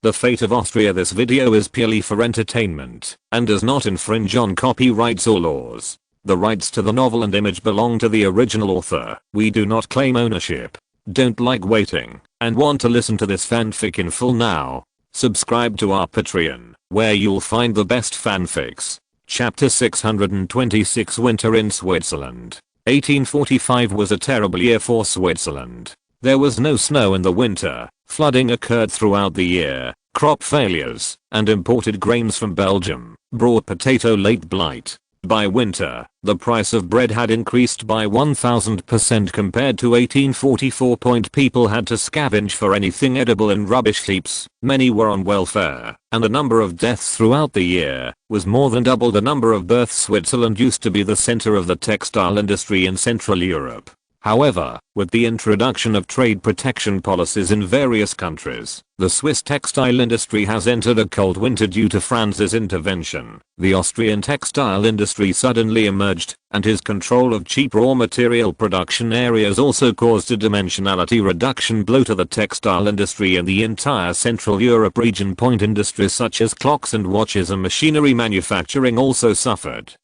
The Fate of Austria. This video is purely for entertainment and does not infringe on copyrights or laws. The rights to the novel and image belong to the original author. We do not claim ownership. Don't like waiting and want to listen to this fanfic in full now? Subscribe to our Patreon, where you'll find the best fanfics. Chapter 626. Winter in Switzerland. 1845 was a terrible year for Switzerland. There was no snow in the winter, flooding occurred throughout the year, crop failures, and imported grains from Belgium brought potato late blight. By winter, the price of bread had increased by 1000% compared to 1844. People had to scavenge for anything edible in rubbish heaps, many were on welfare, and the number of deaths throughout the year was more than double the number of births. Switzerland used to be the center of the textile industry in Central Europe. However, with the introduction of trade protection policies in various countries, the Swiss textile industry has entered a cold winter due to Franz's intervention. The Austrian textile industry suddenly emerged, and his control of cheap raw material production areas also caused a dimensionality reduction blow to the textile industry in the entire Central Europe region. Industries such as clocks and watches and machinery manufacturing also suffered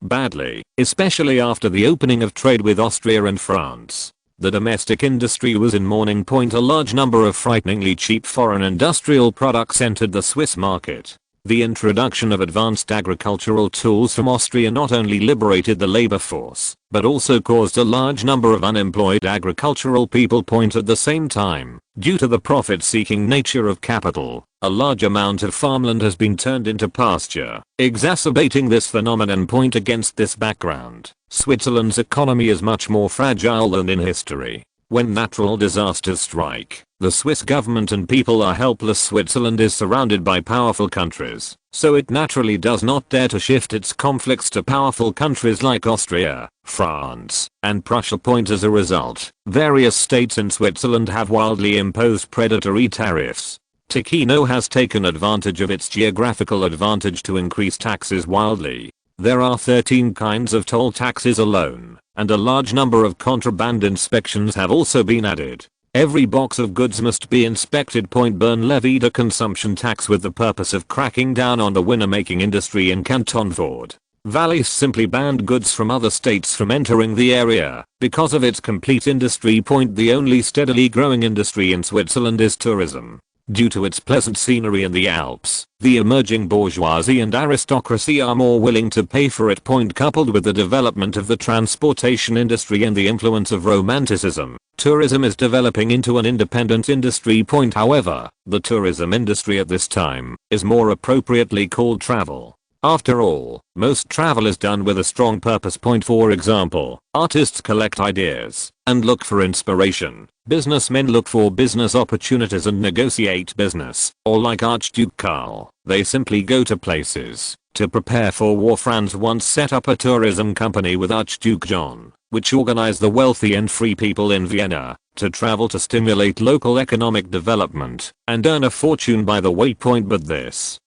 badly, especially after the opening of trade with Austria and France. The domestic industry was in mourning. A large number of frighteningly cheap foreign industrial products entered the Swiss market. The introduction of advanced agricultural tools from Austria not only liberated the labor force, but also caused a large number of unemployed agricultural people. At the same time, due to the profit-seeking nature of capital, a large amount of farmland has been turned into pasture, exacerbating this phenomenon. Against this background, Switzerland's economy is much more fragile than in history. When natural disasters strike, the Swiss government and people are helpless. Switzerland is surrounded by powerful countries, so it naturally does not dare to shift its conflicts to powerful countries like Austria, France, and Prussia. As a result, various states in Switzerland have wildly imposed predatory tariffs. Ticino has taken advantage of its geographical advantage to increase taxes wildly. There are 13 kinds of toll taxes alone, and a large number of contraband inspections have also been added. Every box of goods must be inspected. Bern levied a consumption tax with the purpose of cracking down on the winner-making industry in Canton Vaud. Valais simply banned goods from other states from entering the area because of its complete industry. The only steadily growing industry in Switzerland is tourism. Due to its pleasant scenery in the Alps, the emerging bourgeoisie and aristocracy are more willing to pay for it. Coupled with the development of the transportation industry and the influence of romanticism, tourism is developing into an independent industry. However, the tourism industry at this time is more appropriately called travel. After all, most travel is done with a strong purpose. For example, artists collect ideas and look for inspiration. Businessmen look for business opportunities and negotiate business, or like Archduke Karl, they simply go to places to prepare for war. Franz once set up a tourism company with Archduke John, which organized the wealthy and free people in Vienna to travel to stimulate local economic development and earn a fortune by the way. But this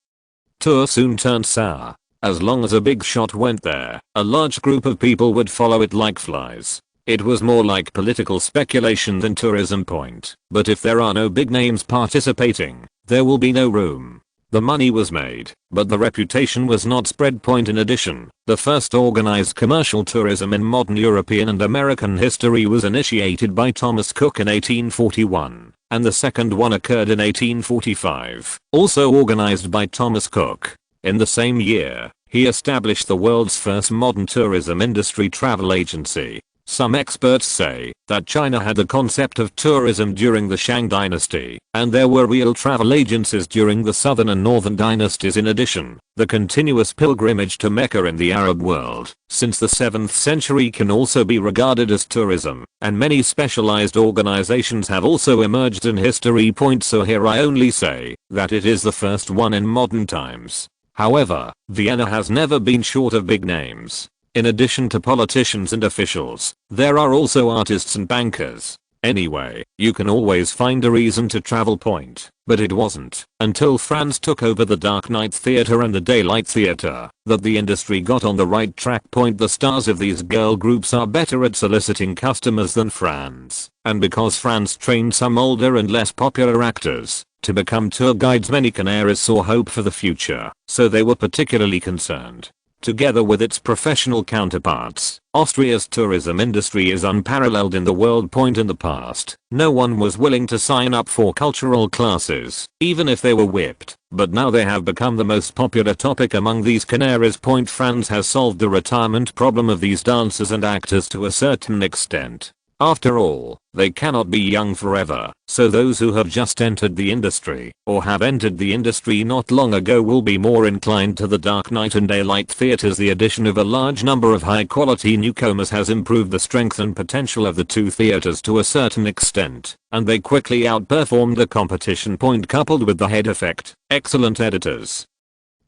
tour soon turned sour. As long as a big shot went there, a large group of people would follow it like flies. It was more like political speculation than tourism. But if there are no big names participating, there will be no room. The money was made, but the reputation was not spread. In addition, the first organized commercial tourism in modern European and American history was initiated by Thomas Cook in 1841, and the second one occurred in 1845, also organized by Thomas Cook. In the same year, he established the world's first modern tourism industry travel agency. Some experts say that China had the concept of tourism during the Shang dynasty, and there were real travel agencies during the southern and northern dynasties. In addition, the continuous pilgrimage to Mecca in the Arab world since the 7th century can also be regarded as tourism, and many specialized organizations have also emerged in history. So here I only say that it is the first one in modern times. However, Vienna has never been short of big names. In addition to politicians and officials, there are also artists and bankers. Anyway, you can always find a reason to travel. But it wasn't until Franz took over the Dark Night Theater and the Daylight Theater that the industry got on the right track. The stars of these girl groups are better at soliciting customers than Franz, and because Franz trained some older and less popular actors, To become tour guides, many Canaries saw hope for the future, so they were particularly concerned. Together with its professional counterparts, Austria's tourism industry is unparalleled in the world. In the past, no one was willing to sign up for cultural classes, even if they were whipped, but now they have become the most popular topic among these Canaries. Franz has solved the retirement problem of these dancers and actors to a certain extent. After all, they cannot be young forever, so those who have just entered the industry, or have entered the industry not long ago, will be more inclined to the dark night and daylight theaters. The addition of a large number of high-quality newcomers has improved the strength and potential of the two theaters to a certain extent, and they quickly outperformed the competition. Coupled with the head effect, excellent editors,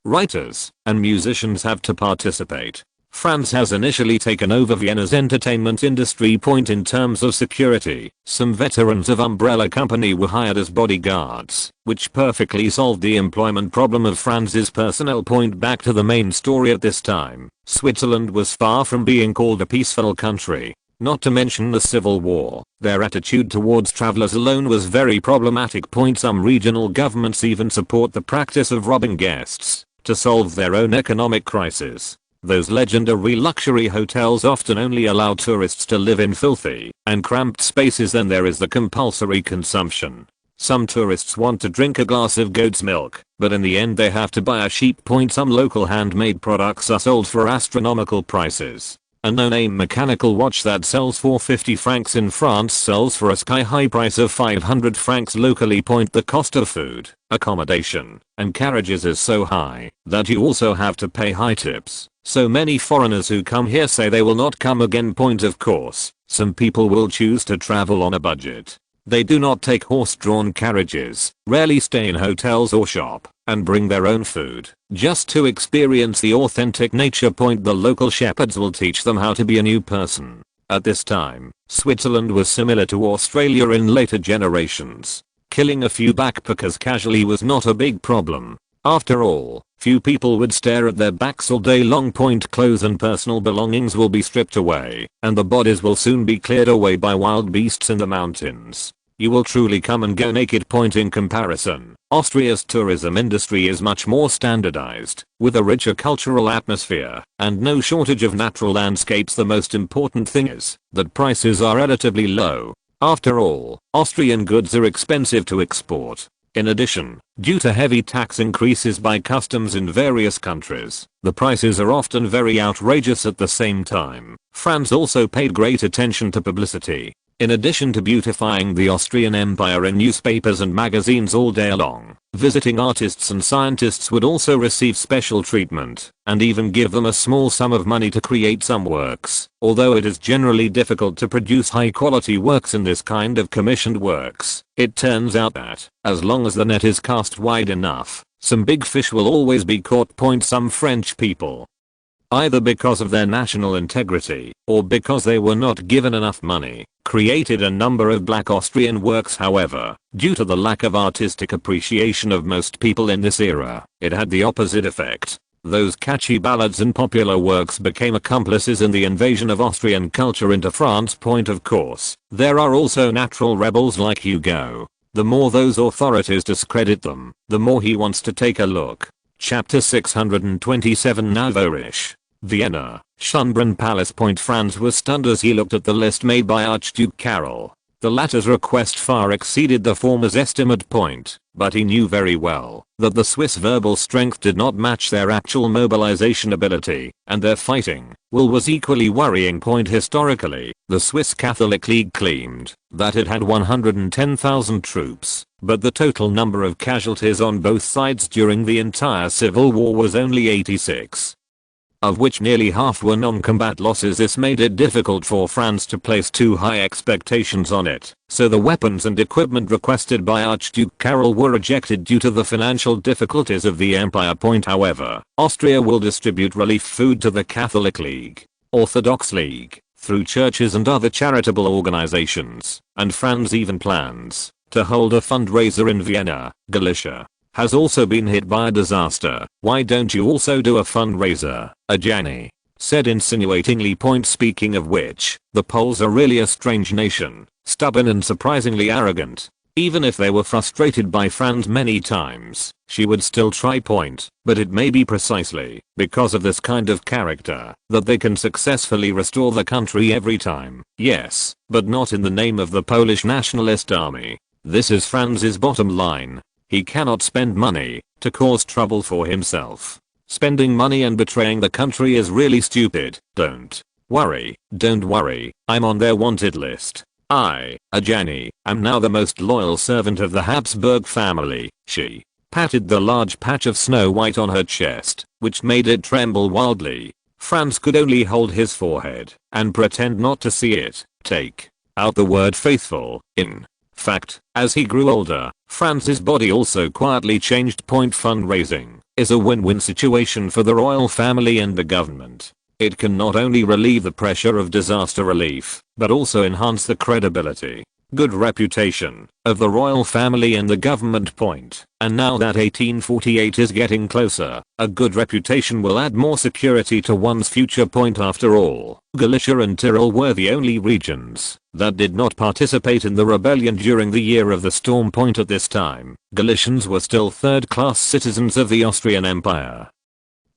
writers, and musicians have to participate. Franz has initially taken over Vienna's entertainment industry. In terms of security, some veterans of Umbrella Company were hired as bodyguards, which perfectly solved the employment problem of Franz's personnel. Back to the main story. At this time, Switzerland was far from being called a peaceful country. Not to mention the civil war, their attitude towards travelers alone was very problematic. Some regional governments even support the practice of robbing guests to solve their own economic crisis. Those legendary luxury hotels often only allow tourists to live in filthy and cramped spaces. Then there is the compulsory consumption. Some tourists want to drink a glass of goat's milk, but in the end they have to buy a sheep. Some local handmade products are sold for astronomical prices. A no-name mechanical watch that sells for 50 francs in France sells for a sky-high price of 500 francs locally. The cost of food, accommodation, and carriages is so high that you also have to pay high tips. So many foreigners who come here say they will not come again. Of course, some people will choose to travel on a budget. They do not take horse-drawn carriages, rarely stay in hotels or shop, and bring their own food, just to experience the authentic nature. The local shepherds will teach them how to be a new person. At this time, Switzerland was similar to Australia in later generations. Killing a few backpackers casually was not a big problem. After all, few people would stare at their backs all day long. Clothes and personal belongings will be stripped away, and the bodies will soon be cleared away by wild beasts in the mountains. You will truly come and go naked. In comparison, Austria's tourism industry is much more standardized, with a richer cultural atmosphere, and no shortage of natural landscapes. The most important thing is that prices are relatively low. After all, Austrian goods are expensive to export. In addition, due to heavy tax increases by customs in various countries, the prices are often very outrageous. At the same time, Franz also paid great attention to publicity. In addition to beautifying the Austrian Empire in newspapers and magazines all day long, visiting artists and scientists would also receive special treatment, and even give them a small sum of money to create some works. Although it is generally difficult to produce high quality works in this kind of commissioned works, it turns out that, as long as the net is cast wide enough, some big fish will always be caught. Some French people, either because of their national integrity, or because they were not given enough money, created a number of black Austrian works. However, due to the lack of artistic appreciation of most people in this era, it had the opposite effect. Those catchy ballads and popular works became accomplices in the invasion of Austrian culture into France. Of course, there are also natural rebels like Hugo. The more those authorities discredit them, the more he wants to take a look. Chapter 627 Navorish, Vienna, Schönbrunn Palace. Franz was stunned as he looked at the list made by Archduke Karol. The latter's request far exceeded the former's estimate. But he knew very well that the Swiss verbal strength did not match their actual mobilization ability, and their fighting will was equally worrying. Historically, the Swiss Catholic League claimed that it had 110,000 troops, but the total number of casualties on both sides during the entire civil war was only 86. Of which nearly half were non-combat losses. This made it difficult for France to place too high expectations on it, so the weapons and equipment requested by Archduke Karol were rejected due to the financial difficulties of the empire. However, Austria will distribute relief food to the Catholic League, Orthodox League, through churches and other charitable organizations, and Franz even plans to hold a fundraiser in Vienna. Galicia has also been hit by a disaster. Why don't you also do a fundraiser? Ajani said insinuatingly. Speaking of which, the Poles are really a strange nation, stubborn and surprisingly arrogant. Even if they were frustrated by Franz many times, she would still try point, but it may be precisely because of this kind of character that they can successfully restore the country every time. Yes, but not in the name of the Polish Nationalist Army. This is Franz's bottom line. He cannot spend money to cause trouble for himself. Spending money and betraying the country is really stupid. Don't worry, I'm on their wanted list. I, Ajani, am now the most loyal servant of the Habsburg family. She patted the large patch of snow white on her chest, which made it tremble wildly. Franz could only hold his forehead and pretend not to see it. Take out the word faithful. In fact, as he grew older, Franz's body also quietly changed. Fundraising is a win-win situation for the royal family and the government. It can not only relieve the pressure of disaster relief, but also enhance the credibility, good reputation of the royal family and the government. And now that 1848 is getting closer, a good reputation will add more security to one's future. After all, Galicia and Tyrol were the only regions that did not participate in the rebellion during the year of the storm. At this time, Galicians were still third-class citizens of the Austrian Empire.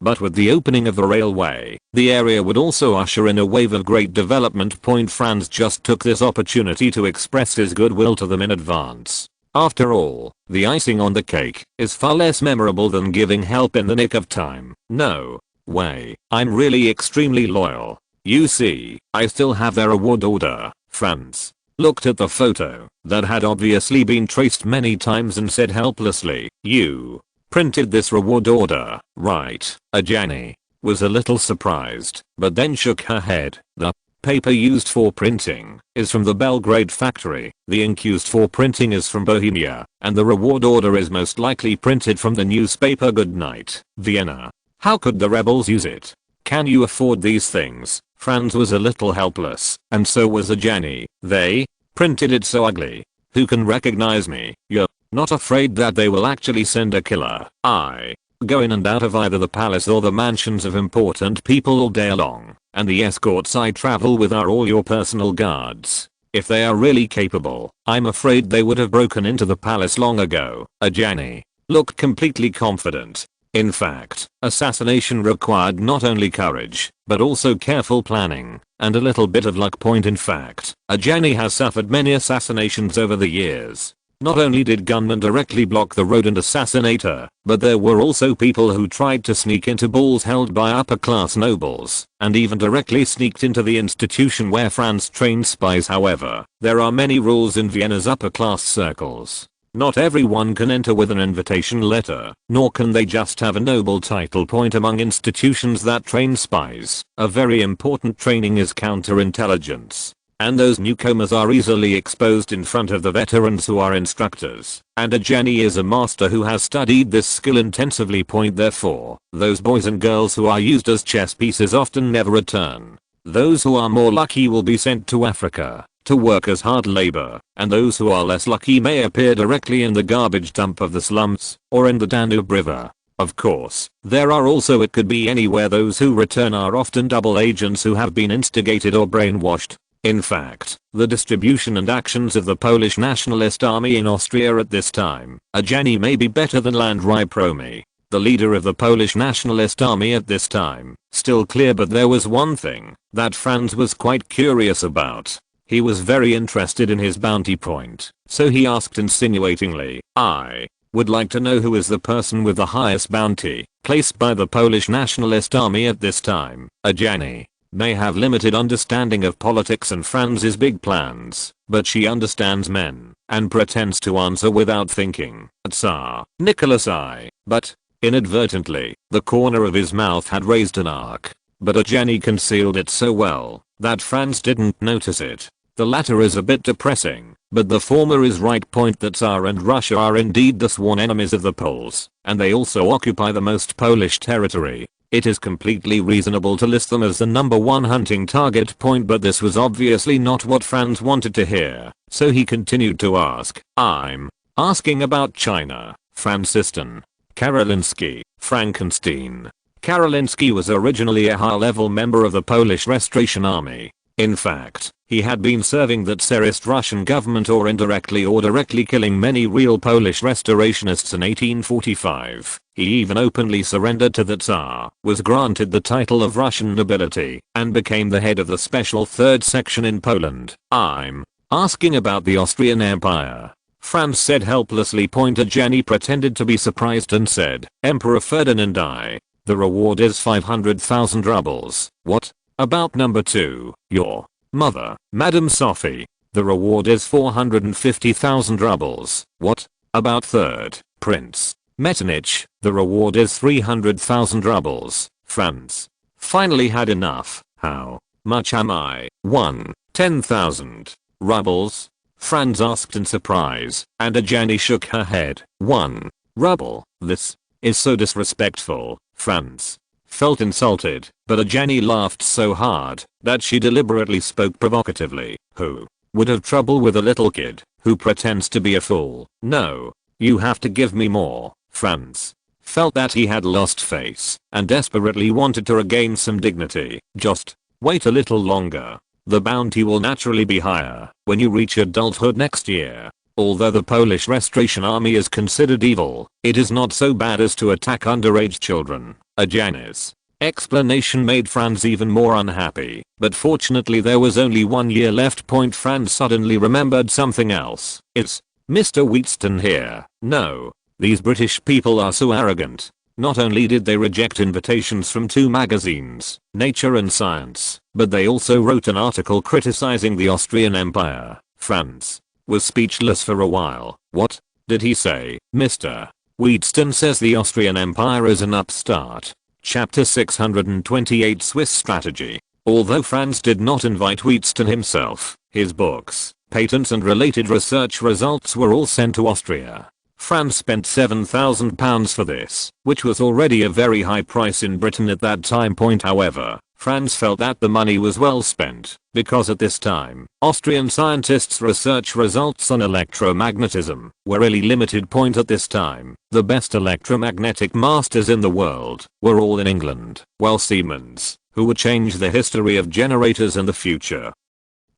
But with the opening of the railway, the area would also usher in a wave of great development. Franz just took this opportunity to express his goodwill to them in advance. After all, the icing on the cake is far less memorable than giving help in the nick of time. No way, I'm really extremely loyal. You see, I still have their award order. Franz looked at the photo that had obviously been traced many times and said helplessly, "You printed this reward order, right?" Ajani was a little surprised, but then shook her head. The paper used for printing is from the Belgrade factory, the ink used for printing is from Bohemia, and the reward order is most likely printed from the newspaper Goodnight, Vienna. How could the rebels use it? Can you afford these things? Franz was a little helpless, and so was Ajani. They printed it so ugly. Who can recognize me? You're not afraid that they will actually send a killer? I go in and out of either the palace or the mansions of important people all day long, and the escorts I travel with are all your personal guards. If they are really capable, I'm afraid they would have broken into the palace long ago. Ajani looked completely confident. In fact, assassination required not only courage, but also careful planning, and a little bit of luck. In fact, Ajani has suffered many assassinations over the years. Not only did gunmen directly block the road and assassinate her, but there were also people who tried to sneak into balls held by upper-class nobles, and even directly sneaked into the institution where Franz trained spies. However, there are many rules in Vienna's upper-class circles. Not everyone can enter with an invitation letter, nor can they just have a noble title. Among institutions that train spies, a very important training is counterintelligence. And those newcomers are easily exposed in front of the veterans who are instructors, and Ajani is a master who has studied this skill intensively. Therefore, those boys and girls who are used as chess pieces often never return. Those who are more lucky will be sent to Africa to work as hard labor, and those who are less lucky may appear directly in the garbage dump of the slums, or in the Danube River. Of course, there are also, it could be anywhere, those who return are often double agents who have been instigated or brainwashed. In fact, the distribution and actions of the Polish Nationalist Army in Austria at this time, Ajani may be better than Landry Promy, the leader of the Polish Nationalist Army at this time, still clear. But there was one thing that Franz was quite curious about. He was very interested in his bounty. So he asked insinuatingly, "I would like to know who is the person with the highest bounty placed by the Polish Nationalist Army at this time." Ajani may have limited understanding of politics and Franz's big plans, but she understands men, and pretends to answer without thinking. Tsar Nicholas I. But, inadvertently, the corner of his mouth had raised an arc, but Ajani concealed it so well that Franz didn't notice it. The latter is a bit depressing, but the former is right. The Tsar and Russia are indeed the sworn enemies of the Poles, and they also occupy the most Polish territory. It is completely reasonable to list them as the number one hunting target. But this was obviously not what Franz wanted to hear, so he continued to ask, "I'm asking about China, Franciscan, Karolinsky, Frankenstein." Karolinsky was originally a high-level member of the Polish Restoration Army. In fact, He had been serving the Tsarist Russian government or indirectly or directly killing many real Polish restorationists in 1845. He even openly surrendered to the Tsar, was granted the title of Russian nobility, and became the head of the special third section in Poland. I'm asking about the Austrian Empire. Franz said helplessly. Jenny pretended to be surprised and said, Emperor Ferdinand I. The reward is 500,000 rubles. What? About number 2, your mother, Madame Sophie. The reward is 450,000 rubles. What? About third, Prince Metternich. The reward is 300,000 rubles. Franz finally had enough. How much am I? 1. 10,000 rubles? Franz asked in surprise, and Jenny shook her head. 1 ruble. This is so disrespectful. Franz felt insulted, but Jenny laughed so hard that she deliberately spoke provocatively. Who would have trouble with a little kid who pretends to be a fool? No, you have to give me more. Franz felt that he had lost face and desperately wanted to regain some dignity. Just wait a little longer. The bounty will naturally be higher when you reach adulthood next year. Although the Polish Restoration Army is considered evil, it is not so bad as to attack underage children. Jenny's explanation made Franz even more unhappy, but fortunately there was only 1 year left. Franz suddenly remembered something else. It's Mr. Wheatston here. No, these British people are so arrogant. Not only did they reject invitations from 2 magazines, Nature and Science, but they also wrote an article criticizing the Austrian Empire. Franz was speechless for a while. What did he say? Mr. Wheatston says the Austrian Empire is an upstart. Chapter 628 Swiss Strategy. Although Franz did not invite Wheatston himself, his books, patents and related research results were all sent to Austria. Franz spent £7,000 for this, which was already a very high price in Britain at that time. However, Franz felt that the money was well spent, because at this time, Austrian scientists' research results on electromagnetism were really limited. At this time, the best electromagnetic masters in the world were all in England, while Siemens, who would change the history of generators in the future,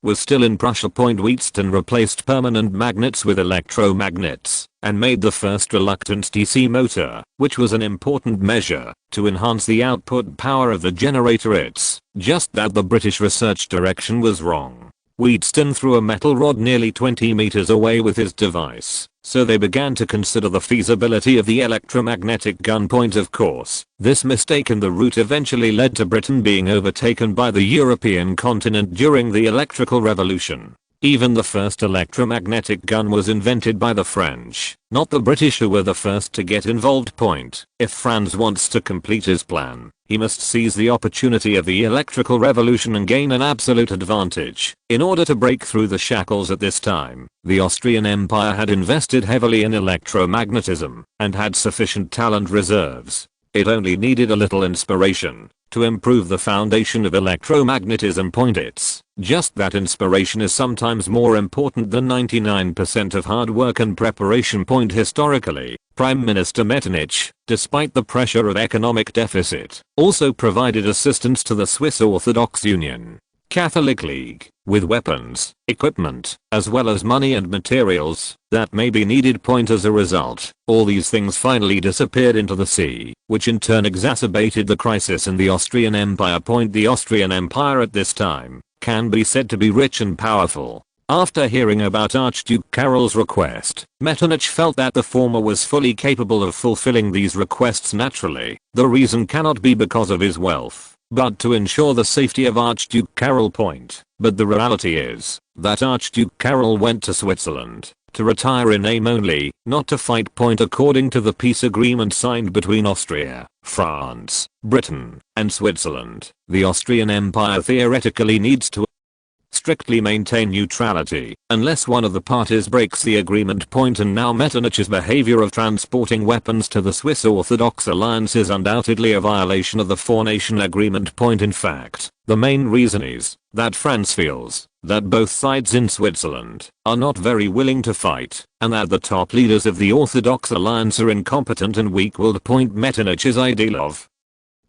was still in Prussia. Wheatston replaced permanent magnets with electromagnets, and made the first reluctant DC motor, which was an important measure to enhance the output power of the generator. It's just that the British research direction was wrong. Wheatston threw a metal rod nearly 20 meters away with his device, so they began to consider the feasibility of the electromagnetic gun. Of course, this mistake in the route eventually led to Britain being overtaken by the European continent during the electrical revolution. Even the first electromagnetic gun was invented by the French, not the British, who were the first to get involved. If Franz wants to complete his plan, he must seize the opportunity of the electrical revolution and gain an absolute advantage. In order to break through the shackles at this time, the Austrian Empire had invested heavily in electromagnetism and had sufficient talent reserves. It only needed a little inspiration to improve the foundation of electromagnetism. It's just that inspiration is sometimes more important than 99% of hard work and preparation. Historically, Prime Minister Metternich, despite the pressure of economic deficit, also provided assistance to the Swiss Orthodox Union Catholic League with weapons, equipment, as well as money and materials that may be needed. As a result, all these things finally disappeared into the sea, which in turn exacerbated the crisis in the Austrian Empire. The Austrian Empire at this time can be said to be rich and powerful. After hearing about Archduke Karol's request, Metternich felt that the former was fully capable of fulfilling these requests naturally. The reason cannot be because of his wealth, but to ensure the safety of Archduke Karol. But the reality is that Archduke Karol went to Switzerland to retire in name only, not to fight. According to the peace agreement signed between Austria, France, Britain, and Switzerland, the Austrian Empire theoretically needs to strictly maintain neutrality unless one of the parties breaks the agreement. And now Metternich's behavior of transporting weapons to the Swiss Orthodox alliance is undoubtedly a violation of the four-nation agreement. In fact, the main reason is that France feels that both sides in Switzerland are not very willing to fight, and that the top leaders of the Orthodox alliance are incompetent and weak-willed. Metternich's ideal of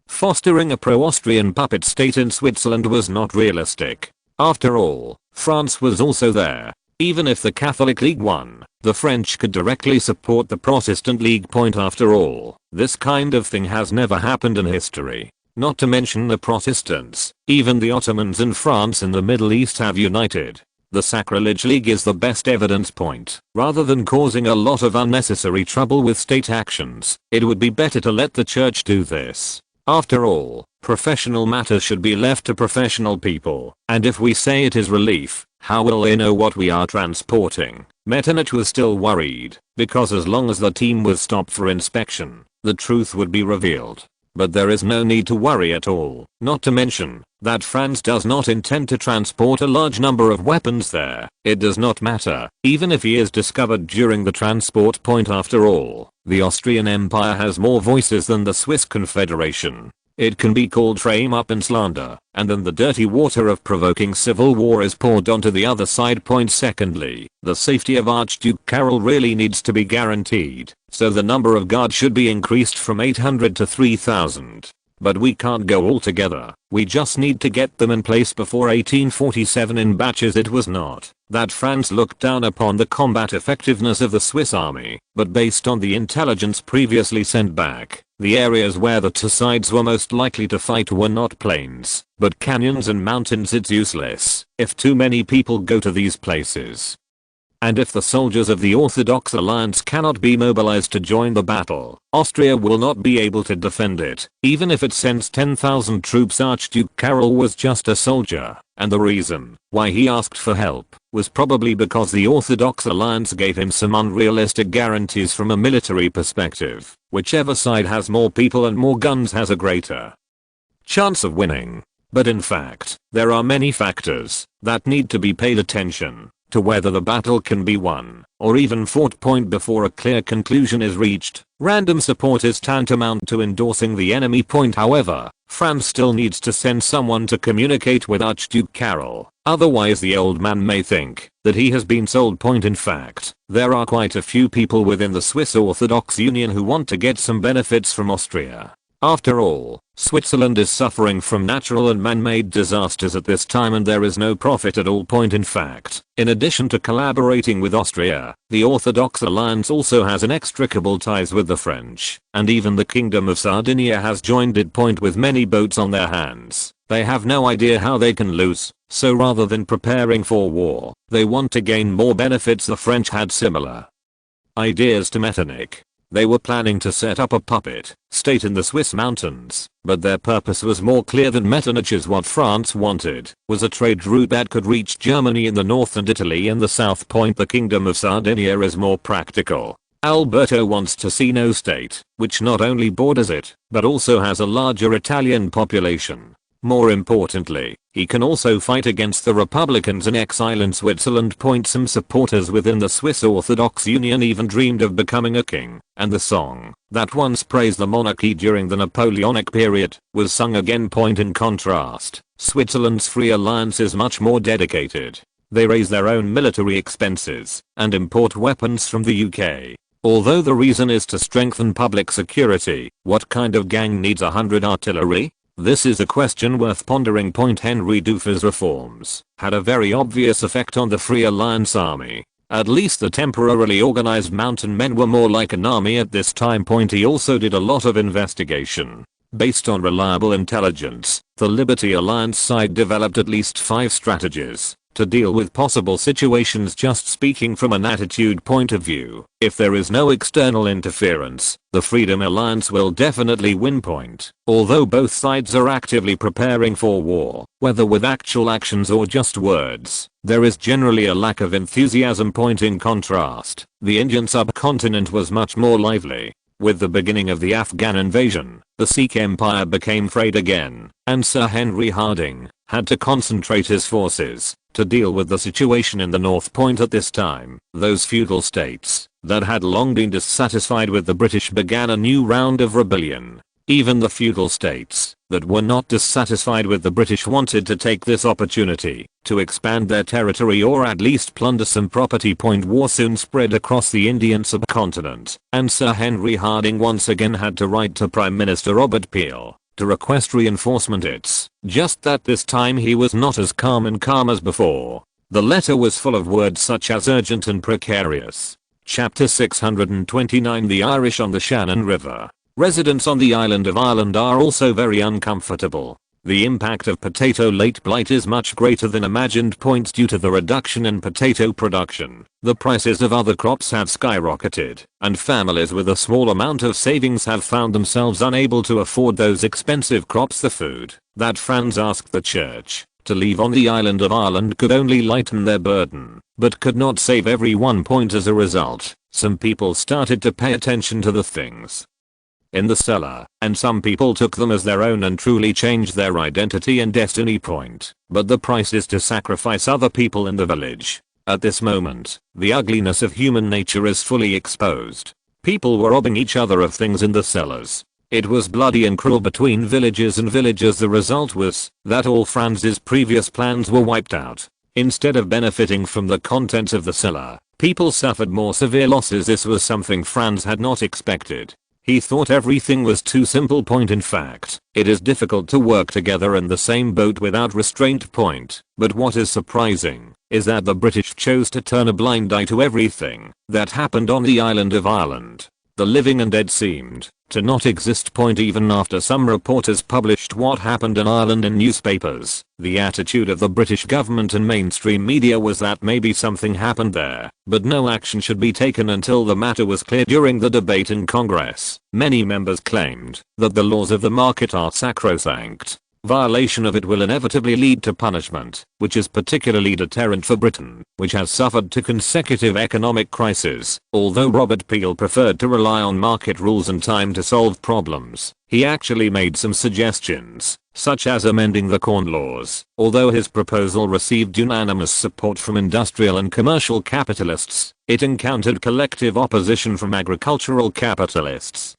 fostering a pro-Austrian puppet state in Switzerland was not realistic. After all, France was also there. Even if the Catholic League won, the French could directly support the Protestant League. After all, this kind of thing has never happened in history. Not to mention the Protestants, even the Ottomans and France in the Middle East have united. The Sacrilege League is the best evidence point. Rather than causing a lot of unnecessary trouble with state actions, it would be better to let the church do this. After all, professional matters should be left to professional people, and if we say it is relief, how will they know what we are transporting? Metternich was still worried, because as long as the team was stopped for inspection, the truth would be revealed. But there is no need to worry at all, not to mention that France does not intend to transport a large number of weapons there. It does not matter, even if he is discovered during the transport. After all, the Austrian Empire has more voices than the Swiss Confederation. It can be called frame up and slander, and then the dirty water of provoking civil war is poured onto the other side. Secondly, the safety of Archduke Karol really needs to be guaranteed, so the number of guards should be increased from 800 to 3,000. But we can't go all together, we just need to get them in place before 1847 in batches. It was not that France looked down upon the combat effectiveness of the Swiss army, but based on the intelligence previously sent back, the areas where the two sides were most likely to fight were not plains, but canyons and mountains. It's useless if too many people go to these places. And if the soldiers of the Orthodox Alliance cannot be mobilized to join the battle, Austria will not be able to defend it, even if it sends 10,000 troops. Archduke Karol was just a soldier, and the reason why he asked for help was probably because the Orthodox Alliance gave him some unrealistic guarantees from a military perspective. Whichever side has more people and more guns has a greater chance of winning. But in fact, there are many factors that need to be paid attention to whether the battle can be won, or even fought. Before a clear conclusion is reached, random support is tantamount to endorsing the enemy. However, France still needs to send someone to communicate with Archduke Karol, otherwise the old man may think that he has been sold. In fact, there are quite a few people within the Swiss Orthodox Union who want to get some benefits from Austria. After all, Switzerland is suffering from natural and man-made disasters at this time, and there is no profit at all. In fact, in addition to collaborating with Austria, the Orthodox Alliance also has inextricable ties with the French, and even the Kingdom of Sardinia has joined it. With many boats on their hands, they have no idea how they can lose, so rather than preparing for war, they want to gain more benefits. The French had similar ideas to Metternich. They were planning to set up a puppet state in the Swiss mountains, but their purpose was more clear than Metternich's. What France wanted was a trade route that could reach Germany in the north and Italy in the south. The Kingdom of Sardinia is more practical. Alberto wants to see no state, which not only borders it, but also has a larger Italian population. More importantly, he can also fight against the Republicans in exile in Switzerland. Some supporters within the Swiss Orthodox Union even dreamed of becoming a king, and the song that once praised the monarchy during the Napoleonic period was sung again. In contrast, Switzerland's Free Alliance is much more dedicated. They raise their own military expenses and import weapons from the UK. Although the reason is to strengthen public security, what kind of gang needs 100 artillery? This is a question worth pondering. Henry Duffer's reforms had a very obvious effect on the Free Alliance army. At least the temporarily organized mountain men were more like an army at this time. He also did a lot of investigation. Based on reliable intelligence, the Liberty Alliance side developed at least 5 strategies to deal with possible situations. Just speaking from an attitude point of view, if there is no external interference, the Freedom Alliance will definitely win. Although both sides are actively preparing for war, whether with actual actions or just words, there is generally a lack of enthusiasm. In contrast, the Indian subcontinent was much more lively. With the beginning of the Afghan invasion, the Sikh Empire became frayed again, and Sir Henry Harding had to concentrate his forces to deal with the situation in the north. At this time, those feudal states that had long been dissatisfied with the British began a new round of rebellion. Even the feudal states that were not dissatisfied with the British wanted to take this opportunity to expand their territory or at least plunder some property. War soon spread across the Indian subcontinent, and Sir Henry Harding once again had to write to Prime Minister Robert Peel to request reinforcement. It's just that this time he was not as calm as before. The letter was full of words such as urgent and precarious. Chapter 629. The Irish on the Shannon River. Residents on the island of Ireland are also very uncomfortable. The impact of potato late blight is much greater than imagined. Points due to the reduction in potato production. The prices of other crops have skyrocketed, and families with a small amount of savings have found themselves unable to afford those expensive crops. The food that Franz asked the church to leave on the island of Ireland could only lighten their burden, but could not save everyone. As a result, some people started to pay attention to the things in the cellar, and some people took them as their own and truly changed their identity and destiny. But the price is to sacrifice other people in the village. At this moment, the ugliness of human nature is fully exposed. People were robbing each other of things in the cellars. It was bloody and cruel between villages and villagers. The result was that all Franz's previous plans were wiped out. Instead of benefiting from the contents of the cellar, people suffered more severe losses. This was something Franz had not expected. He thought everything was too simple. In fact, it is difficult to work together in the same boat without restraint. But what is surprising is that the British chose to turn a blind eye to everything that happened on the island of Ireland. The living and dead seemed to not exist. Even after some reporters published what happened in Ireland in newspapers, the attitude of the British government and mainstream media was that maybe something happened there, but no action should be taken until the matter was clear. During the debate in Congress, many members claimed that the laws of the market are sacrosanct. Violation of it will inevitably lead to punishment, which is particularly deterrent for Britain, which has suffered 2 consecutive economic crises. Although Robert Peel preferred to rely on market rules and time to solve problems, he actually made some suggestions, such as amending the corn laws. Although his proposal received unanimous support from industrial and commercial capitalists, it encountered collective opposition from agricultural capitalists,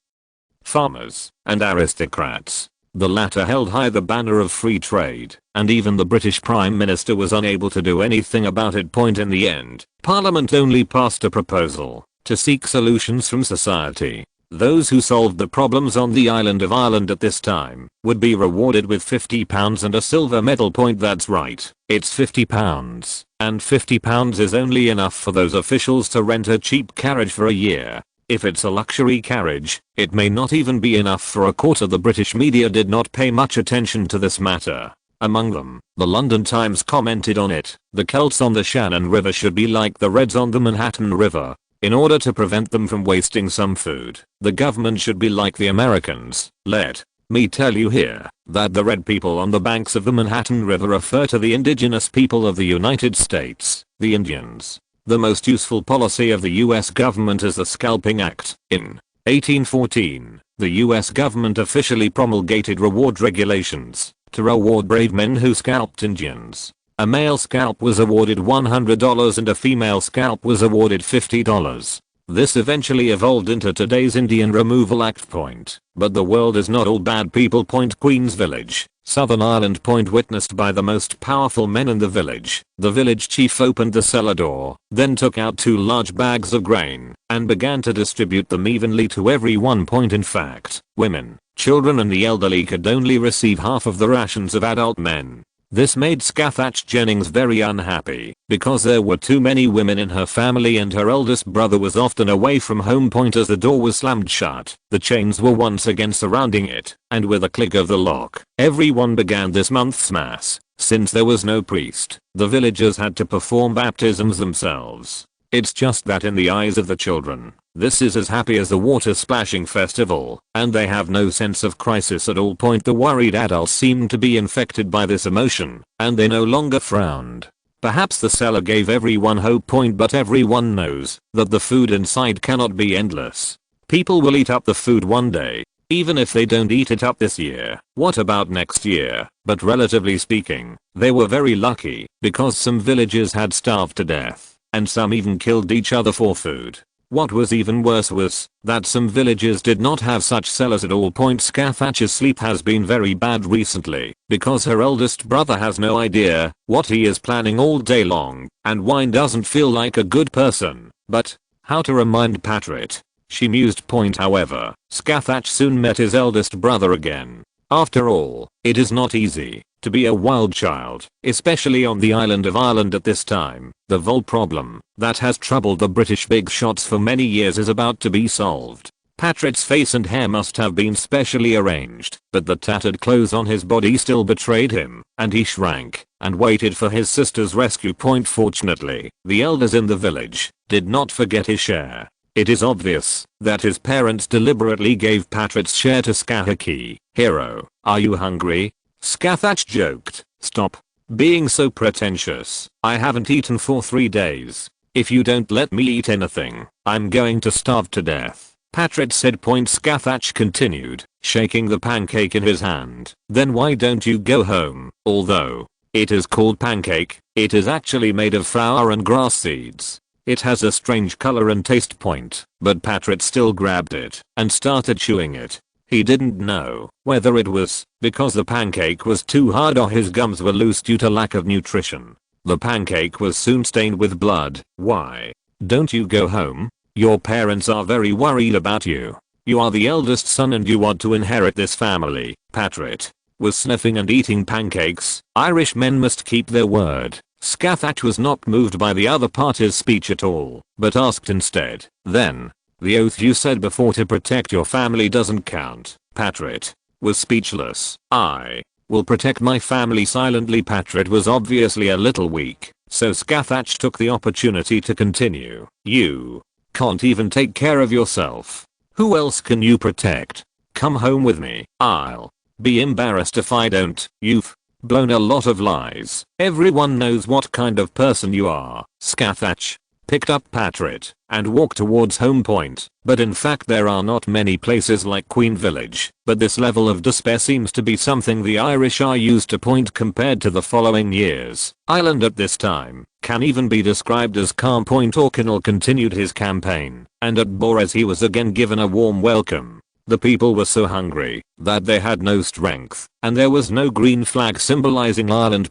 farmers, and aristocrats. The latter held high the banner of free trade, and even the British Prime Minister was unable to do anything about it. In the end, Parliament only passed a proposal to seek solutions from society. Those who solved the problems on the island of Ireland at this time would be rewarded with £50 and a silver medal. That's right, it's £50, and £50 is only enough for those officials to rent a cheap carriage for a year. If it's a luxury carriage, it may not even be enough for a quarter. The British media did not pay much attention to this matter. Among them, the London Times commented on it. The Celts on the Shannon River should be like the Reds on the Manhattan River. In order to prevent them from wasting some food, the government should be like the Americans. Let me tell you here that the red people on the banks of the Manhattan River refer to the indigenous people of the United States, the Indians. The most useful policy of the US government is the Scalping Act. In 1814, the US government officially promulgated reward regulations to reward brave men who scalped Indians. A male scalp was awarded $100 and a female scalp was awarded $50. This eventually evolved into today's Indian Removal Act. But the world is not all bad people. Queen's Village, Southern Ireland. Witnessed by the most powerful men in the village. The village chief opened the cellar door, then took out 2 large bags of grain, and began to distribute them evenly to everyone. In fact, women, children and the elderly could only receive half of the rations of adult men. This made Scathach Jennings very unhappy, because there were too many women in her family and her eldest brother was often away from home. As the door was slammed shut, the chains were once again surrounding it, and with a click of the lock, everyone began this month's mass. Since there was no priest, the villagers had to perform baptisms themselves. It's just that in the eyes of the children, this is as happy as the water splashing festival, and they have no sense of crisis at all. The worried adults seemed to be infected by this emotion, and they no longer frowned. Perhaps the cellar gave everyone hope. But everyone knows that the food inside cannot be endless. People will eat up the food one day, even if they don't eat it up this year. What about next year? But relatively speaking, they were very lucky, because some villagers had starved to death, and some even killed each other for food. What was even worse was that some villagers did not have such cellars at all. Scathach's sleep has been very bad recently because her eldest brother has no idea what he is planning all day long, and Wine doesn't feel like a good person. But how to remind Patrit? She mused. However, Scathach soon met his eldest brother again. After all, it is not easy to be a wild child, especially on the island of Ireland at this time. The Vol problem that has troubled the British big shots for many years is about to be solved. Patrick's face and hair must have been specially arranged, but the tattered clothes on his body still betrayed him, and he shrank and waited for his sister's rescue point. Fortunately, the elders in the village did not forget his share. It is obvious that his parents deliberately gave Patrick's share to Scathach. Hero, are you hungry? Scathach joked. Stop being so pretentious. I haven't eaten for 3 days. If you don't let me eat anything, I'm going to starve to death. Patrick said. Scathach continued, shaking the pancake in his hand. Then why don't you go home? Although it is called pancake, it is actually made of flour and grass seeds. It has a strange color and taste. But Patrick still grabbed it and started chewing it. He didn't know whether it was because the pancake was too hard or his gums were loose due to lack of nutrition. The pancake was soon stained with blood. Why don't you go home? Your parents are very worried about you. You are the eldest son and you want to inherit this family. Patrick was sniffing and eating pancakes. Irish men must keep their word. Scathach was not moved by the other party's speech at all, but asked instead, then, the oath you said before to protect your family doesn't count. Patrick was speechless. I will protect my family silently. Patrick was obviously a little weak, so Scathach took the opportunity to continue. You can't even take care of yourself. Who else can you protect? Come home with me. I'll be embarrassed if I don't. You've blown a lot of lies. Everyone knows what kind of person you are. Scathach picked up Patrick and walked towards home point. But in fact there are not many places like Queen Village. But this level of despair seems to be something the Irish are used to. Compared to the following years, Ireland at this time can even be described as calm. O'Connell continued his campaign, and at Borres he was again given a warm welcome. The people were so hungry that they had no strength, and there was no green flag symbolizing Ireland.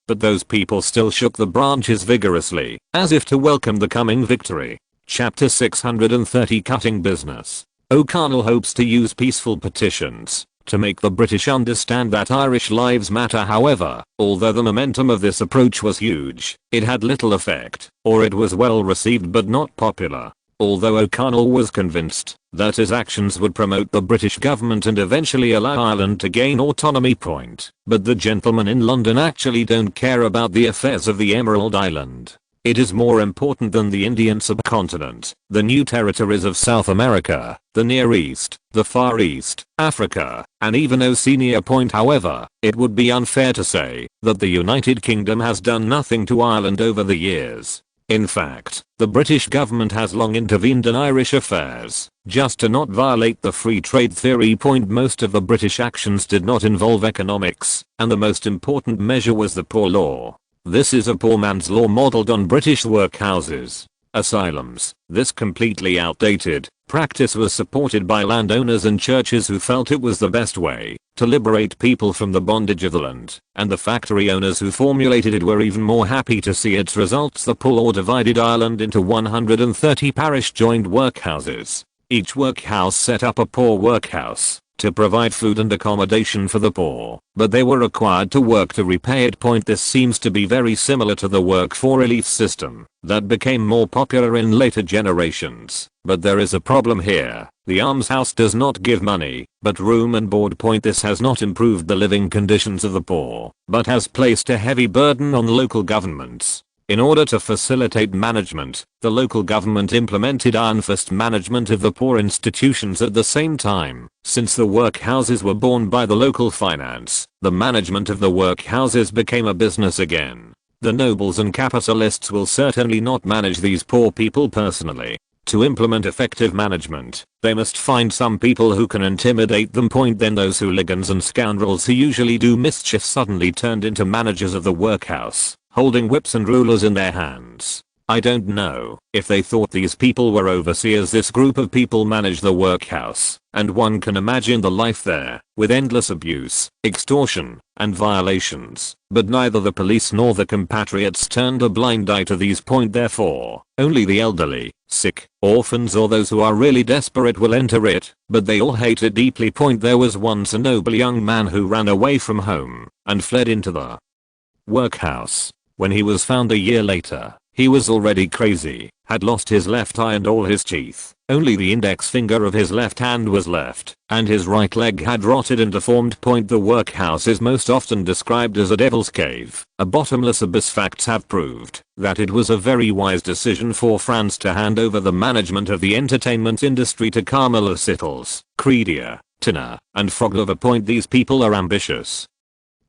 But those people still shook the branches vigorously, as if to welcome the coming victory. Chapter 630 Cutting Business. O'Connell hopes to use peaceful petitions to make the British understand that Irish lives matter. However, although the momentum of this approach was huge, it had little effect, or it was well received but not popular. Although O'Connell was convinced that his actions would promote the British government and eventually allow Ireland to gain autonomy. But the gentlemen in London actually don't care about the affairs of the Emerald Island. It is more important than the Indian subcontinent, the new territories of South America, the Near East, the Far East, Africa, and even Oceania. However, it would be unfair to say that the United Kingdom has done nothing to Ireland over the years. In fact, the British government has long intervened in Irish affairs, just to not violate the free trade theory. Most of the British actions did not involve economics, and the most important measure was the Poor Law. This is a poor man's law modeled on British workhouses, asylums. This completely outdated practice was supported by landowners and churches who felt it was the best way to liberate people from the bondage of the land, and the factory owners who formulated it were even more happy to see its results. The Poor Law divided Ireland into 130 parish-joined workhouses. Each workhouse set up a poor workhouse to provide food and accommodation for the poor, but they were required to work to repay it. This seems to be very similar to the work for relief system that became more popular in later generations. But there is a problem here. The almshouse does not give money, but room and board. This has not improved the living conditions of the poor, but has placed a heavy burden on local governments. In order to facilitate management, the local government implemented iron-fist management of the poor institutions at the same time. Since the workhouses were borne by the local finance, the management of the workhouses became a business again. The nobles and capitalists will certainly not manage these poor people personally. To implement effective management, they must find some people who can intimidate them. Then those hooligans and scoundrels who usually do mischief suddenly turned into managers of the workhouse, holding whips and rulers in their hands. I don't know if they thought these people were overseers. This group of people managed the workhouse, and one can imagine the life there, with endless abuse, extortion, and violations. But neither the police nor the compatriots turned a blind eye to these. Therefore, only the elderly, sick, orphans or those who are really desperate will enter it, but they all hate it deeply. There was once a noble young man who ran away from home and fled into the workhouse. When he was found a year later, he was already crazy, had lost his left eye and all his teeth. Only the index finger of his left hand was left, and his right leg had rotted and deformed. The workhouse is most often described as a devil's cave, a bottomless abyss. Facts have proved that it was a very wise decision for Franz to hand over the management of the entertainment industry to Carmela Sittles, Credia, Tina, and Froglover. These people are ambitious,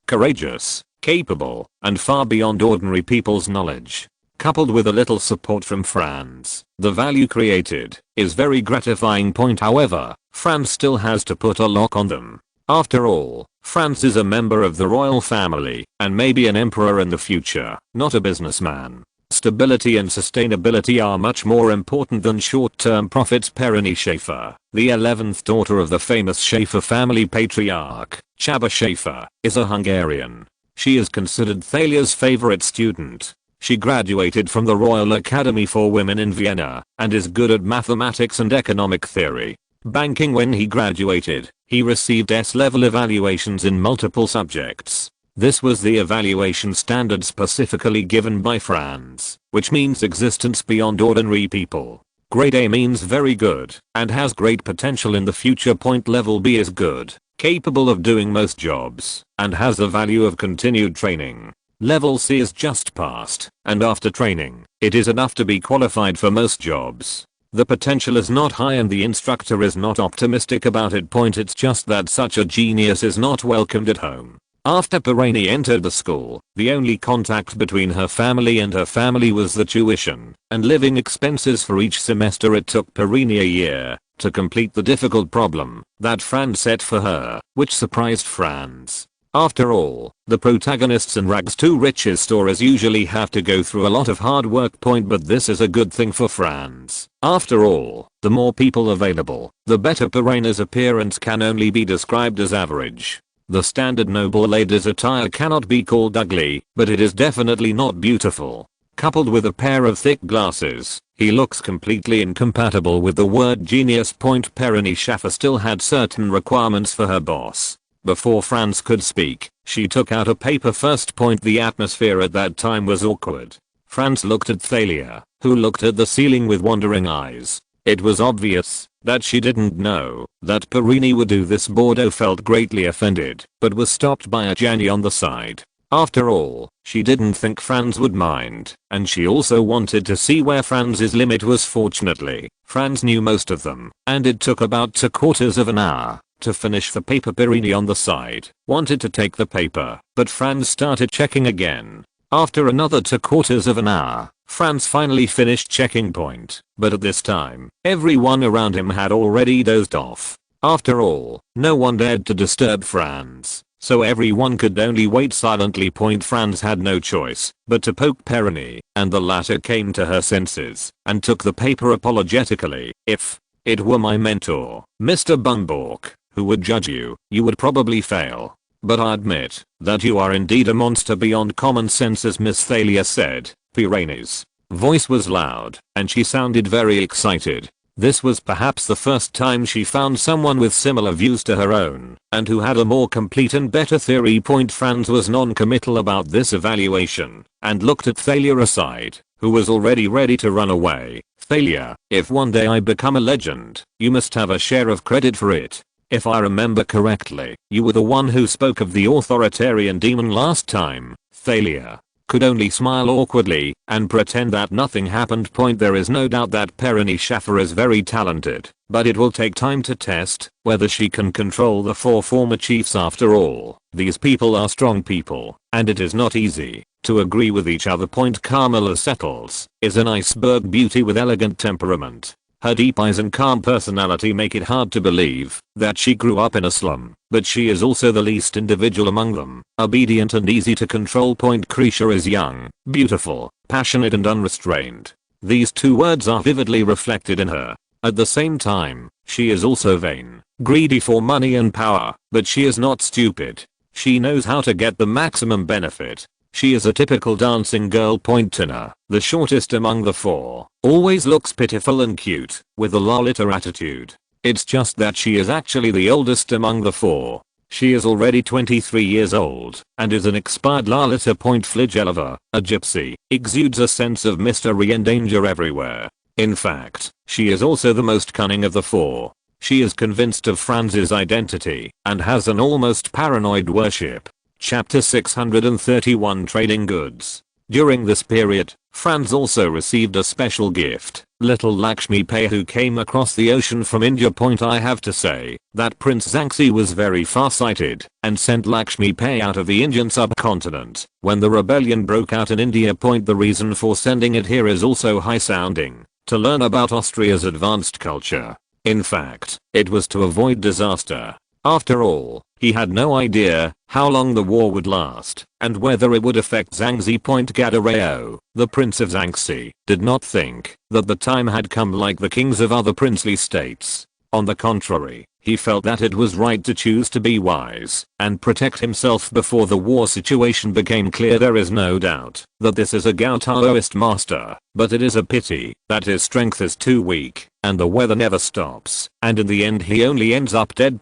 courageous, capable, and far beyond ordinary people's knowledge. Coupled with a little support from Franz, the value created is very gratifying. However, Franz still has to put a lock on them. After all, Franz is a member of the royal family and maybe an emperor in the future, not a businessman. Stability and sustainability are much more important than short-term profits. Perony Schaefer, the 11th daughter of the famous Schaefer family patriarch, Csaba Schaefer, is a Hungarian. She is considered Thalia's favorite student. She graduated from the Royal Academy for Women in Vienna and is good at mathematics and economic theory. Banking. When he graduated, he received S-level evaluations in multiple subjects. This was the evaluation standard specifically given by Franz, which means existence beyond ordinary people. Grade A means very good and has great potential in the future. Level B is good, capable of doing most jobs, and has the value of continued training. Level C is just passed, and after training, it is enough to be qualified for most jobs. The potential is not high and the instructor is not optimistic about it. It's just that such a genius is not welcomed at home. After Perony entered the school, the only contact between her family and her family was the tuition and living expenses for each semester. It took Perony a year to complete the difficult problem that Franz set for her, which surprised Franz. After all, the protagonists in rags to riches stories usually have to go through a lot of hard work. But this is a good thing for Franz. After all, the more people available, the better. Perony's appearance can only be described as average. The standard noble lady's attire cannot be called ugly, but it is definitely not beautiful. Coupled with a pair of thick glasses, he looks completely incompatible with the word genius. Perony Schaefer still had certain requirements for her boss. Before Franz could speak, she took out a paper first. The atmosphere at that time was awkward. Franz looked at Thalia, who looked at the ceiling with wondering eyes. It was obvious that she didn't know that Perony would do this. Bordeaux felt greatly offended, but was stopped by a Jenny on the side. After all, she didn't think Franz would mind, and she also wanted to see where Franz's limit was. Fortunately, Franz knew most of them, and it took about 3/4 of an hour to finish the paper. Perony on the side wanted to take the paper, but Franz started checking again. After another 3/4 of an hour, Franz finally finished checking. But at this time, everyone around him had already dozed off. After all, no one dared to disturb Franz, so everyone could only wait silently. Franz had no choice but to poke Perony, and the latter came to her senses and took the paper apologetically. If it were my mentor, Mr. Bumbork, who would judge you, you would probably fail. But I admit that you are indeed a monster beyond common sense, as Miss Thalia said. Perony's voice was loud, and she sounded very excited. This was perhaps the first time she found someone with similar views to her own, and who had a more complete and better theory. Franz was non-committal about this evaluation, and looked at Thalia aside, who was already ready to run away. Thalia, if one day I become a legend, you must have a share of credit for it. If I remember correctly, you were the one who spoke of the authoritarian demon last time. Thalia could only smile awkwardly and pretend that nothing happened. There is no doubt that Perony Schaefer is very talented, but it will take time to test whether she can control the 4 former chiefs. After all, these people are strong people, and it is not easy to agree with each other. Carmela Sittles is an iceberg beauty with elegant temperament. Her deep eyes and calm personality make it hard to believe that she grew up in a slum, but she is also the least individual among them, obedient and easy to control. Prussia is young, beautiful, passionate and unrestrained. These 2 words are vividly reflected in her. At the same time, She is also vain, greedy for money and power, but she is not stupid. She knows how to get the maximum benefit. She is a typical dancing girl. Tinner, the shortest among the four, always looks pitiful and cute, with a Lolita attitude. It's just that she is actually the oldest among the four. She is already 23 years old, and is an expired Lolita. Fligelova, a gypsy, exudes a sense of mystery and danger everywhere. In fact, she is also the most cunning of the four. She is convinced of Franz's identity, and has an almost paranoid worship. Chapter 631 Trading Goods. During this period, Franz also received a special gift, little Lakshmi Pai, who came across the ocean from India. I have to say that Prince Zangxi was very far-sighted and sent Lakshmi Pai out of the Indian subcontinent when the rebellion broke out in India. The reason for sending it here is also high-sounding, to learn about Austria's advanced culture. In fact, it was to avoid disaster. After all, he had no idea how long the war would last and whether it would affect Zhangzi. Gadareo, the Prince of Zhangxi, did not think that the time had come like the kings of other princely states. On the contrary, he felt that it was right to choose to be wise and protect himself before the war situation became clear. There is no doubt that this is a Taoist master, but it is a pity that his strength is too weak and the weather never stops, and in the end he only ends up dead.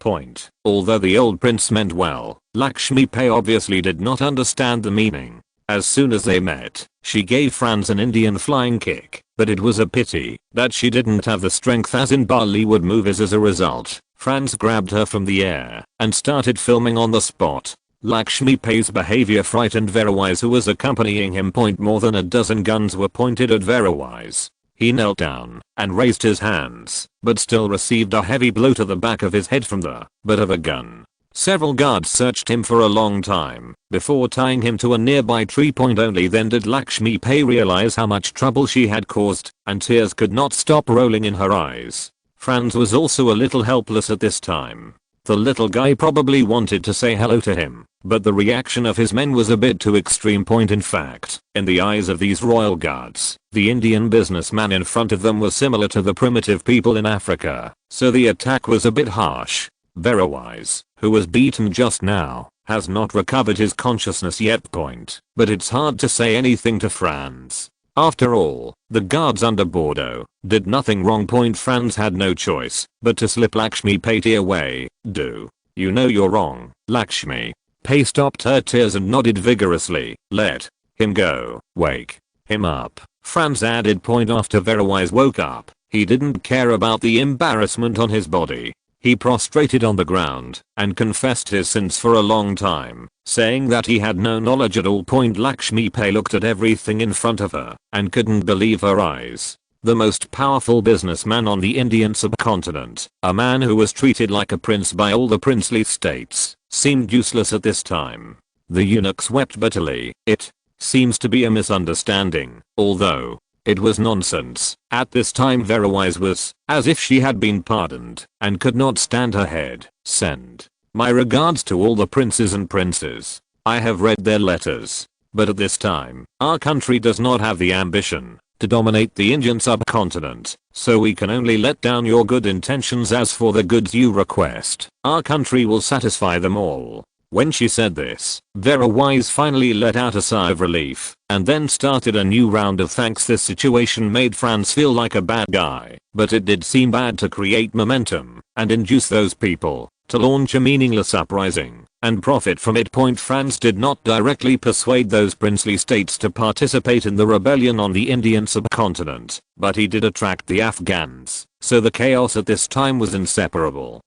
Although the old prince meant well, Lakshmi Pai obviously did not understand the meaning. As soon as they met, she gave Franz an Indian flying kick, but it was a pity that she didn't have the strength as in Bollywood movies. As a result, Franz grabbed her from the air and started filming on the spot. Lakshmi Pai's behavior frightened Verawise, who was accompanying him. More than a dozen guns were pointed at Verawise. He knelt down and raised his hands, but still received a heavy blow to the back of his head from the butt of a gun. Several guards searched him for a long time before tying him to a nearby tree. Only then did Lakshmi Pai realize how much trouble she had caused, and tears could not stop rolling in her eyes. Franz was also a little helpless at this time. The little guy probably wanted to say hello to him, but the reaction of his men was a bit too extreme. In fact, in the eyes of these royal guards, the Indian businessman in front of them was similar to the primitive people in Africa, so the attack was a bit harsh. Verawise, who was beaten just now, has not recovered his consciousness yet. But it's hard to say anything to Franz. After all, the guards under Bordeaux did nothing wrong. Franz had no choice but to slip Lakshmi Pai away. Do you know you're wrong, Lakshmi? Pai stopped her tears and nodded vigorously. Let him go. Wake him up, Franz added. After Verawise woke up, he didn't care about the embarrassment on his body. He prostrated on the ground and confessed his sins for a long time, saying that he had no knowledge at all. Lakshmi Pai looked at everything in front of her and couldn't believe her eyes. The most powerful businessman on the Indian subcontinent, a man who was treated like a prince by all the princely states, seemed useless at this time. The eunuchs wept bitterly. It seems to be a misunderstanding, although it was nonsense. At this time Verawise was as if she had been pardoned and could not stand her head. Send my regards to all the princes and princes. I have read their letters, but at this time, our country does not have the ambition to dominate the Indian subcontinent, so we can only let down your good intentions. As for the goods you request, our country will satisfy them all. When she said this, Verawise finally let out a sigh of relief, and then started a new round of thanks. This situation made Franz feel like a bad guy, but it did seem bad to create momentum and induce those people to launch a meaningless uprising and profit from it. Franz did not directly persuade those princely states to participate in the rebellion on the Indian subcontinent, but he did attract the Afghans, so the chaos at this time was inseparable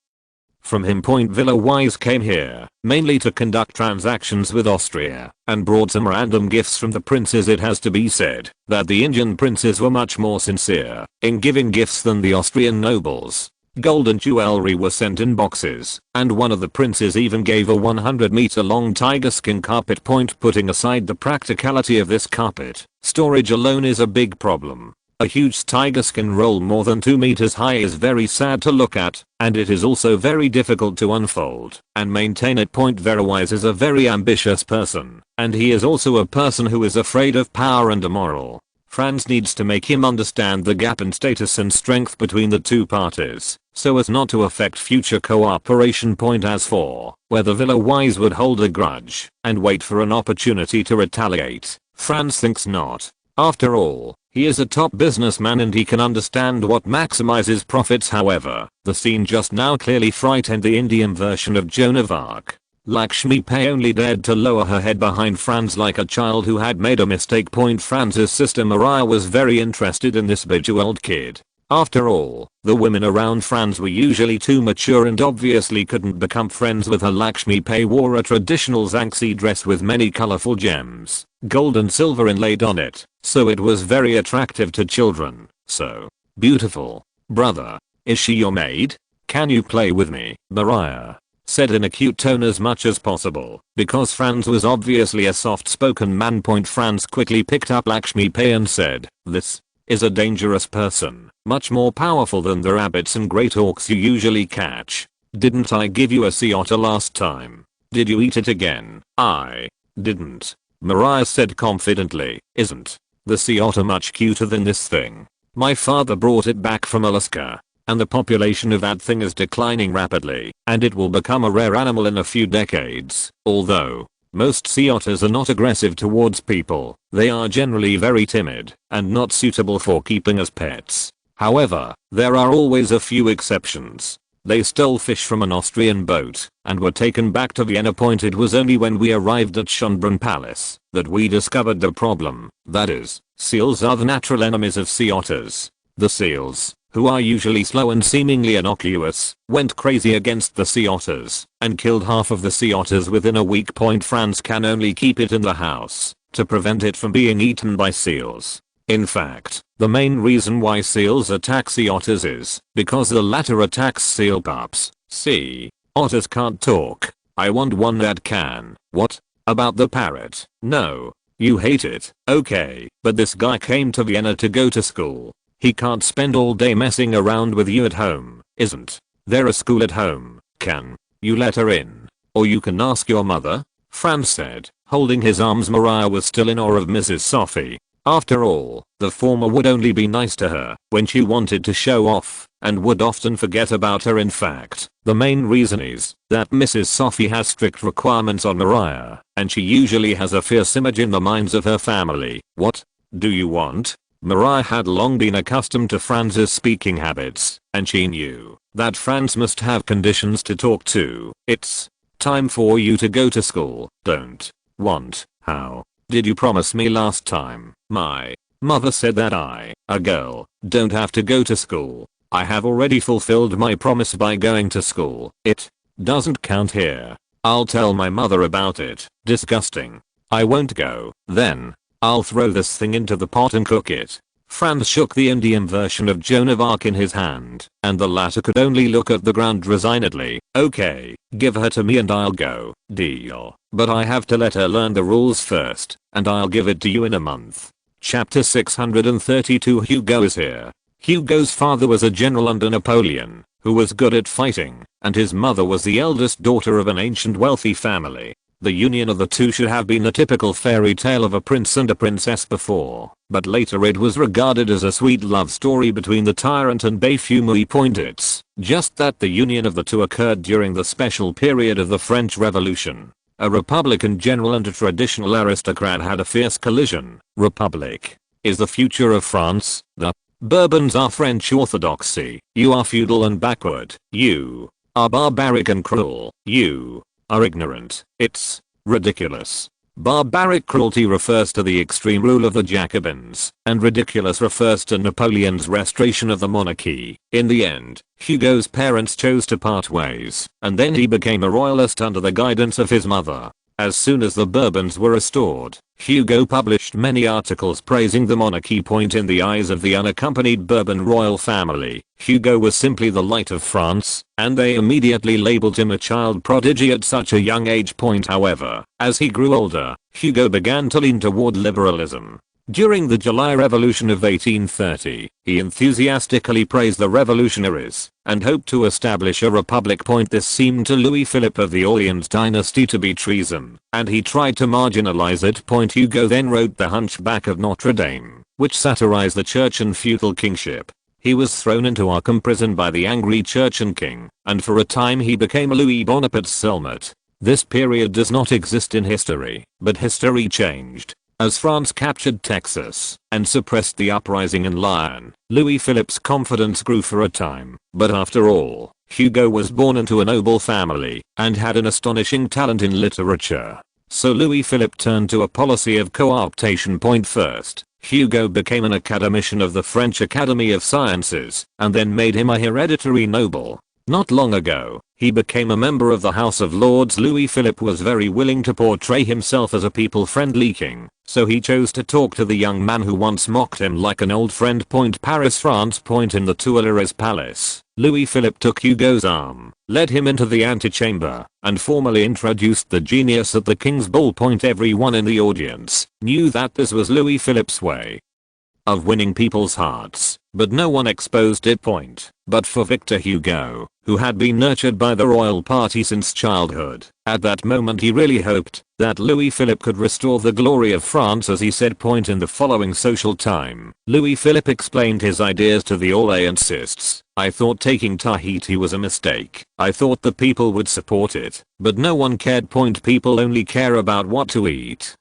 from him. Verawise came here mainly to conduct transactions with Austria and brought some random gifts from the princes. It has to be said that the Indian princes were much more sincere in giving gifts than the Austrian nobles. Gold and jewelry were sent in boxes, and one of the princes even gave a 100-meter long tiger skin carpet. Putting aside the practicality of this carpet, storage alone is a big problem. A huge tiger skin roll more than 2 meters high is very sad to look at, and it is also very difficult to unfold and maintain it. Verawise is a very ambitious person, and he is also a person who is afraid of power and immoral. Franz needs to make him understand the gap in status and strength between the two parties, so as not to affect future cooperation. As for whether Villa Wise would hold a grudge and wait for an opportunity to retaliate, Franz thinks not. After all, he is a top businessman and he can understand what maximizes profits. However, the scene just now clearly frightened the Indian version of Joan of Arc. Lakshmi Pai only dared to lower her head behind Franz like a child who had made a mistake. Franz's sister Maria was very interested in this bejeweled kid. After all, the women around Franz were usually too mature and obviously couldn't become friends with her. Lakshmi Pai wore a traditional Zangsi dress with many colorful gems, gold and silver inlaid on it, so it was very attractive to children. So beautiful. Brother, is she your maid? Can you play with me? Maria said in a cute tone as much as possible, because Franz was obviously a soft-spoken man. Franz quickly picked up Lakshmi Pai and said, "This is a dangerous person, much more powerful than the rabbits and great orcs you usually catch. Didn't I give you a sea otter last time? Did you eat it again?" "I didn't," Maria said confidently. "Isn't the sea otter much cuter than this thing? My father brought it back from Alaska, and the population of that thing is declining rapidly, and it will become a rare animal in a few decades. Although most sea otters are not aggressive towards people, they are generally very timid and not suitable for keeping as pets. However, there are always a few exceptions. They stole fish from an Austrian boat and were taken back to Vienna. It was only when we arrived at Schönbrunn Palace that we discovered the problem. That is, seals are the natural enemies of sea otters. The seals, who are usually slow and seemingly innocuous, went crazy against the sea otters and killed half of the sea otters within a week. Franz can only keep it in the house to prevent it from being eaten by seals. In fact, the main reason why seals attack sea otters is because the latter attacks seal pups. Sea otters can't talk. I want one that can. What about the parrot? No, you hate it. Okay, but this guy came to Vienna to go to school. He can't spend all day messing around with you at home. Isn't there a school at home? Can you let her in? Or you can ask your mother," Franz said, holding his arms. Maria was still in awe of Mrs. Sophie. After all, the former would only be nice to her when she wanted to show off, and would often forget about her. In fact, the main reason is that Mrs. Sophie has strict requirements on Maria, and she usually has a fierce image in the minds of her family. "What do you want?" Maria had long been accustomed to Franz's speaking habits, and she knew that Franz must have conditions to talk to. "It's time for you to go to school." "Don't want." "How did you promise me last time?" "My mother said that I, a girl, don't have to go to school. I have already fulfilled my promise by going to school. It doesn't count here. I'll tell my mother about it." "Disgusting. I won't go." "Then I'll throw this thing into the pot and cook it." Franz shook the Indian version of Joan of Arc in his hand, and the latter could only look at the ground resignedly. "Okay, give her to me and I'll go." "Deal. But I have to let her learn the rules first, and I'll give it to you in a month." Chapter 632. Hugo is here. Hugo's father was a general under Napoleon, who was good at fighting, and his mother was the eldest daughter of an ancient wealthy family. The union of the two should have been the typical fairy tale of a prince and a princess before, but later it was regarded as a sweet love story between the tyrant and Baphomet. It's just that the union of the two occurred during the special period of the French Revolution. A Republican general and a traditional aristocrat had a fierce collision. Republic is the future of France. The Bourbons are French orthodoxy. You are feudal and backward. You are barbaric and cruel. You are ignorant. It's ridiculous. Barbaric cruelty refers to the extreme rule of the Jacobins, and ridiculous refers to Napoleon's restoration of the monarchy. In the end, Hugo's parents chose to part ways, and then he became a royalist under the guidance of his mother. As soon as the Bourbons were restored, Hugo published many articles praising the monarchy. In the eyes of the unaccompanied Bourbon royal family, Hugo was simply the light of France, and they immediately labeled him a child prodigy at such a young age. However, as he grew older, Hugo began to lean toward liberalism. During the July Revolution of 1830, he enthusiastically praised the revolutionaries and hoped to establish a republic. This seemed to Louis Philippe of the Orleans dynasty to be treason, and he tried to marginalize it. Hugo then wrote The Hunchback of Notre Dame, which satirized the church and feudal kingship. He was thrown into Arkham prison by the angry church and king, and for a time he became Louis Bonaparte's cellmate. This period does not exist in history, but history changed. As France captured Texas and suppressed the uprising in Lyon, Louis Philippe's confidence grew for a time. But after all, Hugo was born into a noble family and had an astonishing talent in literature. So Louis Philippe turned to a policy of co-optation. First, Hugo became an academician of the French Academy of Sciences, and then made him a hereditary noble. Not long ago, he became a member of the House of Lords. Louis Philippe was very willing to portray himself as a people-friendly king, so he chose to talk to the young man who once mocked him like an old friend. Paris, France. In the Tuileries Palace, Louis Philippe took Hugo's arm, led him into the antechamber, and formally introduced the genius at the king's ball. Everyone in the audience knew that this was Louis Philippe's way of winning people's hearts, but no one exposed it. But for Victor Hugo, who had been nurtured by the royal party since childhood, at that moment he really hoped that Louis Philippe could restore the glory of France, as he said. In the following social time, Louis Philippe explained his ideas to the Orléanists. I thought taking Tahiti was a mistake. I thought the people would support it, but no one cared. People only care about what to eat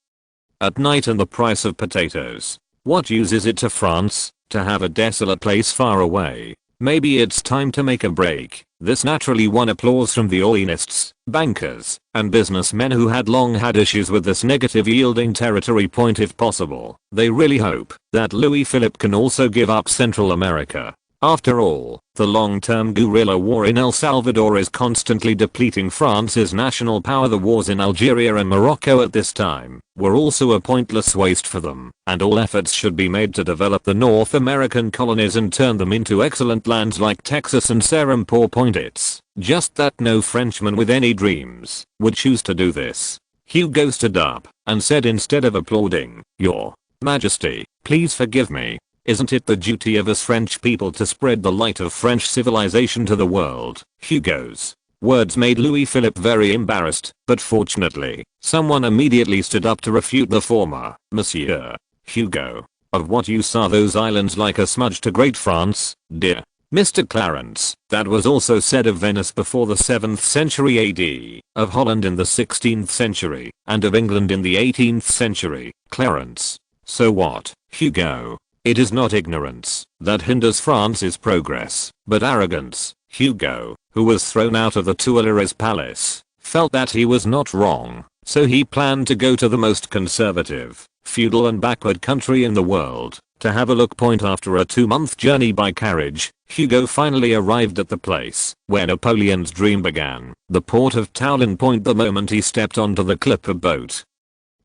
at night and the price of potatoes. What use is it to France to have a desolate place far away? Maybe it's time to make a break. This naturally won applause from the Orléanists, bankers, and businessmen who had long had issues with this negative yielding territory. If possible, they really hope that Louis Philippe can also give up Central America. After all, the long-term guerrilla war in El Salvador is constantly depleting France's national power. The wars in Algeria and Morocco at this time were also a pointless waste for them, and all efforts should be made to develop the North American colonies and turn them into excellent lands like Texas and Serampore. It's just that no Frenchman with any dreams would choose to do this. Hugo stood up and said, instead of applauding, "Your Majesty, please forgive me. Isn't it the duty of us French people to spread the light of French civilization to the world?" Hugo's words made Louis Philippe very embarrassed, but fortunately, someone immediately stood up to refute the former. "Monsieur Hugo, of what use are those islands like a smudge to great France, dear Mr. Clarence?" That was also said of Venice before the 7th century AD, of Holland in the 16th century, and of England in the 18th century. Clarence. So what, Hugo? It is not ignorance that hinders France's progress, but arrogance. Hugo, who was thrown out of the Tuileries Palace, felt that he was not wrong, so he planned to go to the most conservative, feudal and backward country in the world, to have a look. After a 2-month journey by carriage, Hugo finally arrived at the place where Napoleon's dream began, the port of Toulon. The moment he stepped onto the clipper boat,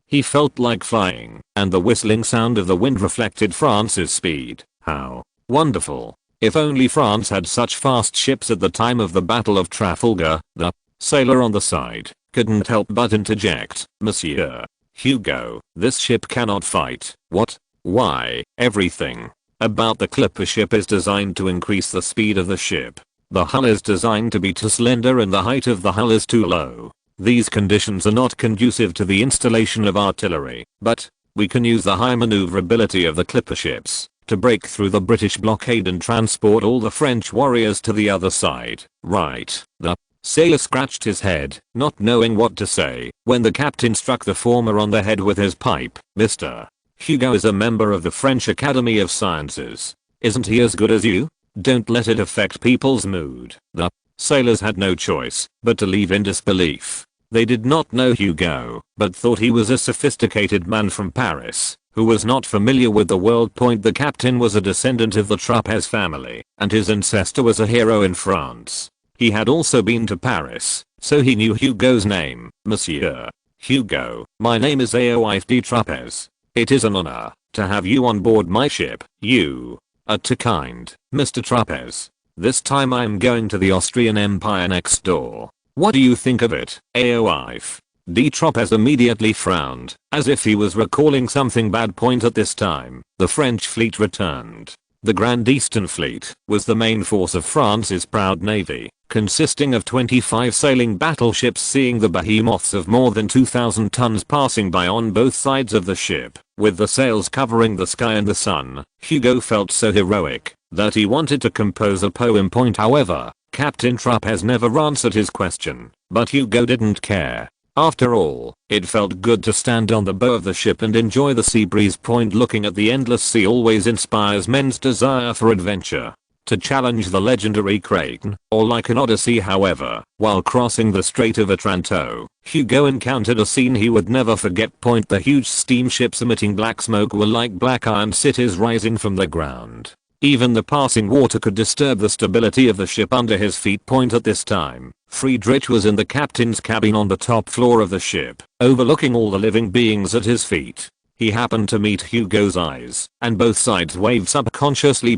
he felt like flying, and the whistling sound of the wind reflected France's speed. How wonderful! If only France had such fast ships at the time of the Battle of Trafalgar. The sailor on the side couldn't help but interject, "Monsieur Hugo, this ship cannot fight." "What? Why, everything about the clipper ship is designed to increase the speed of the ship. The hull is designed to be too slender and the height of the hull is too low. These conditions are not conducive to the installation of artillery, but we can use the high maneuverability of the clipper ships to break through the British blockade and transport all the French warriors to the other side." "Right." The sailor scratched his head, not knowing what to say, when the captain struck the former on the head with his pipe. "Mr. Hugo is a member of the French Academy of Sciences. Isn't he as good as you? Don't let it affect people's mood." The sailors had no choice but to leave in disbelief. They did not know Hugo, but thought he was a sophisticated man from Paris, who was not familiar with the world. The captain was a descendant of the Trapez family, and his ancestor was a hero in France. He had also been to Paris, so he knew Hugo's name. "Monsieur Hugo, my name is Aoif de Trapez. It is an honor to have you on board my ship. You are too kind, Mr. Trapez. This time I'm going to the Austrian Empire next door. What do you think of it?" Aoif de Trapez immediately frowned, as if he was recalling something bad. At this time, the French fleet returned. The Grand Eastern Fleet was the main force of France's proud navy, consisting of 25 sailing battleships, seeing the behemoths of more than 2,000 tons passing by on both sides of the ship. With the sails covering the sky and the sun, Hugo felt so heroic that he wanted to compose a poem. However, Captain Trupp has never answered his question, but Hugo didn't care. After all, it felt good to stand on the bow of the ship and enjoy the sea breeze. Looking at the endless sea always inspires men's desire for adventure. To challenge the legendary Kraken, or like an Odyssey. However, while crossing the Strait of Otranto, Hugo encountered a scene he would never forget. The huge steamships emitting black smoke were like black iron cities rising from the ground. Even the passing water could disturb the stability of the ship under his feet. At this time, Friedrich was in the captain's cabin on the top floor of the ship, overlooking all the living beings at his feet. He happened to meet Hugo's eyes, and both sides waved subconsciously.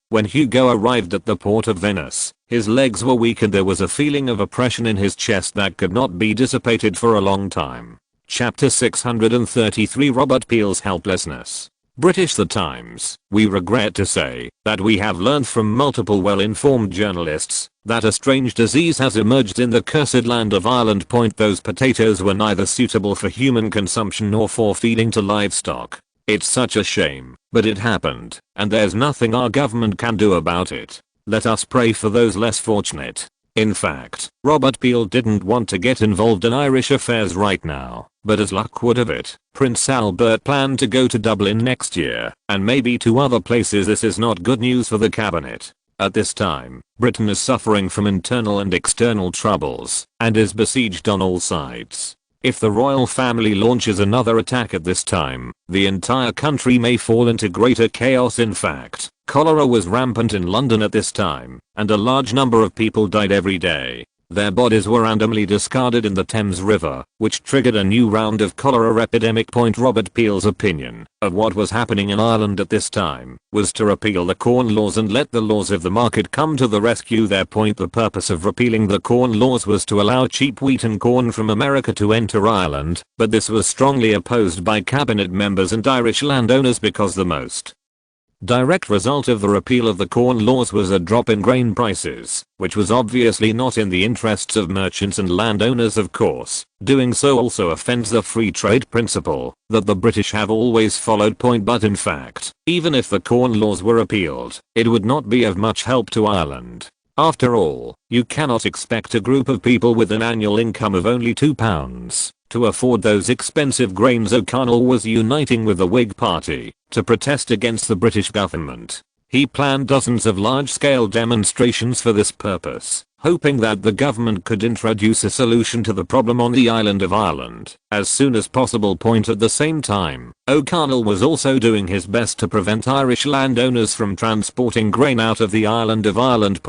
When Hugo arrived at the port of Venice, his legs were weak and there was a feeling of oppression in his chest that could not be dissipated for a long time. Chapter 633 Robert Peel's Helplessness. British The Times. We regret to say that we have learned from multiple well-informed journalists that a strange disease has emerged in the cursed land of Ireland. Those potatoes were neither suitable for human consumption nor for feeding to livestock. It's such a shame, but it happened, and there's nothing our government can do about it. Let us pray for those less fortunate. In fact, Robert Peel didn't want to get involved in Irish affairs right now, but as luck would have it, Prince Albert planned to go to Dublin next year, and maybe to other places. This is not good news for the cabinet. At this time, Britain is suffering from internal and external troubles, and is besieged on all sides. If the royal family launches another attack at this time, the entire country may fall into greater chaos. In fact, cholera was rampant in London at this time, and a large number of people died every day. Their bodies were randomly discarded in the Thames River, which triggered a new round of cholera epidemic. Robert Peel's opinion of what was happening in Ireland at this time was to repeal the Corn Laws and let the laws of the market come to the rescue. The purpose of repealing the Corn Laws was to allow cheap wheat and corn from America to enter Ireland, but this was strongly opposed by cabinet members and Irish landowners because the most direct result of the repeal of the Corn Laws was a drop in grain prices, which was obviously not in the interests of merchants and landowners. Of course, doing so also offends the free trade principle that the British have always followed. But in fact, even if the Corn Laws were repealed, it would not be of much help to Ireland. After all, you cannot expect a group of people with an annual income of only £2 to afford those expensive grains. O'Connell was uniting with the Whig Party to protest against the British government. He planned dozens of large-scale demonstrations for this purpose, hoping that the government could introduce a solution to the problem on the island of Ireland as soon as possible. At the same time, O'Connell was also doing his best to prevent Irish landowners from transporting grain out of the island of Ireland.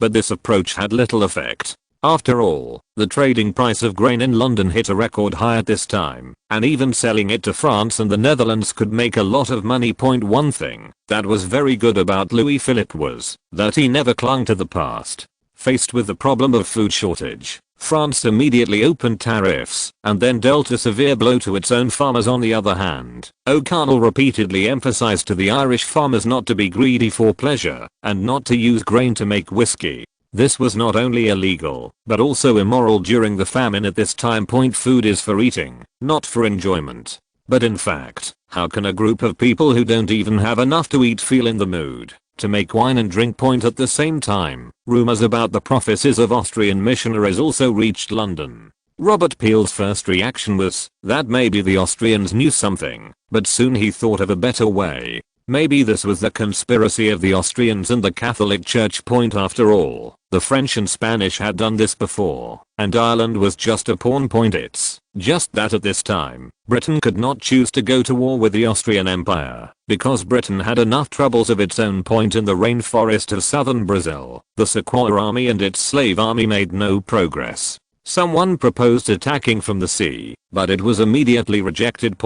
But this approach had little effect. After all, the trading price of grain in London hit a record high at this time, and even selling it to France and the Netherlands could make a lot of money. One thing that was very good about Louis Philippe was that he never clung to the past. Faced with the problem of food shortage, France immediately opened tariffs and then dealt a severe blow to its own farmers. On the other hand, O'Connell repeatedly emphasized to the Irish farmers not to be greedy for pleasure and not to use grain to make whiskey. This was not only illegal, but also immoral during the famine at this time. Food is for eating, not for enjoyment. But in fact, how can a group of people who don't even have enough to eat feel in the mood to make wine and drink? At the same time, rumors about the prophecies of Austrian missionaries also reached London. Robert Peel's first reaction was that maybe the Austrians knew something, but soon he thought of a better way. Maybe this was the conspiracy of the Austrians and the Catholic Church. After all, the French and Spanish had done this before, and Ireland was just a pawn. It's just that at this time, Britain could not choose to go to war with the Austrian Empire, because Britain had enough troubles of its own. In the rainforest of southern Brazil, the Sequoia army and its slave army made no progress. Someone proposed attacking from the sea, but it was immediately rejected.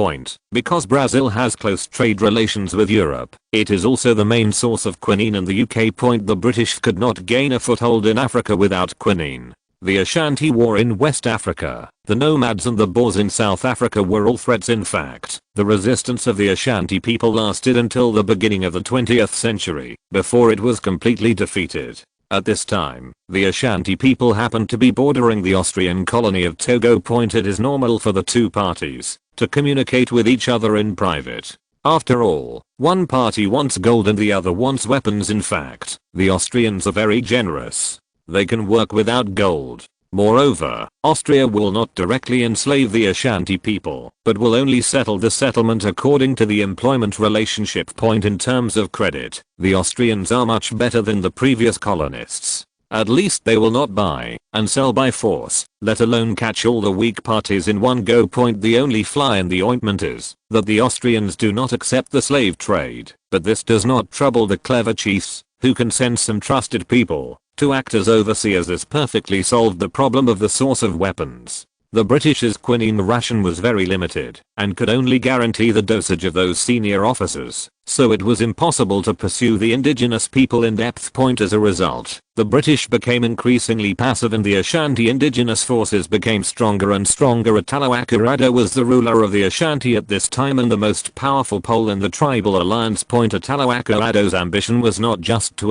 Because Brazil has close trade relations with Europe, it is also the main source of quinine in the UK. The British could not gain a foothold in Africa without quinine. The Ashanti War in West Africa, the nomads and the Boers in South Africa were all threats. In fact, the resistance of the Ashanti people lasted until the beginning of the 20th century, before it was completely defeated. At this time, the Ashanti people happened to be bordering the Austrian colony of Togo. It is normal for the two parties to communicate with each other in private. After all, one party wants gold and the other wants weapons. In fact, the Austrians are very generous. They can work without gold. Moreover, Austria will not directly enslave the Ashanti people, but will only settle the settlement according to the employment relationship. In terms of credit, the Austrians are much better than the previous colonists. At least they will not buy and sell by force, let alone catch all the weak parties in one go. The only fly in the ointment is that the Austrians do not accept the slave trade, but this does not trouble the clever chiefs, who can send some trusted people to act as overseers. This perfectly solved the problem of the source of weapons. The British's quinine ration was very limited and could only guarantee the dosage of those senior officers, so it was impossible to pursue the indigenous people in depth. As a result, the British became increasingly passive and the Ashanti indigenous forces became stronger and stronger. Italo Akurado was the ruler of the Ashanti at this time and the most powerful pole in the tribal alliance. Italo Akurado's ambition was not just to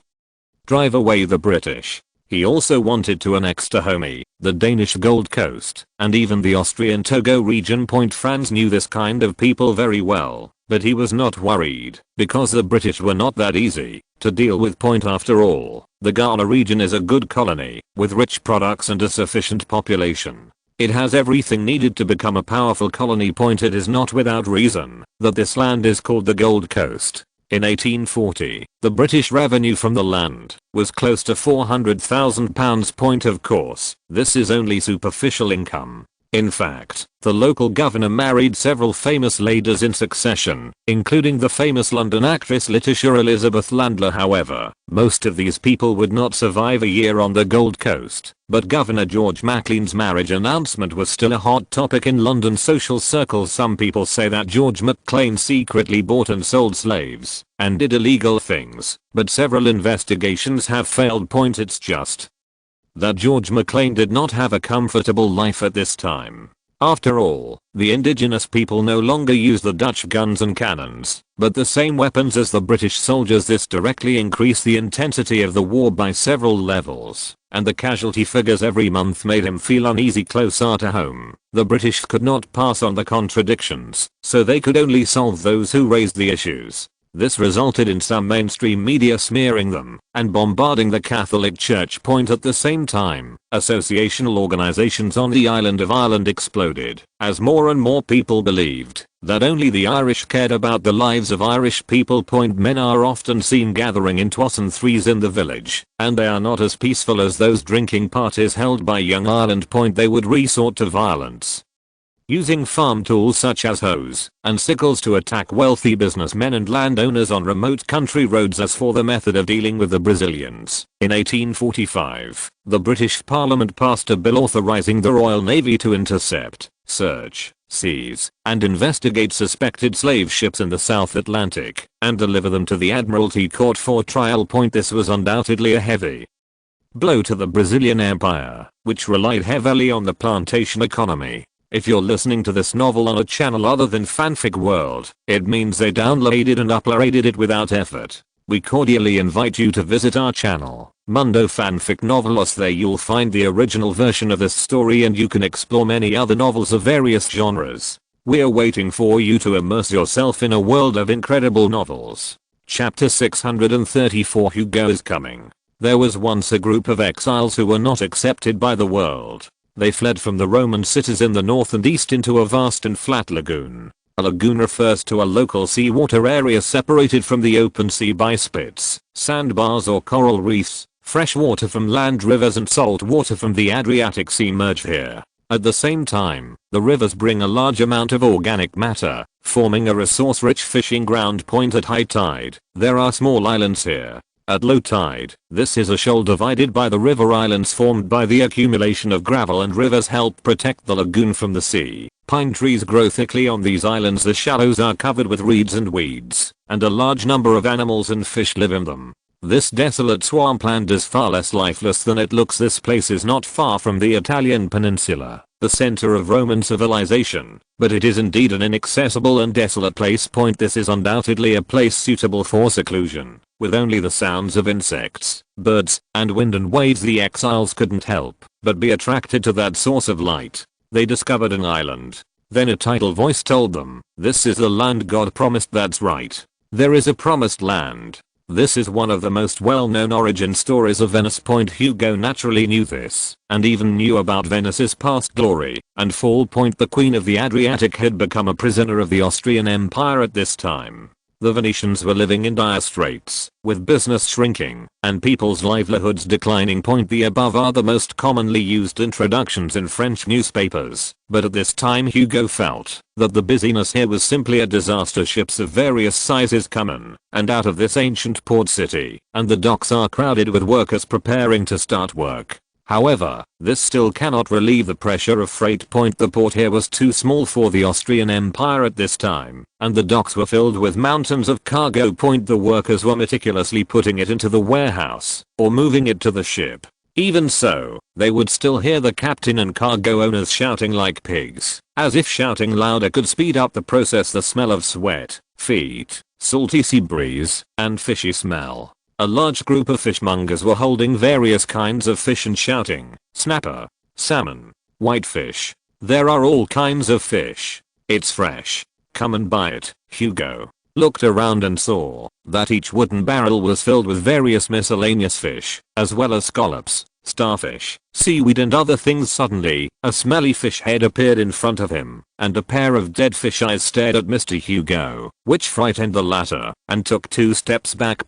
drive away the British. He also wanted to annex Dahomey, the Danish Gold Coast, and even the Austrian Togo region. Franz knew this kind of people very well, but he was not worried, because the British were not that easy to deal with. After all, the Ghana region is a good colony, with rich products and a sufficient population. It has everything needed to become a powerful colony. It is not without reason that this land is called the Gold Coast. In 1840, the British revenue from the land was close to £400,000. Of course, this is only superficial income. In fact, the local governor married several famous ladies in succession, including the famous London actress Letitia Elizabeth Landler. However, most of these people would not survive a year on the Gold Coast, but Governor George Maclean's marriage announcement was still a hot topic in London social circles. Some people say that George Maclean secretly bought and sold slaves and did illegal things, but several investigations have failed. It's just that George Maclean did not have a comfortable life at this time. After all, the indigenous people no longer use the Dutch guns and cannons, but the same weapons as the British soldiers. This directly increased the intensity of the war by several levels, and the casualty figures every month made him feel uneasy. Closer to home, the British could not pass on the contradictions, so they could only solve those who raised the issues. This resulted in some mainstream media smearing them and bombarding the Catholic Church. At the same time, associational organizations on the island of Ireland exploded as more and more people believed that only the Irish cared about the lives of Irish people. Men are often seen gathering in twos and threes in the village, and they are not as peaceful as those drinking parties held by Young Ireland. They would resort to violence, using farm tools such as hoes and sickles to attack wealthy businessmen and landowners on remote country roads as for the method of dealing with the Brazilians. In 1845, the British Parliament passed a bill authorizing the Royal Navy to intercept, search, seize, and investigate suspected slave ships in the South Atlantic and deliver them to the Admiralty Court for trial. This was undoubtedly a heavy blow to the Brazilian Empire, which relied heavily on the plantation economy. If you're listening to this novel on a channel other than Fanfic World, it means they downloaded and uploaded it without effort. We cordially invite you to visit our channel, Mundo Fanfic Novelos. There you'll find the original version of this story and you can explore many other novels of various genres. We're waiting for you to immerse yourself in a world of incredible novels. Chapter 634 Hugo is coming. There was once a group of exiles who were not accepted by the world. They fled from the Roman cities in the north and east into a vast and flat lagoon. A lagoon refers to a local seawater area separated from the open sea by spits, sandbars or coral reefs. Fresh water from land rivers and salt water from the Adriatic Sea merge here. At the same time, the rivers bring a large amount of organic matter, forming a resource-rich fishing ground. At high tide, there are small islands here. At low tide, this is a shoal divided by the river. Islands formed by the accumulation of gravel and rivers help protect the lagoon from the sea. Pine trees grow thickly on these islands. The shallows are covered with reeds and weeds, and a large number of animals and fish live in them. This desolate swampland is far less lifeless than it looks. This place is not far from the Italian peninsula, the center of Roman civilization, but it is indeed an inaccessible and desolate place. This is undoubtedly a place suitable for seclusion, with only the sounds of insects birds, and wind and waves. The exiles couldn't help but be attracted to that source of light. They discovered an island. Then a tidal voice told them, "This is the land God promised." That's right. There is a promised land. This is one of the most well-known origin stories of Venice. Hugo naturally knew this, and even knew about Venice's past glory and fall. The Queen of the Adriatic had become a prisoner of the Austrian Empire at this time. The Venetians were living in dire straits, with business shrinking and people's livelihoods declining. The above are the most commonly used introductions in French newspapers, but at this time Hugo felt that the busyness here was simply a disaster. Ships of various sizes come in and out of this ancient port city, and the docks are crowded with workers preparing to start work. However, this still cannot relieve the pressure of freight. The port here was too small for the Austrian Empire at this time, and the docks were filled with mountains of cargo. The workers were meticulously putting it into the warehouse or moving it to the ship. Even so, they would still hear the captain and cargo owners shouting like pigs, as if shouting louder could speed up the process. The smell of sweat, feet, salty sea breeze, and fishy smell. A large group of fishmongers were holding various kinds of fish and shouting, "Snapper, salmon, whitefish. There are all kinds of fish. It's fresh. Come and buy it." Hugo looked around and saw that each wooden barrel was filled with various miscellaneous fish, as well as scallops, starfish, seaweed and other things. Suddenly, a smelly fish head appeared in front of him, and a pair of dead fish eyes stared at Mr. Hugo, which frightened the latter, and took 2 steps back.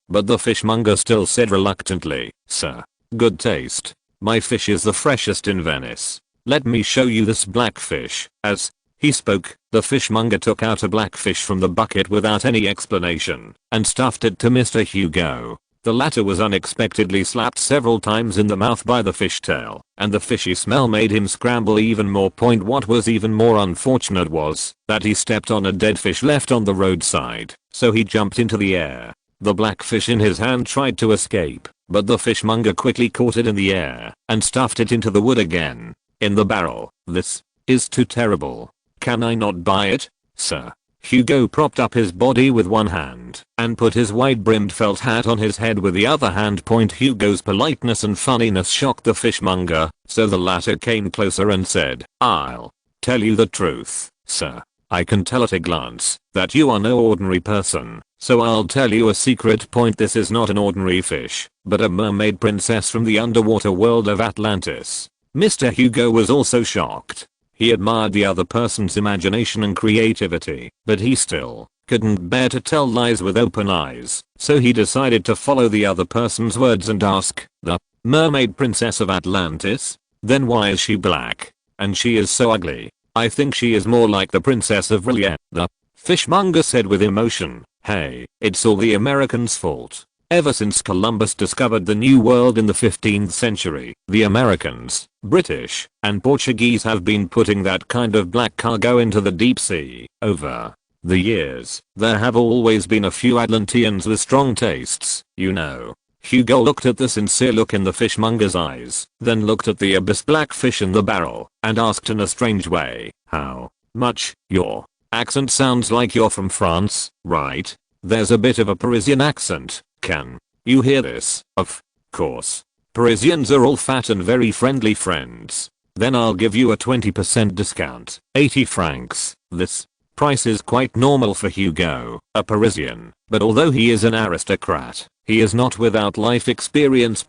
But the fishmonger still said reluctantly, "Sir, good taste. My fish is the freshest in Venice. Let me show you this black fish." As he spoke, the fishmonger took out a black fish from the bucket without any explanation, and stuffed it to Mr. Hugo. The latter was unexpectedly slapped several times in the mouth by the fishtail, and the fishy smell made him scramble even more. What was even more unfortunate was that he stepped on a dead fish left on the roadside, so he jumped into the air. The black fish in his hand tried to escape, but the fishmonger quickly caught it in the air and stuffed it into the wood again. In the barrel. "This is too terrible. Can I not buy it, sir?" Hugo propped up his body with one hand and put his wide-brimmed felt hat on his head with the other hand. Hugo's politeness and funniness shocked the fishmonger, so the latter came closer and said, "I'll tell you the truth, sir. I can tell at a glance that you are no ordinary person, so I'll tell you a secret. This is not an ordinary fish, but a mermaid princess from the underwater world of Atlantis." Mr. Hugo was also shocked. He admired the other person's imagination and creativity, but he still couldn't bear to tell lies with open eyes, so he decided to follow the other person's words and ask, "The mermaid princess of Atlantis? Then why is she black? And she is so ugly. I think she is more like the princess of Brilliant." The fishmonger said with emotion, "Hey, it's all the Americans' fault. Ever since Columbus discovered the New World in the 15th century, the Americans, British, and Portuguese have been putting that kind of black cargo into the deep sea. Over the years, there have always been a few Atlanteans with strong tastes, you know." Hugo looked at the sincere look in the fishmonger's eyes, then looked at the abyss black fish in the barrel, and asked in a strange way, "How much? Your accent sounds like you're from France, right? There's a bit of a Parisian accent. Can you hear this?" "Of course. Parisians are all fat and very friendly friends." "Then I'll give you a 20% discount, 80 francs. This price is quite normal for Hugo, a Parisian, but although he is an aristocrat, he is not without life experience.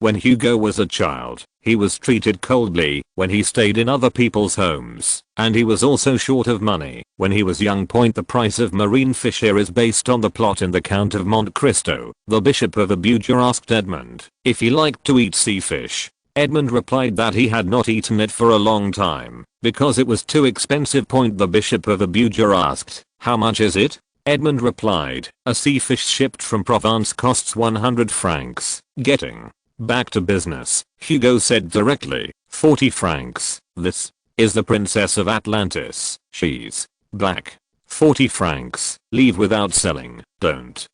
When Hugo was a child, he was treated coldly when he stayed in other people's homes, and he was also short of money when he was young. The price of marine fish here is based on the plot in the Count of Monte Cristo. The Bishop of Abuja asked Edmund if he liked to eat sea fish. Edmund replied that he had not eaten it for a long time because it was too expensive. The Bishop of Abuja asked, "How much is it?" Edmund replied, "A sea fish shipped from Provence costs 100 francs. Getting back to business, Hugo said directly, 40 francs. This is the princess of Atlantis. She's black. 40 francs. Leave without selling. Don't.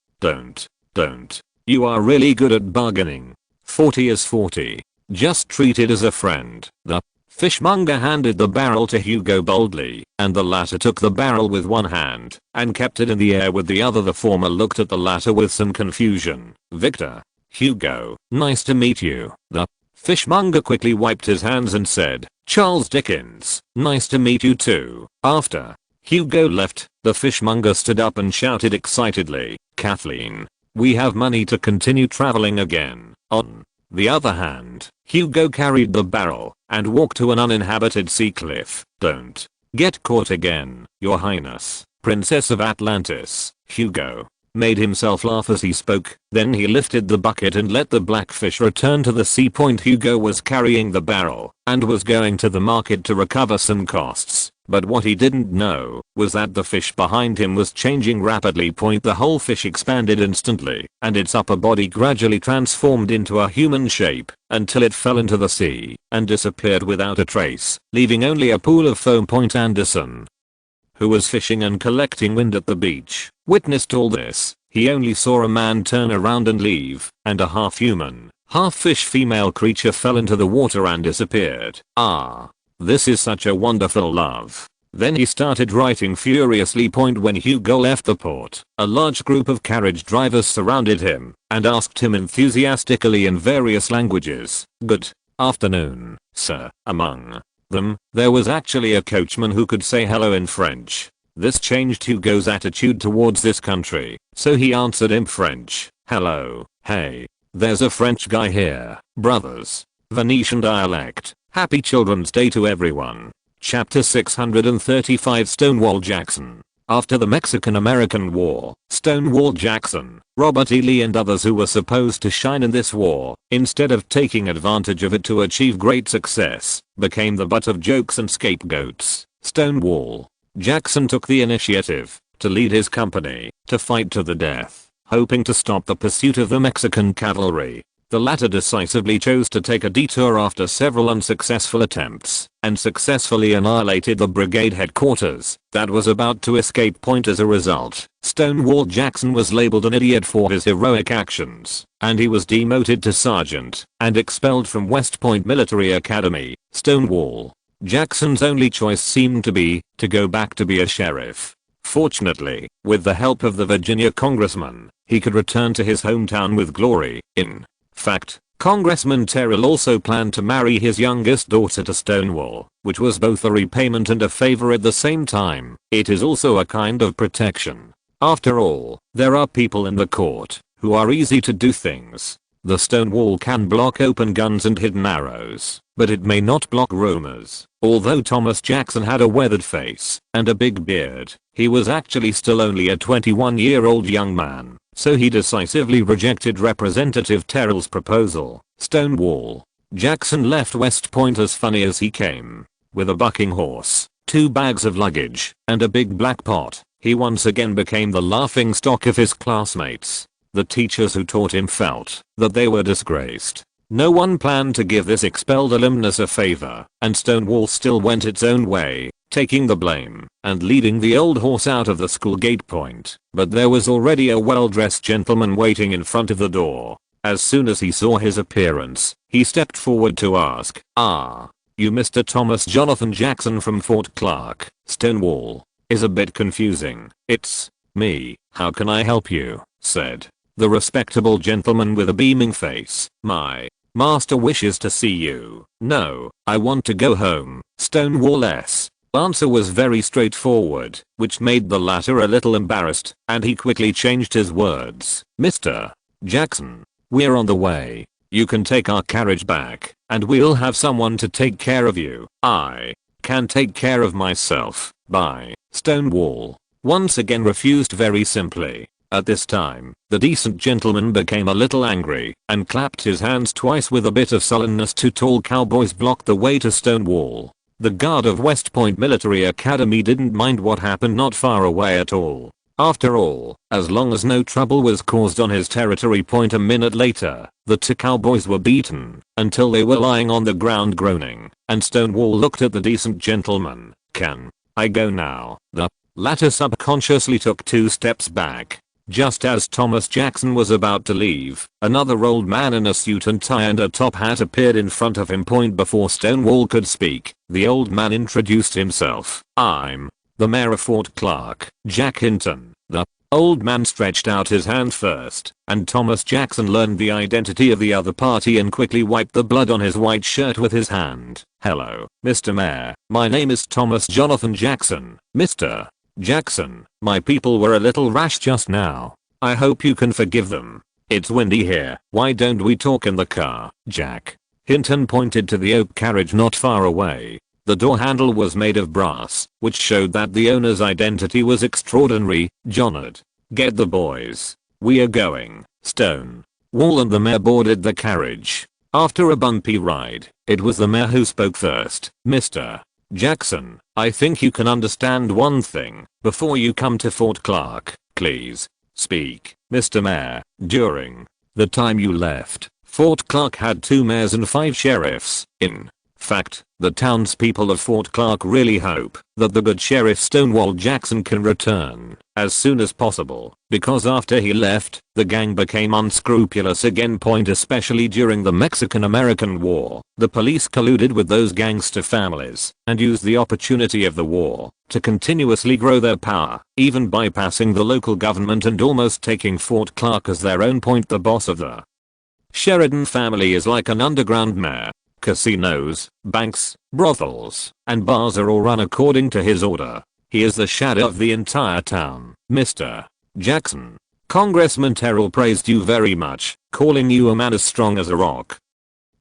You are really good at bargaining. 40 is 40. Just treat it as a friend." The fishmonger handed the barrel to Hugo boldly, and the latter took the barrel with one hand and kept it in the air with the other. The former looked at the latter with some confusion. "Victor," Hugo, nice to meet you. The fishmonger quickly wiped his hands and said, Charles Dickens, nice to meet you too. After Hugo left, the fishmonger stood up and shouted excitedly, Kathleen, we have money to continue traveling again. On the other hand, Hugo carried the barrel and walked to an uninhabited sea cliff. Don't get caught again, Your Highness, Princess of Atlantis. Hugo made himself laugh as he spoke. Then he lifted the bucket and let the blackfish return to the sea point. Hugo was carrying the barrel and was going to the market to recover some costs. But what he didn't know was that the fish behind him was changing rapidly. The whole fish expanded instantly, and its upper body gradually transformed into a human shape until it fell into the sea and disappeared without a trace, leaving only a pool of foam. Anderson, who was fishing and collecting wind at the beach, witnessed all this. He only saw a man turn around and leave, and a half-human, half-fish female creature fell into the water and disappeared. Ah. This is such a wonderful love. Then he started writing furiously. When Hugo left the port, a large group of carriage drivers surrounded him and asked him enthusiastically in various languages, Good afternoon, sir. Among them, there was actually a coachman who could say hello in French. This changed Hugo's attitude towards this country, so he answered in French, Hello, hey, there's a French guy here, brothers. Venetian dialect. Happy Children's Day to everyone. Chapter 635 Stonewall Jackson. After the Mexican-American War, Stonewall Jackson, Robert E. Lee and others who were supposed to shine in this war, instead of taking advantage of it to achieve great success, became the butt of jokes and scapegoats. Stonewall Jackson took the initiative to lead his company to fight to the death, hoping to stop the pursuit of the Mexican cavalry. The latter decisively chose to take a detour after several unsuccessful attempts and successfully annihilated the brigade headquarters that was about to escape. As a result, Stonewall Jackson was labeled an idiot for his heroic actions, and he was demoted to sergeant and expelled from West Point Military Academy. Stonewall Jackson's only choice seemed to be to go back to be a sheriff. Fortunately, with the help of the Virginia congressman, he could return to his hometown with glory. In fact, Congressman Terrell also planned to marry his youngest daughter to Stonewall, which was both a repayment and a favor at the same time. It is also a kind of protection. After all, there are people in the court who are easy to do things. The Stonewall can block open guns and hidden arrows, but it may not block rumors. Although Thomas Jackson had a weathered face and a big beard, he was actually still only a 21-year-old young man, so he decisively rejected Representative Terrell's proposal. Stonewall Jackson left West Point as funny as he came, with a bucking horse, 2 bags of luggage, and a big black pot. He once again became the laughingstock of his classmates. The teachers who taught him felt that they were disgraced. No one planned to give this expelled alumnus a favor, and Stonewall still went its own way, taking the blame and leading the old horse out of the school gate point. But there was already a well-dressed gentleman waiting in front of the door. As soon as he saw his appearance, he stepped forward to ask, "Ah, you Mr. Thomas Jonathan Jackson from Fort Clark?" Stonewall is a bit confusing. "It's me. How can I help you?" said the respectable gentleman with a beaming face. "My master wishes to see you." "No, I want to go home." Stonewall's answer was very straightforward, which made the latter a little embarrassed, and he quickly changed his words. "Mr. Jackson, we're on the way. You can take our carriage back, and we'll have someone to take care of you." "I can take care of myself." Bye. Stonewall once again refused very simply. At this time, the decent gentleman became a little angry and clapped his hands twice with a bit of sullenness. 2 tall cowboys blocked the way to Stonewall. The guard of West Point Military Academy didn't mind what happened not far away at all. After all, as long as no trouble was caused on his territory. A minute later, the 2 cowboys were beaten until they were lying on the ground groaning, and Stonewall looked at the decent gentleman. "Can I go now?" The latter subconsciously took 2 steps back. Just as Thomas Jackson was about to leave, another old man in a suit and tie and a top hat appeared in front of him. Before Stonewall could speak, the old man introduced himself. "I'm the mayor of Fort Clark, Jack Hinton." The Old man stretched out his hand first, and Thomas Jackson learned the identity of the other party and quickly wiped the blood on his white shirt with his hand. Hello, Mr. Mayor, my name is Thomas Jonathan Jackson. Mr. Jackson, my people were a little rash just now. I hope you can forgive them. It's windy here. Why don't we talk in the car, Jack? Hinton pointed to the oak carriage not far away. The door handle was made of brass, which showed that the owner's identity was extraordinary. Jonard, get the boys. We are going. Stone Wall and the mayor boarded the carriage. After a bumpy ride, it was the mayor who spoke first. Mr. Jackson, I think you can understand one thing. Before you come to Fort Clark, please speak. Mr. Mayor, during the time you left, Fort Clark had 2 mayors and 5 sheriffs. In fact, the townspeople of Fort Clark really hope that the good Sheriff Stonewall Jackson can return as soon as possible, because after he left, the gang became unscrupulous again. Especially during the Mexican-American War, the police colluded with those gangster families and used the opportunity of the war to continuously grow their power, even bypassing the local government and almost taking Fort Clark as their own. The boss of the Sheridan family is like an underground mayor. Casinos, banks, brothels, and bars are all run according to his order. He is the shadow of the entire town. Mr. Jackson, Congressman Terrell praised you very much, calling you a man as strong as a rock.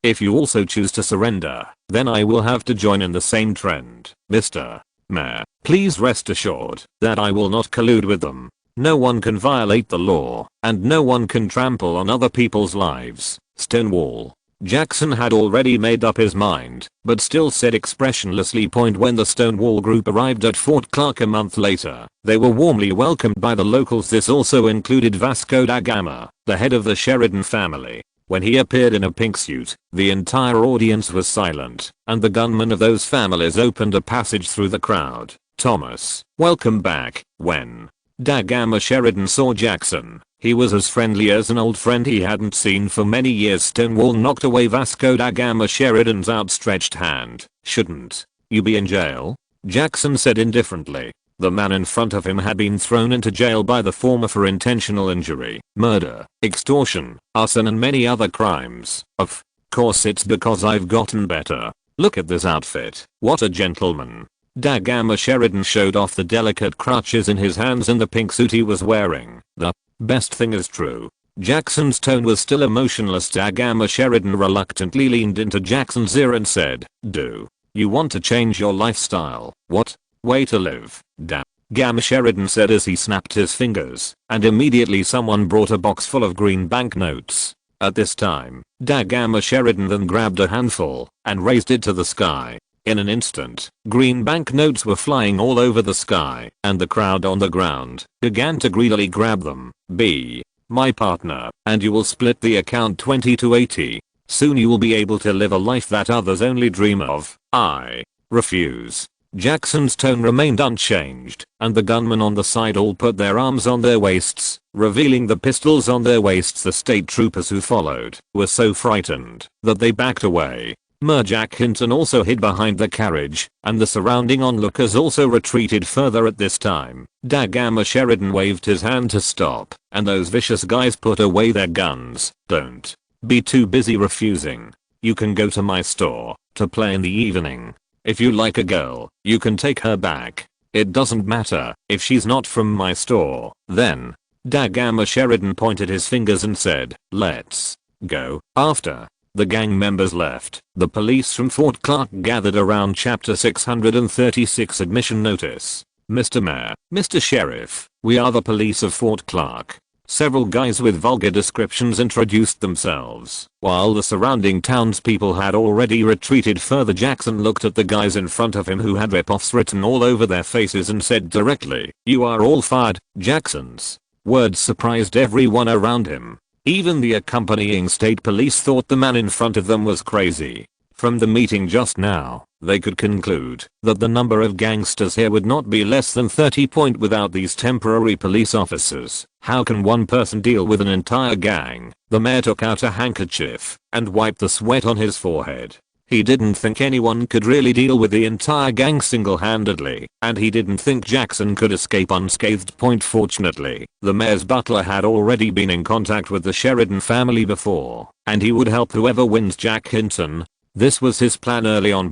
If you also choose to surrender, then I will have to join in the same trend. Mr. Mayor, please rest assured that I will not collude with them. No one can violate the law, and no one can trample on other people's lives. Stonewall Jackson had already made up his mind, but still said expressionlessly. When the Stonewall group arrived at Fort Clark a month later, they were warmly welcomed by the locals. This also included Vasco da Gama, the head of the Sheridan family. When he appeared in a pink suit, the entire audience was silent, and the gunmen of those families opened a passage through the crowd. Thomas, welcome back. When Da Gama Sheridan saw Jackson, he was as friendly as an old friend he hadn't seen for many years. Stonewall knocked away Vasco da Gama Sheridan's outstretched hand. Shouldn't you be in jail? Jackson said indifferently. The man in front of him had been thrown into jail by the former for intentional injury, murder, extortion, arson and many other crimes. Of course it's because I've gotten better. Look at this outfit. What a gentleman. Da Gama Sheridan showed off the delicate crutches in his hands and the pink suit he was wearing. The best thing is true. Jackson's tone was still emotionless. Da Gama Sheridan reluctantly leaned into Jackson's ear and said, "Do you want to change your lifestyle?" "What way to live?" Da Gama Sheridan said as he snapped his fingers, and immediately someone brought a box full of green banknotes. At this time, Da Gama Sheridan then grabbed a handful and raised it to the sky. In an instant, green banknotes were flying all over the sky, and the crowd on the ground began to greedily grab them. "Be my partner, and you will split the account 20 to 80. Soon you will be able to live a life that others only dream of." "I refuse." Jackson's tone remained unchanged, and the gunmen on the side all put their arms on their waists, revealing the pistols on their waists. The state troopers who followed were so frightened that they backed away. Jack Hinton also hid behind the carriage, and the surrounding onlookers also retreated further. At this time, Da Gama Sheridan waved his hand to stop, and those vicious guys put away their guns. "Don't be too busy refusing. You can go to my store to play in the evening. If you like a girl, you can take her back. It doesn't matter if she's not from my store." Then, Da Gama Sheridan pointed his fingers and said, "Let's go." After the gang members left, the police from Fort Clark gathered around. Chapter 636 Admission Notice. "Mr. Mayor, Mr. Sheriff, we are the police of Fort Clark." Several guys with vulgar descriptions introduced themselves. While the surrounding townspeople had already retreated further, Jackson looked at the guys in front of him who had rip-offs written all over their faces and said directly, "You are all fired." Jackson's words surprised everyone around him. Even the accompanying state police thought the man in front of them was crazy. From the meeting just now, they could conclude that the number of gangsters here would not be less than 30. Without these temporary police officers, how can one person deal with an entire gang? The mayor took out a handkerchief and wiped the sweat on his forehead. He didn't think anyone could really deal with the entire gang single-handedly, and he didn't think Jackson could escape unscathed. Fortunately, the mayor's butler had already been in contact with the Sheridan family before, and he would help whoever wins Jack Hinton. This was his plan early on.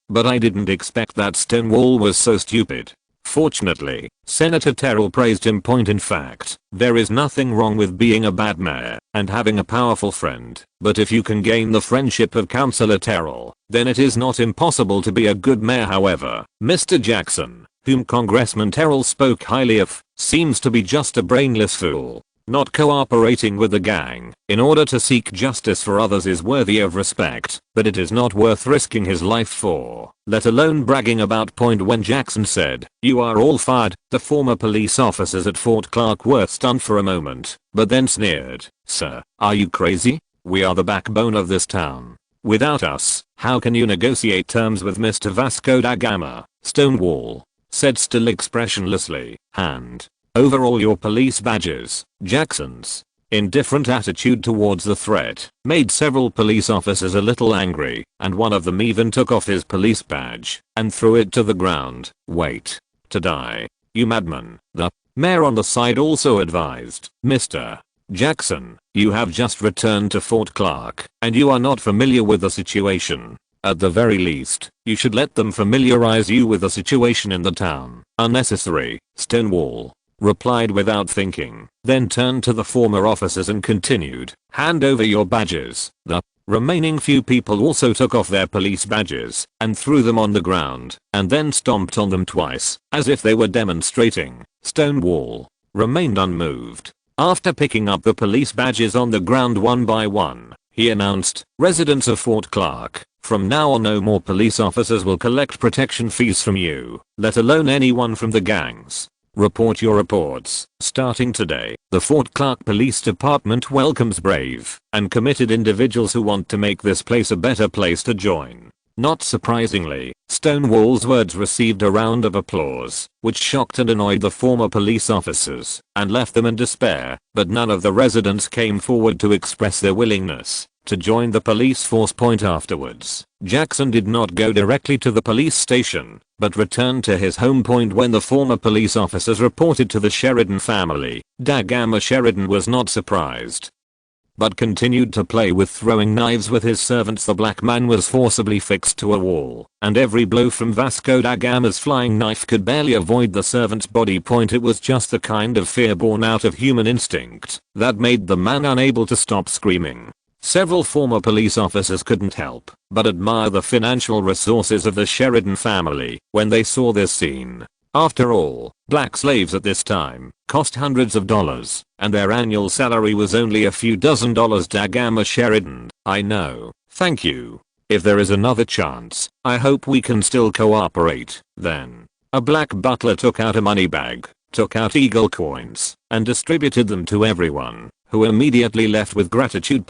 But I didn't expect that Stonewall was so stupid. Fortunately, Senator Terrell praised him. In fact, there is nothing wrong with being a bad mayor and having a powerful friend, but if you can gain the friendship of Councilor Terrell, then it is not impossible to be a good mayor. However, Mr. Jackson, whom Congressman Terrell spoke highly of, seems to be just a brainless fool. Not cooperating with the gang in order to seek justice for others is worthy of respect, but it is not worth risking his life for, let alone bragging about. When Jackson said, "You are all fired," the former police officers at Fort Clark were stunned for a moment, but then sneered, "Sir, are you crazy? We are the backbone of this town. Without us, how can you negotiate terms with Mr. Vasco da Gama?" Stonewall said, still expressionlessly, "Hand over all your police badges." Jackson's indifferent attitude towards the threat made several police officers a little angry, and one of them even took off his police badge and threw it to the ground. "Wait to die, you madman," the mayor on the side also advised. "Mr. Jackson, you have just returned to Fort Clark, and you are not familiar with the situation. At the very least, you should let them familiarize you with the situation in the town." "Unnecessary," Stonewall replied without thinking, then turned to the former officers and continued, "Hand over your badges." The remaining few people also took off their police badges and threw them on the ground, and then stomped on them twice, as if they were demonstrating. Stonewall remained unmoved. After picking up the police badges on the ground one by one, he announced, "Residents of Fort Clark, from now on no more police officers will collect protection fees from you, let alone anyone from the gangs. Report your reports. Starting today, the Fort Clark Police Department welcomes brave and committed individuals who want to make this place a better place to join." Not surprisingly, Stonewall's words received a round of applause, which shocked and annoyed the former police officers and left them in despair, but none of the residents came forward to express their willingness to join the police force. Afterwards, Jackson did not go directly to the police station, but returned to his home. When the former police officers reported to the Sheridan family, Da Gama Sheridan was not surprised, but continued to play with throwing knives with his servants. The black man was forcibly fixed to a wall, and every blow from Vasco da Gama's flying knife could barely avoid the servant's body. It was just the kind of fear born out of human instinct that made the man unable to stop screaming. Several former police officers couldn't help but admire the financial resources of the Sheridan family when they saw this scene. After all, black slaves at this time cost hundreds of dollars, and their annual salary was only a few $dozen. Da Gama Sheridan, "I know, thank you. If there is another chance, I hope we can still cooperate." Then, a black butler took out a money bag, took out eagle coins, and distributed them to everyone, who immediately left with gratitude.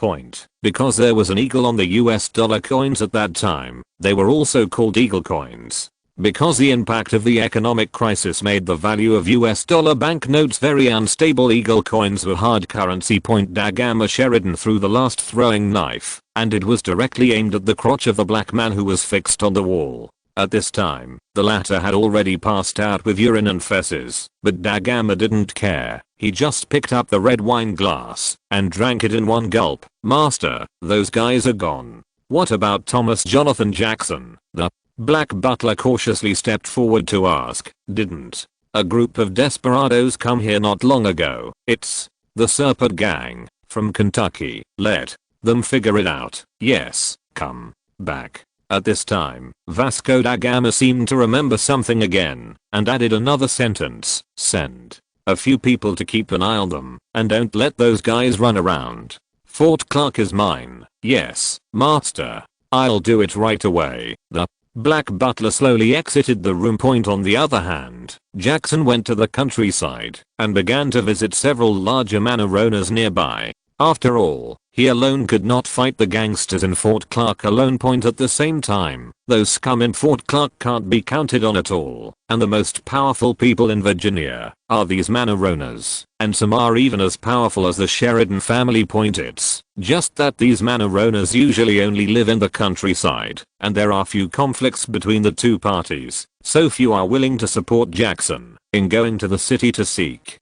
Because there was an eagle on the US dollar coins at that time, they were also called eagle coins. Because the impact of the economic crisis made the value of US dollar banknotes very unstable, eagle coins were hard currency. Da Gama Sheridan threw the last throwing knife, and it was directly aimed at the crotch of the black man who was fixed on the wall. At this time, the latter had already passed out with urine and feces, but Da Gama didn't care. He just picked up the red wine glass and drank it in one gulp. "Master, those guys are gone." "What about Thomas Jonathan Jackson?" the black butler cautiously stepped forward to ask. "Didn't a group of desperados come here not long ago?" "It's the Serpent Gang from Kentucky. Let them figure it out." "Yes, come back." At this time, Vasco da Gama seemed to remember something again, and added another sentence. "Send a few people to keep an eye on them, and don't let those guys run around. Fort Clark is mine." "Yes, master. I'll do it right away." The black butler slowly exited the room. On the other hand, Jackson went to the countryside and began to visit several larger manor owners nearby. After all, He alone could not fight the gangsters in Fort Clark alone. At the same time, those scum in Fort Clark can't be counted on at all, and the most powerful people in Virginia are these manor owners, and some are even as powerful as the Sheridan family. It's just that these manor owners usually only live in the countryside, and there are few conflicts between the two parties, so few are willing to support Jackson in going to the city to seek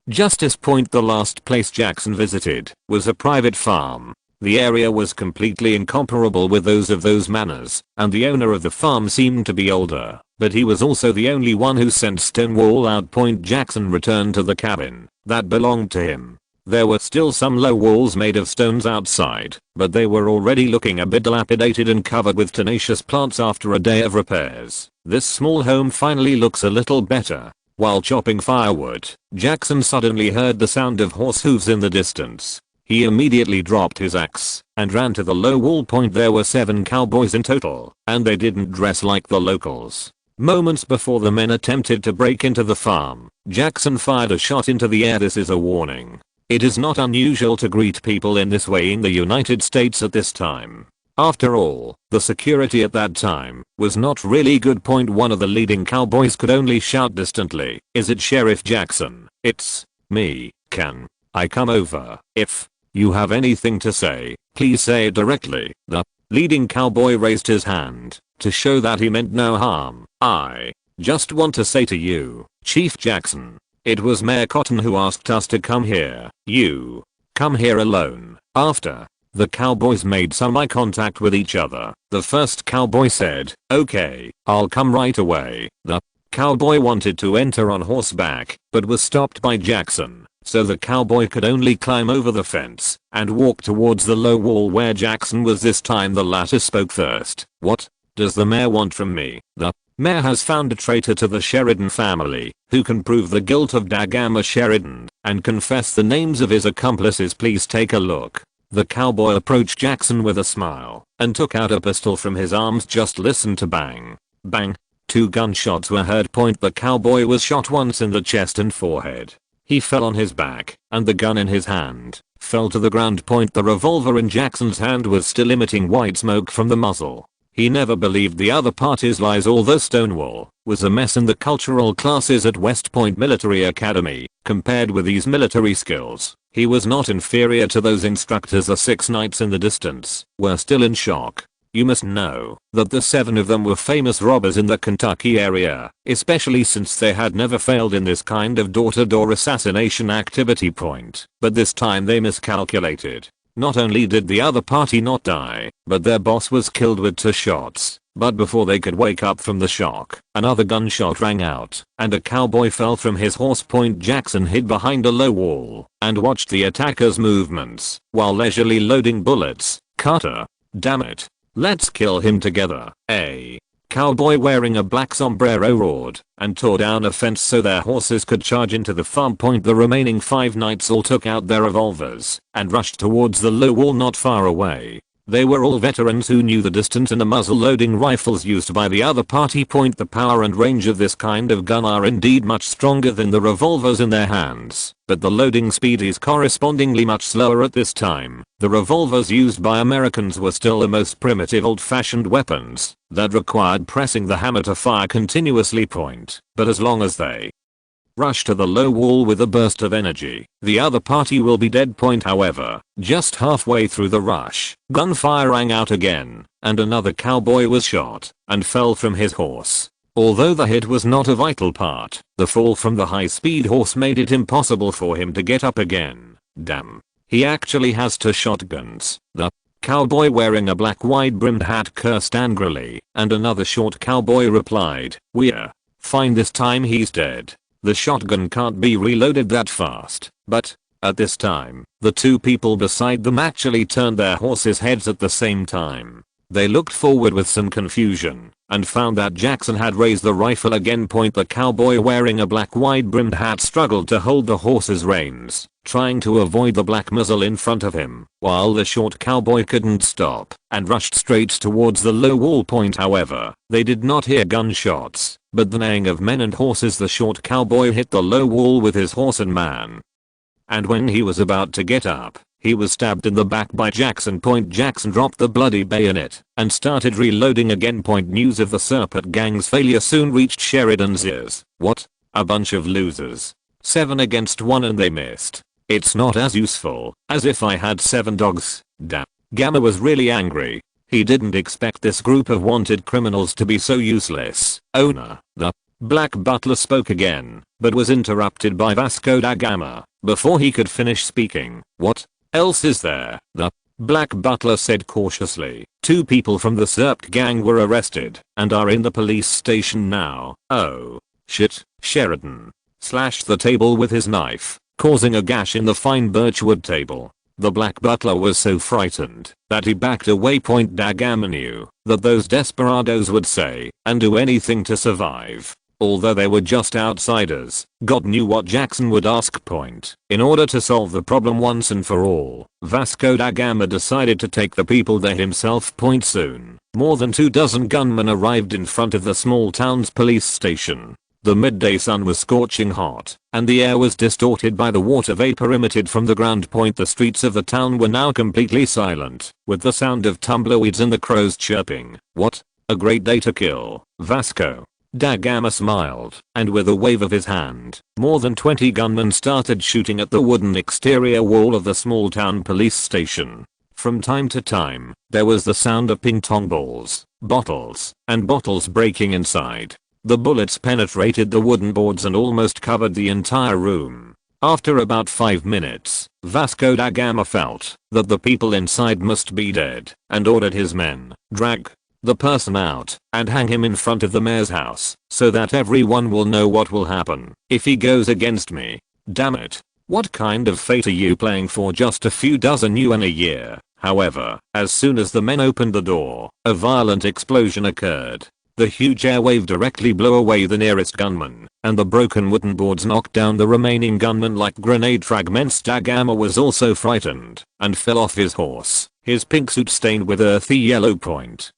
justice. The last place Jackson visited was a private farm. The area was completely incomparable with those manors, and the owner of the farm seemed to be older, but he was also the only one who sent Stonewall out. Jackson returned to the cabin that belonged to him. There were still some low walls made of stones outside, but they were already looking a bit dilapidated and covered with tenacious plants after a day of repairs. This small home finally looks a little better. While chopping firewood, Jackson suddenly heard the sound of horse hooves in the distance. He immediately dropped his axe and ran to the low wall. There were 7 cowboys in total, and they didn't dress like the locals. Moments before the men attempted to break into the farm, Jackson fired a shot into the air. This is a warning. It is not unusual to greet people in this way in the United States at this time. After all, the security at that time was not really good. One of the leading cowboys could only shout distantly, "Is it Sheriff Jackson? It's me. Can I come over? If you have anything to say, please say it directly." The leading cowboy raised his hand to show that he meant no harm. "I just want to say to you, Chief Jackson, it was Mayor Cotton who asked us to come here. You come here alone." After the cowboys made some eye contact with each other, the first cowboy said, "Okay, I'll come right away." The cowboy wanted to enter on horseback, but was stopped by Jackson, so the cowboy could only climb over the fence and walk towards the low wall where Jackson was. This time the latter spoke first. "What does the mayor want from me?" "The mayor has found a traitor to the Sheridan family who can prove the guilt of Dagama Sheridan and confess the names of his accomplices. Please take a look." The cowboy approached Jackson with a smile and took out a pistol from his arms. Just listen to bang, bang. 2 gunshots were heard. The cowboy was shot once in the chest and forehead. He fell on his back, and the gun in his hand fell to the ground. The revolver in Jackson's hand was still emitting white smoke from the muzzle. He never believed the other party's lies, although Stonewall was a mess in the cultural classes at West Point Military Academy. Compared with these military skills, he was not inferior to those instructors. The 6 knights in the distance were still in shock. You must know that the 7 of them were famous robbers in the Kentucky area, especially since they had never failed in this kind of door-to-door assassination activity. But this time they miscalculated. Not only did the other party not die, but their boss was killed with 2 shots. But before they could wake up from the shock, another gunshot rang out, and a cowboy fell from his horse. Jackson hid behind a low wall and watched the attackers' movements while leisurely loading bullets. "Carter, damn it. Let's kill him together." A cowboy wearing a black sombrero roared and tore down a fence so their horses could charge into the farm. The remaining 5 knights all took out their revolvers and rushed towards the low wall not far away. They were all veterans who knew the distance and the muzzle-loading rifles used by the other party. The power and range of this kind of gun are indeed much stronger than the revolvers in their hands, but the loading speed is correspondingly much slower at this time. The revolvers used by Americans were still the most primitive old-fashioned weapons that required pressing the hammer to fire continuously. But as long as they rush to the low wall with a burst of energy, the other party will be dead. However, just halfway through the rush, gunfire rang out again, and another cowboy was shot and fell from his horse. Although the hit was not a vital part, the fall from the high-speed horse made it impossible for him to get up again. "Damn. He actually has 2 shotguns." The cowboy wearing a black wide-brimmed hat cursed angrily, and another short cowboy replied, "We're fine this time. He's dead. The shotgun can't be reloaded that fast." But at this time, the 2 people beside them actually turned their horses' heads at the same time. They looked forward with some confusion and found that Jackson had raised the rifle again. The cowboy wearing a black wide-brimmed hat struggled to hold the horse's reins, trying to avoid the black muzzle in front of him, while the short cowboy couldn't stop and rushed straight towards the low wall. However, they did not hear gunshots, but the neighing of men and horses. The short cowboy hit the low wall with his horse and man, and when he was about to get up, He was stabbed in the back by Jackson. Jackson dropped the bloody bayonet and started reloading again. News of the Serpent gang's failure soon reached Sheridan's ears. What? A bunch of losers. 7 against 1 and they missed. It's not as useful as if I had 7 dogs. Damn. Gamma was really angry. He didn't expect this group of wanted criminals to be so useless. Owner, the Black Butler spoke again, but was interrupted by Vasco da Gama before he could finish speaking. What else is there? The Black Butler said cautiously. 2 people from the Serpt gang were arrested and are in the police station now. Oh, shit. Sheridan slashed the table with his knife, causing a gash in the fine birchwood table. The Black Butler was so frightened that he backed away. Da Gama knew that those desperados would say and do anything to survive. Although they were just outsiders, God knew what Jackson would ask. In order to solve the problem once and for all, Vasco da Gama decided to take the people there himself. Soon, more than 24 gunmen arrived in front of the small town's police station. The midday sun was scorching hot, and the air was distorted by the water vapor emitted from the ground. The streets of the town were now completely silent, with the sound of tumbleweeds and the crows chirping. What a great day to kill. Vasco da Gama smiled, and with a wave of his hand, more than 20 gunmen started shooting at the wooden exterior wall of the small town police station. From time to time, there was the sound of ping-pong balls, bottles, and bottles breaking inside. The bullets penetrated the wooden boards and almost covered the entire room. After about 5 minutes, Vasco da Gama felt that the people inside must be dead and ordered his men, drag the person out and hang him in front of the mayor's house so that everyone will know what will happen if he goes against me. Damn it. What kind of fate are you playing for? Just a few dozen yuan a year. However, as soon as the men opened the door, a violent explosion occurred. The huge airwave directly blew away the nearest gunman, and the broken wooden boards knocked down the remaining gunmen like grenade fragments. Da Gama was also frightened and fell off his horse, his pink suit stained with earthy yellow.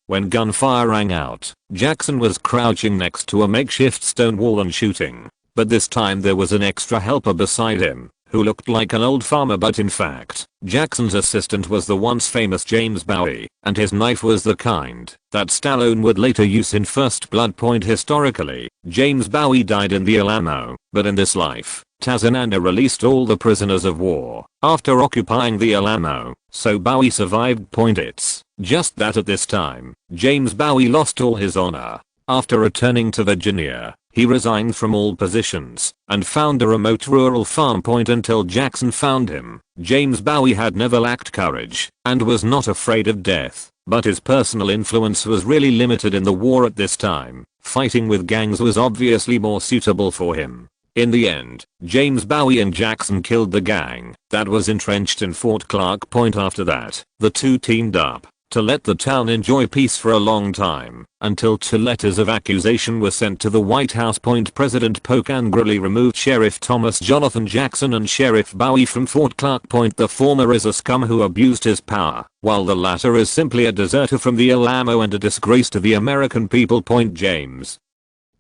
When gunfire rang out, Jackson was crouching next to a makeshift stone wall and shooting. But this time there was an extra helper beside him, who looked like an old farmer, but in fact, Jackson's assistant was the once famous James Bowie, and his knife was the kind that Stallone would later use in First Blood. Historically, James Bowie died in the Alamo, but in this life, Tazananda released all the prisoners of war after occupying the Alamo, so Bowie survived. It's just that at this time, James Bowie lost all his honor. After returning to Virginia, he resigned from all positions and found a remote rural farm. Until Jackson found him, James Bowie had never lacked courage and was not afraid of death, but his personal influence was really limited in the war at this time. Fighting with gangs was obviously more suitable for him. In the end, James Bowie and Jackson killed the gang that was entrenched in Fort Clark. After that, the two teamed up to let the town enjoy peace for a long time, until 2 letters of accusation were sent to the White House. President Polk angrily removed Sheriff Thomas Jonathan Jackson and Sheriff Bowie from Fort Clark. The former is a scum who abused his power, while the latter is simply a deserter from the Alamo and a disgrace to the American people. James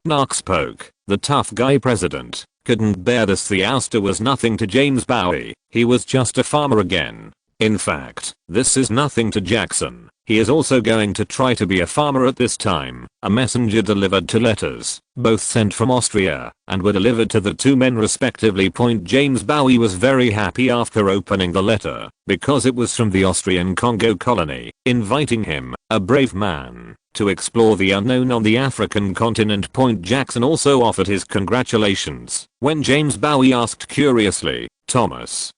Knox Polk, the tough guy president, couldn't bear this. The ouster was nothing to James Bowie. He was just a farmer again. In fact, this is nothing to Jackson. He is also going to try to be a farmer at this time. A messenger delivered 2 letters, both sent from Austria, and were delivered to the 2 men respectively. James Bowie was very happy after opening the letter, because it was from the Austrian Congo colony, inviting him, a brave man, to explore the unknown on the African continent. Jackson also offered his congratulations, when James Bowie asked curiously, "Thomas,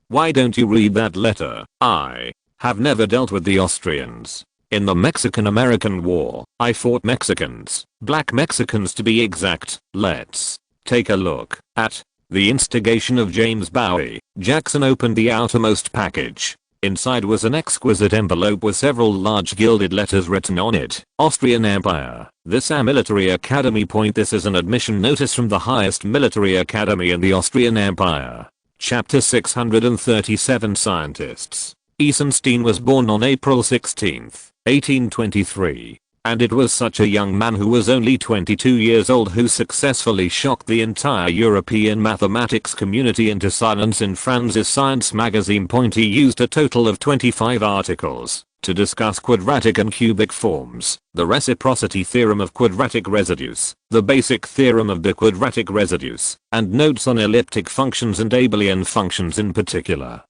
why don't you read that letter? I have never dealt with the Austrians. In the Mexican-American War, I fought Mexicans, black Mexicans to be exact. Let's take a look at." The instigation of James Bowie, Jackson opened the outermost package. Inside was an exquisite envelope with several large gilded letters written on it. Austrian Empire. This a military academy. This is an admission notice from the highest military academy in the Austrian Empire. Chapter 637 Scientists. Eisenstein was born on April 16, 1823. And it was such a young man who was only 22 years old who successfully shocked the entire European mathematics community into silence in Franz's science magazine. He used a total of 25 articles to discuss quadratic and cubic forms, the reciprocity theorem of quadratic residues, the basic theorem of biquadratic residues, and notes on elliptic functions and abelian functions in particular.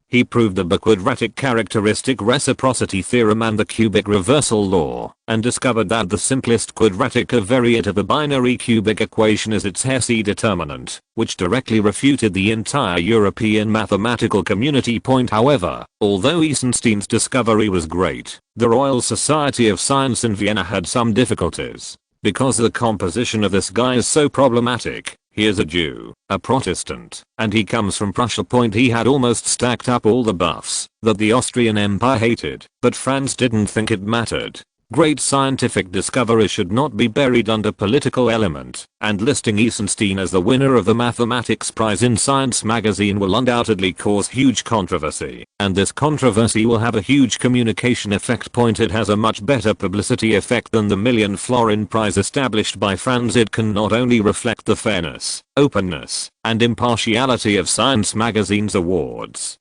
He proved the biquadratic characteristic reciprocity theorem and the cubic reversal law, and discovered that the simplest quadratic covariate of a binary cubic equation is its Hesse determinant, which directly refuted the entire European mathematical community. However, although Eisenstein's discovery was great, the Royal Society of Science in Vienna had some difficulties. Because the composition of this guy is so problematic. He is a Jew, a Protestant, and he comes from Prussia. He had almost stacked up all the buffs that the Austrian Empire hated, but Franz didn't think it mattered. Great scientific discoveries should not be buried under political element, and listing Eisenstein as the winner of the Mathematics Prize in Science magazine will undoubtedly cause huge controversy, and this controversy will have a huge communication effect. It has a much better publicity effect than the $1,000,000 prize established by Franz. It can not only reflect the fairness, openness, and impartiality of Science magazine's awards,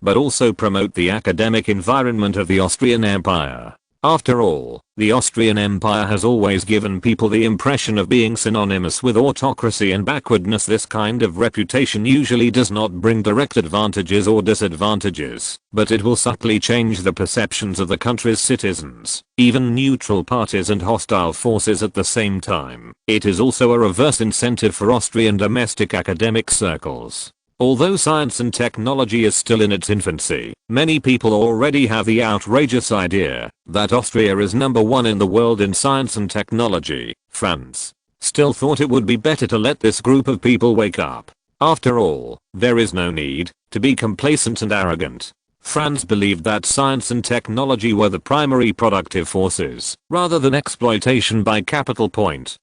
but also promote the academic environment of the Austrian Empire. After all, the Austrian Empire has always given people the impression of being synonymous with autocracy and backwardness. This kind of reputation usually does not bring direct advantages or disadvantages, but it will subtly change the perceptions of the country's citizens, even neutral parties and hostile forces at the same time. It is also a reverse incentive for Austrian domestic academic circles. Although science and technology is still in its infancy, many people already have the outrageous idea that Austria is number one in the world in science and technology. Franz still thought it would be better to let this group of people wake up. After all, there is no need to be complacent and arrogant. Franz believed that science and technology were the primary productive forces, rather than exploitation by capital.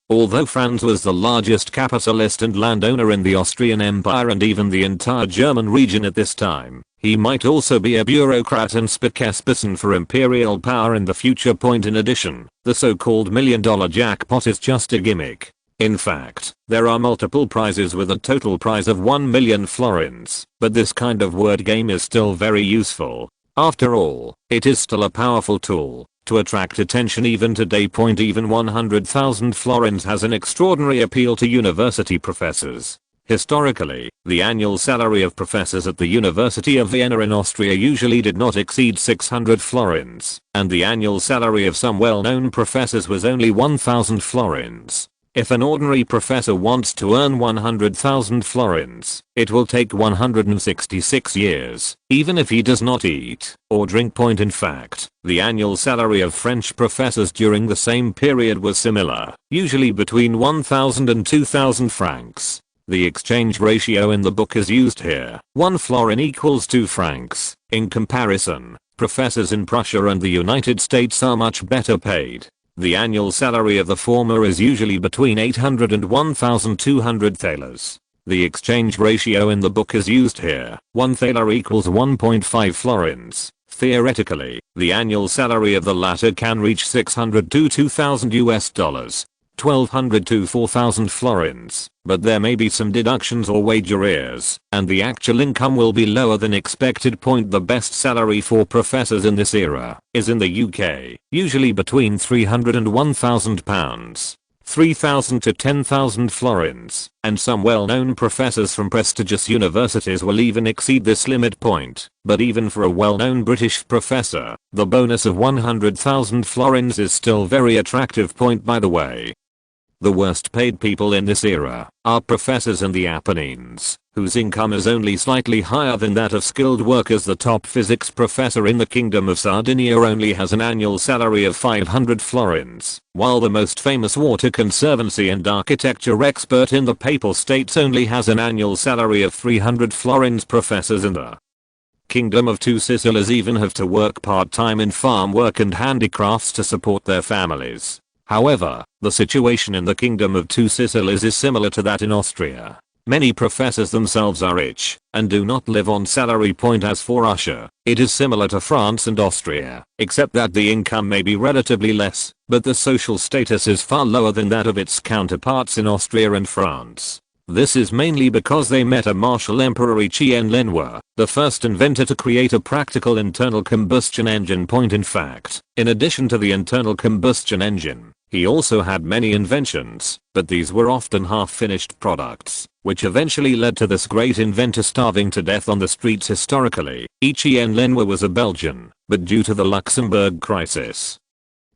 Although Franz was the largest capitalist and landowner in the Austrian Empire and even the entire German region at this time, he might also be a bureaucrat and spokesperson for imperial power in the future. In addition, the so-called $1,000,000 jackpot is just a gimmick. In fact, there are multiple prizes with a total prize of 1,000,000 florins, but this kind of word game is still very useful. After all, it is still a powerful tool to attract attention even today. Even 100,000 florins has an extraordinary appeal to university professors. Historically, the annual salary of professors at the University of Vienna in Austria usually did not exceed 600 florins, and the annual salary of some well-known professors was only 1,000 florins. If an ordinary professor wants to earn 100,000 florins, it will take 166 years, even if he does not eat or drink. In fact, the annual salary of French professors during the same period was similar, usually between 1,000 and 2,000 francs. The exchange ratio in the book is used here. 1 florin equals 2 francs. In comparison, professors in Prussia and the United States are much better paid. The annual salary of the former is usually between 800 and 1,200 thalers. The exchange ratio in the book is used here. 1 thaler equals 1.5 florins. Theoretically, the annual salary of the latter can reach 600 to 2,000 US dollars. 1,200 to 4,000 florins, but there may be some deductions or wage arrears, and the actual income will be lower than expected. The best salary for professors in this era is in the UK, usually between £300 and £1,000, 3,000 to 10,000 florins, and some well-known professors from prestigious universities will even exceed this limit. But even for a well-known British professor, the bonus of 100,000 florins is still very attractive. By the way, the worst paid people in this era are professors in the Apennines, whose income is only slightly higher than that of skilled workers. The top physics professor in the Kingdom of Sardinia only has an annual salary of 500 florins, while the most famous water conservancy and architecture expert in the Papal States only has an annual salary of 300 florins. Professors in the Kingdom of Two Sicilies even have to work part-time in farm work and handicrafts to support their families. However, the situation in the Kingdom of Two Sicilies is similar to that in Austria. Many professors themselves are rich and do not live on salary. As for Russia, it is similar to France and Austria, except that the income may be relatively less, but the social status is far lower than that of its counterparts in Austria and France. This is mainly because they met a martial emperor Etienne Lenoir, the first inventor to create a practical internal combustion engine. In fact, in addition to the internal combustion engine, he also had many inventions, but these were often half-finished products, which eventually led to this great inventor starving to death on the streets. Historically, Etienne Lenoir was a Belgian, but due to the Luxembourg crisis,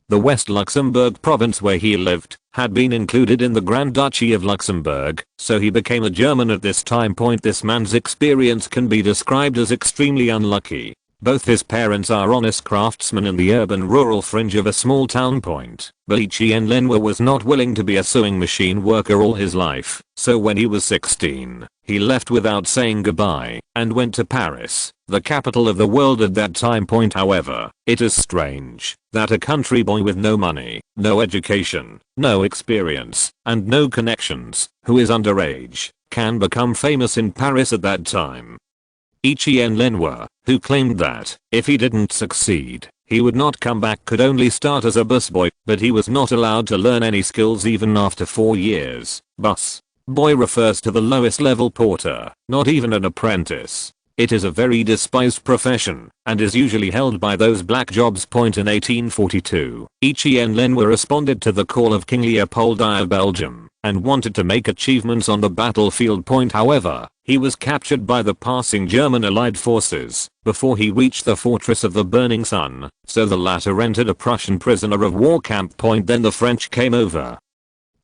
the West Luxembourg province where he lived had been included in the Grand Duchy of Luxembourg, so he became a German at this time. This man's experience can be described as extremely unlucky. Both his parents are honest craftsmen in the urban-rural fringe of a small town. But Etienne Lenoir was not willing to be a sewing machine worker all his life, so when he was 16, he left without saying goodbye and went to Paris, the capital of the world at that time. However, it is strange that a country boy with no money, no education, no experience, and no connections, who is underage, can become famous in Paris at that time. Etienne Lenoir, who claimed that, if he didn't succeed, he would not come back, could only start as a busboy, but he was not allowed to learn any skills even after 4 years. Bus boy refers to the lowest level porter, not even an apprentice. It is a very despised profession, and is usually held by those black jobs. In 1842, Etienne Lenoir responded to the call of King Leopold I of Belgium, and wanted to make achievements on the battlefield. However, he was captured by the passing German Allied forces before he reached the fortress of the Burning Sun, so the latter entered a Prussian prisoner of war camp. Then the French came over.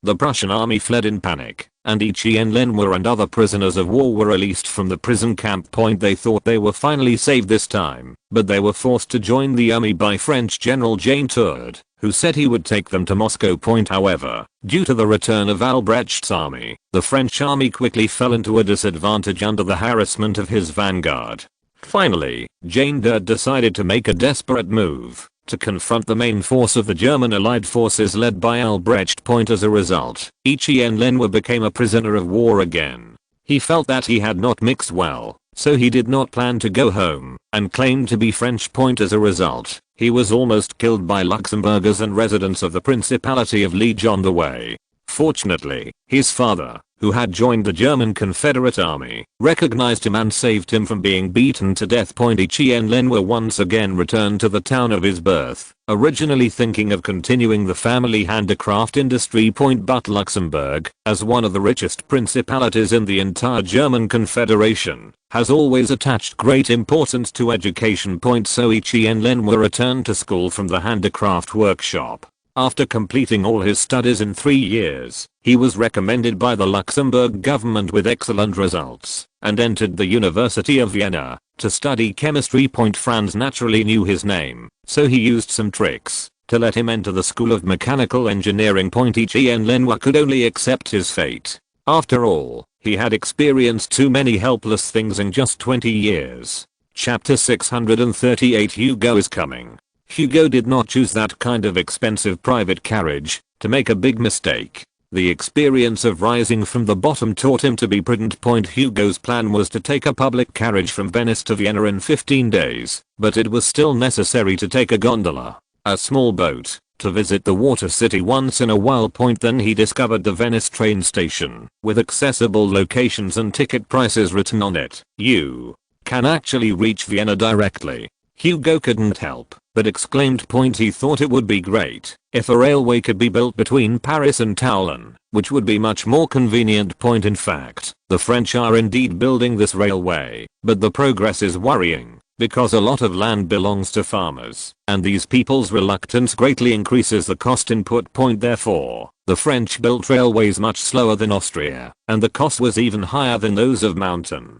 The Prussian army fled in panic, and Etienne Lenoir and other prisoners of war were released from the prison camp. They thought they were finally saved this time, but they were forced to join the army by French General Jean Tourde, who said he would take them to Moscow. However, due to the return of Albrecht's army, the French army quickly fell into a disadvantage under the harassment of his vanguard. Finally, Jean Tourde decided to make a desperate move to confront the main force of the German Allied forces led by Albrecht. As a result, Etienne Lenoir became a prisoner of war again. He felt that he had not mixed well, so he did not plan to go home, and claimed to be French. As a result, he was almost killed by Luxembourgers and residents of the Principality of Liege on the way. Fortunately, his father, who had joined the German Confederate Army, recognized him and saved him from being beaten to death. Etienne Lenoir once again returned to the town of his birth, originally thinking of continuing the family handicraft industry. But Luxembourg, as one of the richest principalities in the entire German Confederation, has always attached great importance to education. So Etienne Lenoir returned to school from the handicraft workshop. After completing all his studies in 3 years, he was recommended by the Luxembourg government with excellent results, and entered the University of Vienna to study chemistry. Franz naturally knew his name, so he used some tricks to let him enter the School of Mechanical Engineering. Etienne Lenoir could only accept his fate. After all, he had experienced too many helpless things in just 20 years. Chapter 638 Hugo is coming. Hugo did not choose that kind of expensive private carriage to make a big mistake. The experience of rising from the bottom taught him to be prudent. Hugo's plan was to take a public carriage from Venice to Vienna in 15 days, but it was still necessary to take a gondola, a small boat, to visit the water city once in a while. Then he discovered the Venice train station, with accessible locations and ticket prices written on it. You can actually reach Vienna directly. Hugo couldn't help but exclaimed. He thought it would be great if a railway could be built between Paris and Toulon, which would be much more convenient. In fact, the French are indeed building this railway, but the progress is worrying, because a lot of land belongs to farmers, and these people's reluctance greatly increases the cost input. Therefore, the French built railways much slower than Austria, and the cost was even higher than those of mountain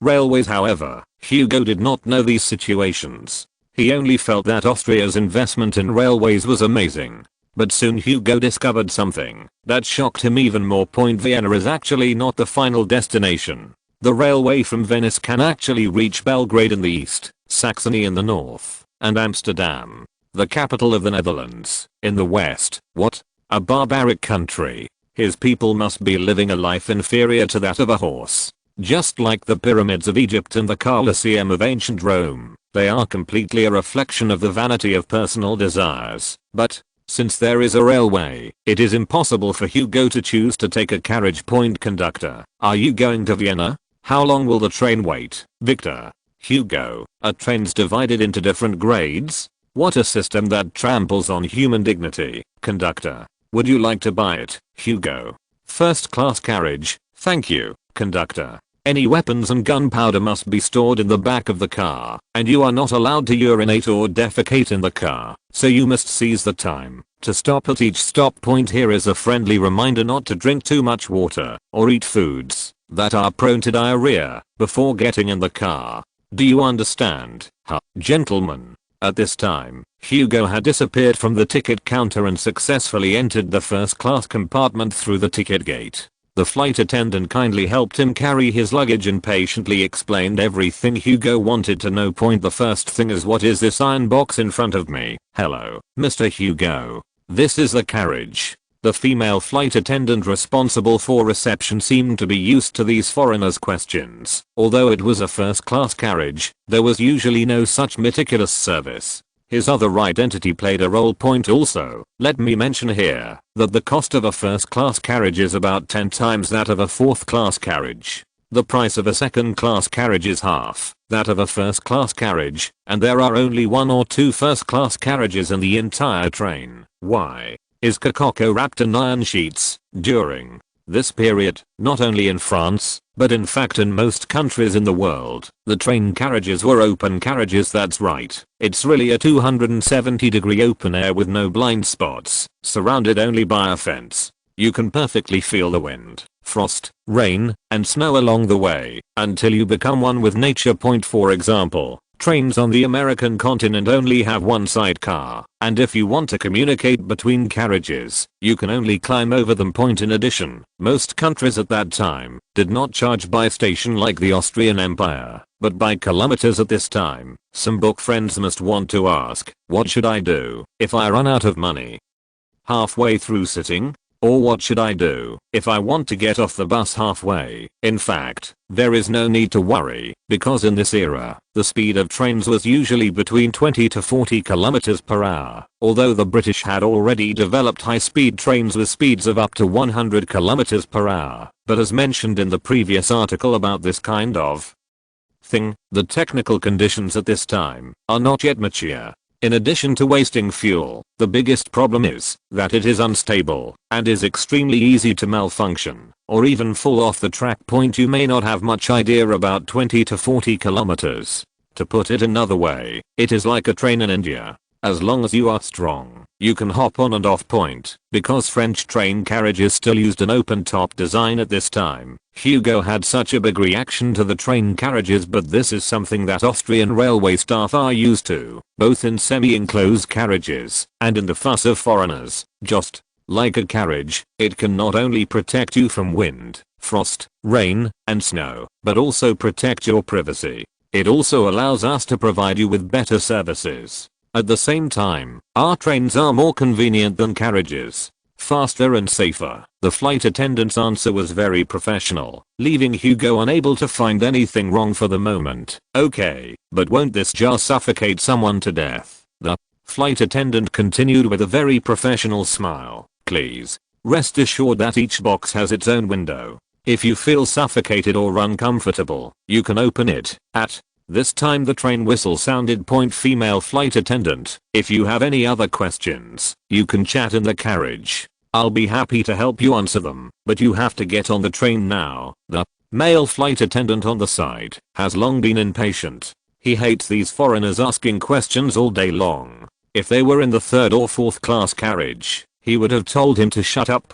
railways. However, Hugo did not know these situations. He only felt that Austria's investment in railways was amazing. But soon Hugo discovered something that shocked him even more. Vienna is actually not the final destination. The railway from Venice can actually reach Belgrade in the east, Saxony in the north, and Amsterdam, the capital of the Netherlands, in the west. What? A barbaric country. His people must be living a life inferior to that of a horse. Just like the pyramids of Egypt and the Colosseum of ancient Rome, they are completely a reflection of the vanity of personal desires. But, since there is a railway, it is impossible for Hugo to choose to take a carriage. Conductor, are you going to Vienna? How long will the train wait? Victor. Hugo, are trains divided into different grades? What a system that tramples on human dignity. Conductor, would you like to buy it? Hugo. First class carriage, thank you. Conductor. Any weapons and gunpowder must be stored in the back of the car, and you are not allowed to urinate or defecate in the car, so you must seize the time to stop at each stop point. Here is a friendly reminder not to drink too much water or eat foods that are prone to diarrhea before getting in the car. Do you understand? Gentlemen. At this time, Hugo had disappeared from the ticket counter and successfully entered the first class compartment through the ticket gate. The flight attendant kindly helped him carry his luggage and patiently explained everything Hugo wanted to know. The first thing is, what is this iron box in front of me? Hello, Mr. Hugo. This is the carriage. The female flight attendant responsible for reception seemed to be used to these foreigners' questions. Although it was a first-class carriage, there was usually no such meticulous service. His other identity played a role. Also, let me mention here that the cost of a first-class carriage is about 10 times that of a fourth-class carriage. The price of a second-class carriage is half that of a first-class carriage, and there are only 1 or 2 first-class carriages in the entire train. Why is Rococo wrapped in iron sheets? During this period, not only in France, but in fact in most countries in the world, the train carriages were open carriages. That's right, it's really a 270-degree open air with no blind spots, surrounded only by a fence. You can perfectly feel the wind, frost, rain, and snow along the way, until you become one with nature. For example, trains on the American continent only have one sidecar, and if you want to communicate between carriages, you can only climb over them. In addition, most countries at that time did not charge by station like the Austrian Empire, but by kilometers. At this time, some book friends must want to ask, what should I do if I run out of money halfway through sitting? Or what should I do if I want to get off the bus halfway? In fact, there is no need to worry, because in this era, the speed of trains was usually between 20 to 40 kilometers per hour, although the British had already developed high-speed trains with speeds of up to 100 kilometers per hour. But as mentioned in the previous article about this kind of thing, the technical conditions at this time are not yet mature. In addition to wasting fuel, the biggest problem is that it is unstable and is extremely easy to malfunction or even fall off the track. You may not have much idea about 20 to 40 kilometers. To put it another way, it is like a train in India. As long as you are strong, you can hop on and off. Because French train carriages still used an open top design at this time, Hugo had such a big reaction to the train carriages. But this is something that Austrian railway staff are used to, both in semi-enclosed carriages and in the fuss of foreigners. Just like a carriage, it can not only protect you from wind, frost, rain, and snow, but also protect your privacy. It also allows us to provide you with better services. At the same time, our trains are more convenient than carriages, faster and safer. The flight attendant's answer was very professional, leaving Hugo unable to find anything wrong for the moment. Okay, but won't this just suffocate someone to death? The flight attendant continued with a very professional smile. Please, rest assured that each box has its own window. If you feel suffocated or uncomfortable, you can open it. At this time the train whistle sounded. Female flight attendant, if you have any other questions, you can chat in the carriage. I'll be happy to help you answer them, but you have to get on the train now. The male flight attendant on the side has long been impatient. He hates these foreigners asking questions all day long. If they were in the third or fourth class carriage, he would have told him to shut up.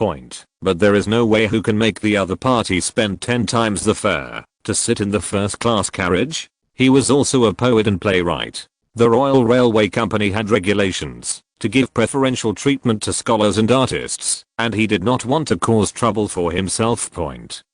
But there is no way who can make the other party spend 10 times the fare to sit in the first class carriage. He was also a poet and playwright. The Royal Railway Company had regulations to give preferential treatment to scholars and artists, and he did not want to cause trouble for himself.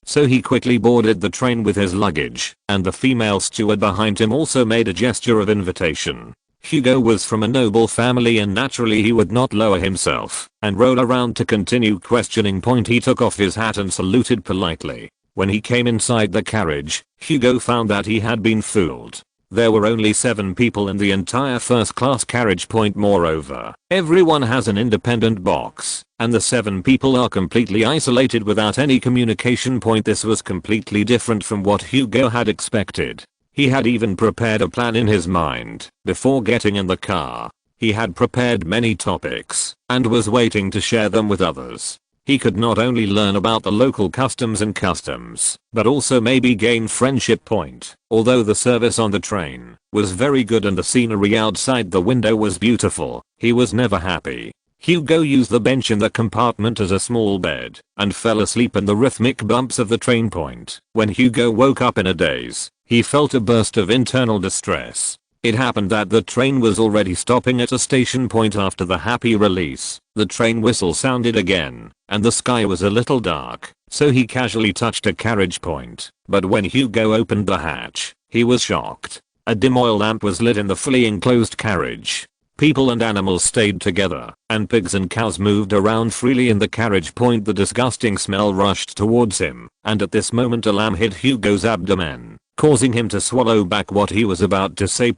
So he quickly boarded the train with his luggage, and the female steward behind him also made a gesture of invitation. Hugo was from a noble family and naturally he would not lower himself and roll around to continue questioning. He took off his hat and saluted politely. When he came inside the carriage, Hugo found that he had been fooled. There were only 7 people in the entire first class carriage. Moreover, everyone has an independent box, and the 7 people are completely isolated without any communication. This was completely different from what Hugo had expected. He had even prepared a plan in his mind before getting in the car. He had prepared many topics and was waiting to share them with others. He could not only learn about the local customs, but also maybe gain friendship. Although the service on the train was very good and the scenery outside the window was beautiful, he was never happy. Hugo used the bench in the compartment as a small bed and fell asleep in the rhythmic bumps of the train. When Hugo woke up in a daze, he felt a burst of internal distress. It happened that the train was already stopping at a station. After the happy release, the train whistle sounded again, and the sky was a little dark, so he casually touched a carriage. But when Hugo opened the hatch, he was shocked. A dim oil lamp was lit in the fully enclosed carriage. People and animals stayed together, and pigs and cows moved around freely in the carriage. The disgusting smell rushed towards him, and at this moment a lamb hit Hugo's abdomen, causing him to swallow back what he was about to say.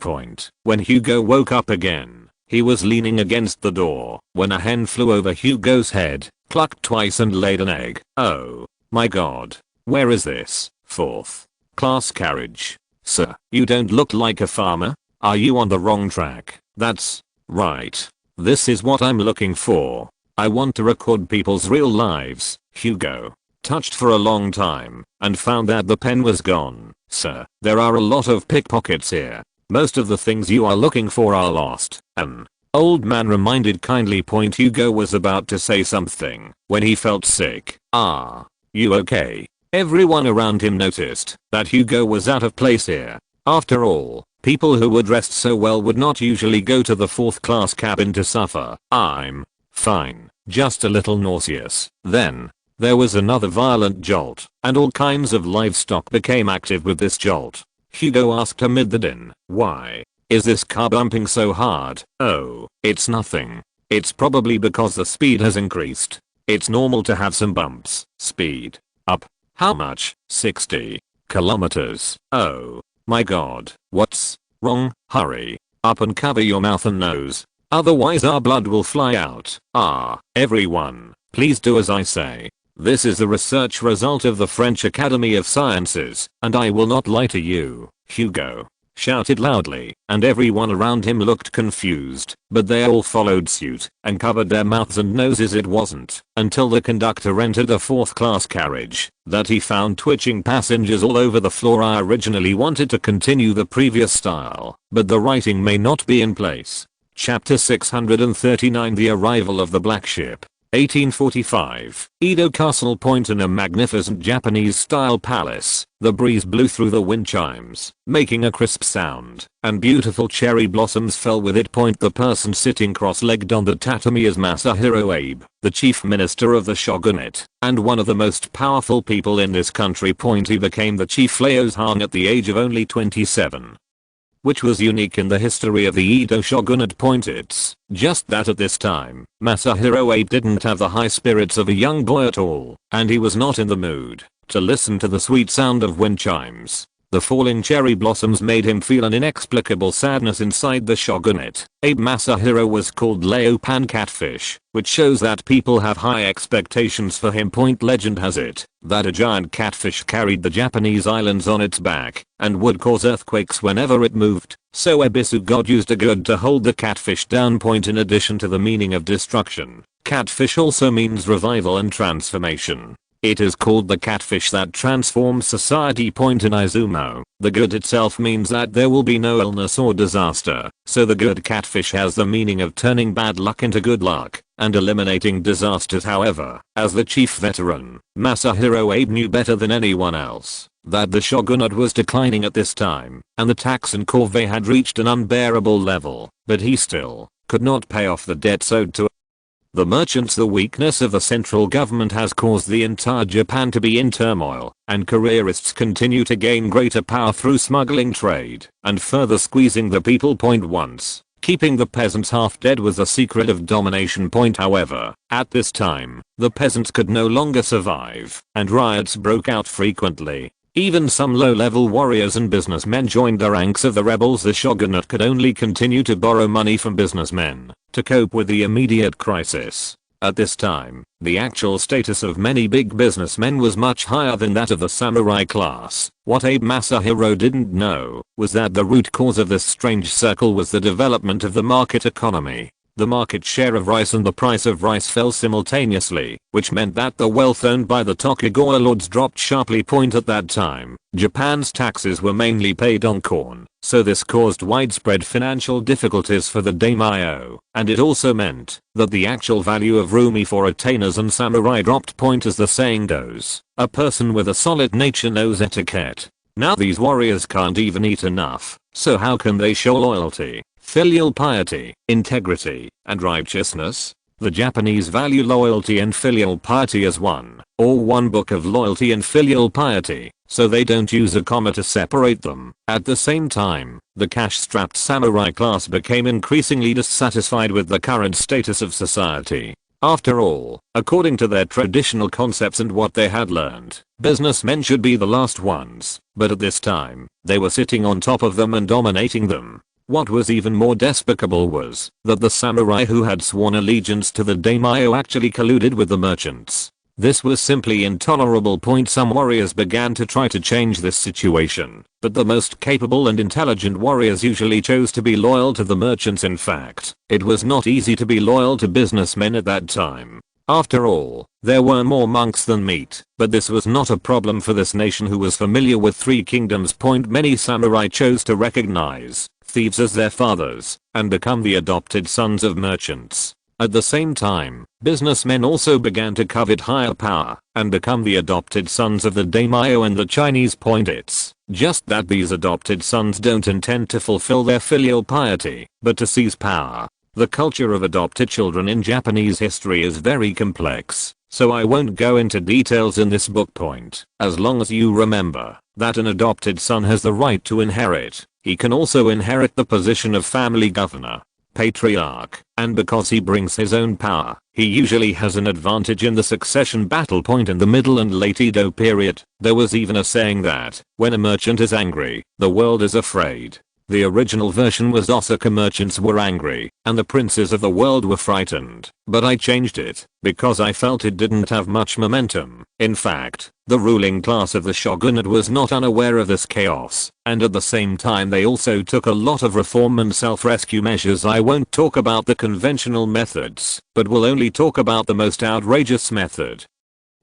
When Hugo woke up again, he was leaning against the door when a hen flew over Hugo's head, clucked twice and laid an egg. Oh my god. Where is this 4th class carriage? Sir, you don't look like a farmer. Are you on the wrong track? That's right. This is what I'm looking for. I want to record people's real lives. Hugo touched for a long time and found that the pen was gone. Sir, there are a lot of pickpockets here. Most of the things you are looking for are lost. An old man reminded kindly. Hugo was about to say something when he felt sick. Ah, you okay? Everyone around him noticed that Hugo was out of place here. After all, people who were dressed so well would not usually go to the 4th class cabin to suffer. I'm fine, just a little nauseous. Then there was another violent jolt, and all kinds of livestock became active with this jolt. Hugo asked amid the din, why is this car bumping so hard? Oh, it's nothing. It's probably because the speed has increased. It's normal to have some bumps. Speed up. How much? 60 kilometers. Oh my god. What's wrong? Hurry up and cover your mouth and nose. Otherwise our blood will fly out. Ah, everyone, please do as I say. This is the research result of the French Academy of Sciences, and I will not lie to you. Hugo shouted loudly, and everyone around him looked confused, but they all followed suit and covered their mouths and noses. It wasn't until the conductor entered the 4th class carriage that he found twitching passengers all over the floor. I originally wanted to continue the previous style, but the writing may not be in place. Chapter 639 The Arrival of the Black Ship. 1845, Edo Castle. In a magnificent Japanese-style palace, the breeze blew through the wind chimes, making a crisp sound, and beautiful cherry blossoms fell with it. The person sitting cross-legged on the tatami is Masahiro Abe, the chief minister of the shogunate, and one of the most powerful people in this country. He became the chief Laozi at the age of only 27. Which was unique in the history of the Edo shogunate. It's just that at this time, Masahiro Abe didn't have the high spirits of a young boy at all, and he was not in the mood to listen to the sweet sound of wind chimes. The falling cherry blossoms made him feel an inexplicable sadness inside the shogunate. Abe Masahiro was called Leopan Catfish, which shows that people have high expectations for him. Legend has it that a giant catfish carried the Japanese islands on its back and would cause earthquakes whenever it moved, so Ebisu god used a god to hold the catfish down. In addition to the meaning of destruction, catfish also means revival and transformation. It is called the catfish that transforms society. In Izumo, the good itself means that there will be no illness or disaster, so the good catfish has the meaning of turning bad luck into good luck and eliminating disasters. However, as the chief veteran, Masahiro Abe knew better than anyone else that the shogunate was declining at this time, and the tax and corvée had reached an unbearable level, but he still could not pay off the debts owed to the merchants. The weakness of the central government has caused the entire Japan to be in turmoil, and careerists continue to gain greater power through smuggling trade and further squeezing the people. Once Keeping the peasants half dead was a secret of domination. However, at this time, the peasants could no longer survive, and riots broke out frequently. Even some low-level warriors and businessmen joined the ranks of the rebels. The shogunate could only continue to borrow money from businessmen to cope with the immediate crisis. At this time, the actual status of many big businessmen was much higher than that of the samurai class. What Abe Masahiro didn't know was that the root cause of this strange circle was the development of the market economy. The market share of rice and the price of rice fell simultaneously, which meant that the wealth owned by the Tokugawa lords dropped sharply. At that time, Japan's taxes were mainly paid on corn, so this caused widespread financial difficulties for the daimyo, and it also meant that the actual value of rumi for retainers and samurai dropped. As the saying goes, a person with a solid nature knows etiquette. Now these warriors can't even eat enough, so how can they show loyalty, filial piety, integrity, and righteousness? The Japanese value loyalty and filial piety as one book of loyalty and filial piety, so they don't use a comma to separate them. At the same time, the cash-strapped samurai class became increasingly dissatisfied with the current status of society. After all, according to their traditional concepts and what they had learned, businessmen should be the last ones, but at this time, they were sitting on top of them and dominating them. What was even more despicable was that the samurai who had sworn allegiance to the daimyo actually colluded with the merchants. This was simply intolerable. Some warriors began to try to change this situation, but the most capable and intelligent warriors usually chose to be loyal to the merchants. In fact, it was not easy to be loyal to businessmen at that time. After all, there were more monks than meat, but this was not a problem for this nation who was familiar with three kingdoms. Many samurai chose to recognize thieves as their fathers and become the adopted sons of merchants. At the same time, businessmen also began to covet higher power and become the adopted sons of the daimyo and the Chinese. It's just that these adopted sons don't intend to fulfill their filial piety, but to seize power. The culture of adopted children in Japanese history is very complex, so I won't go into details in this book. As long as you remember that an adopted son has the right to inherit, he can also inherit the position of family governor, patriarch, and because he brings his own power, he usually has an advantage in the succession battle. In the Middle and late Edo period, there was even a saying that when a merchant is angry, the world is afraid. The original version was Osaka merchants were angry, and the princes of the world were frightened, but I changed it, because I felt it didn't have much momentum. In fact, the ruling class of the shogunate was not unaware of this chaos, and at the same time they also took a lot of reform and self-rescue measures. I won't talk about the conventional methods, but will only talk about the most outrageous method,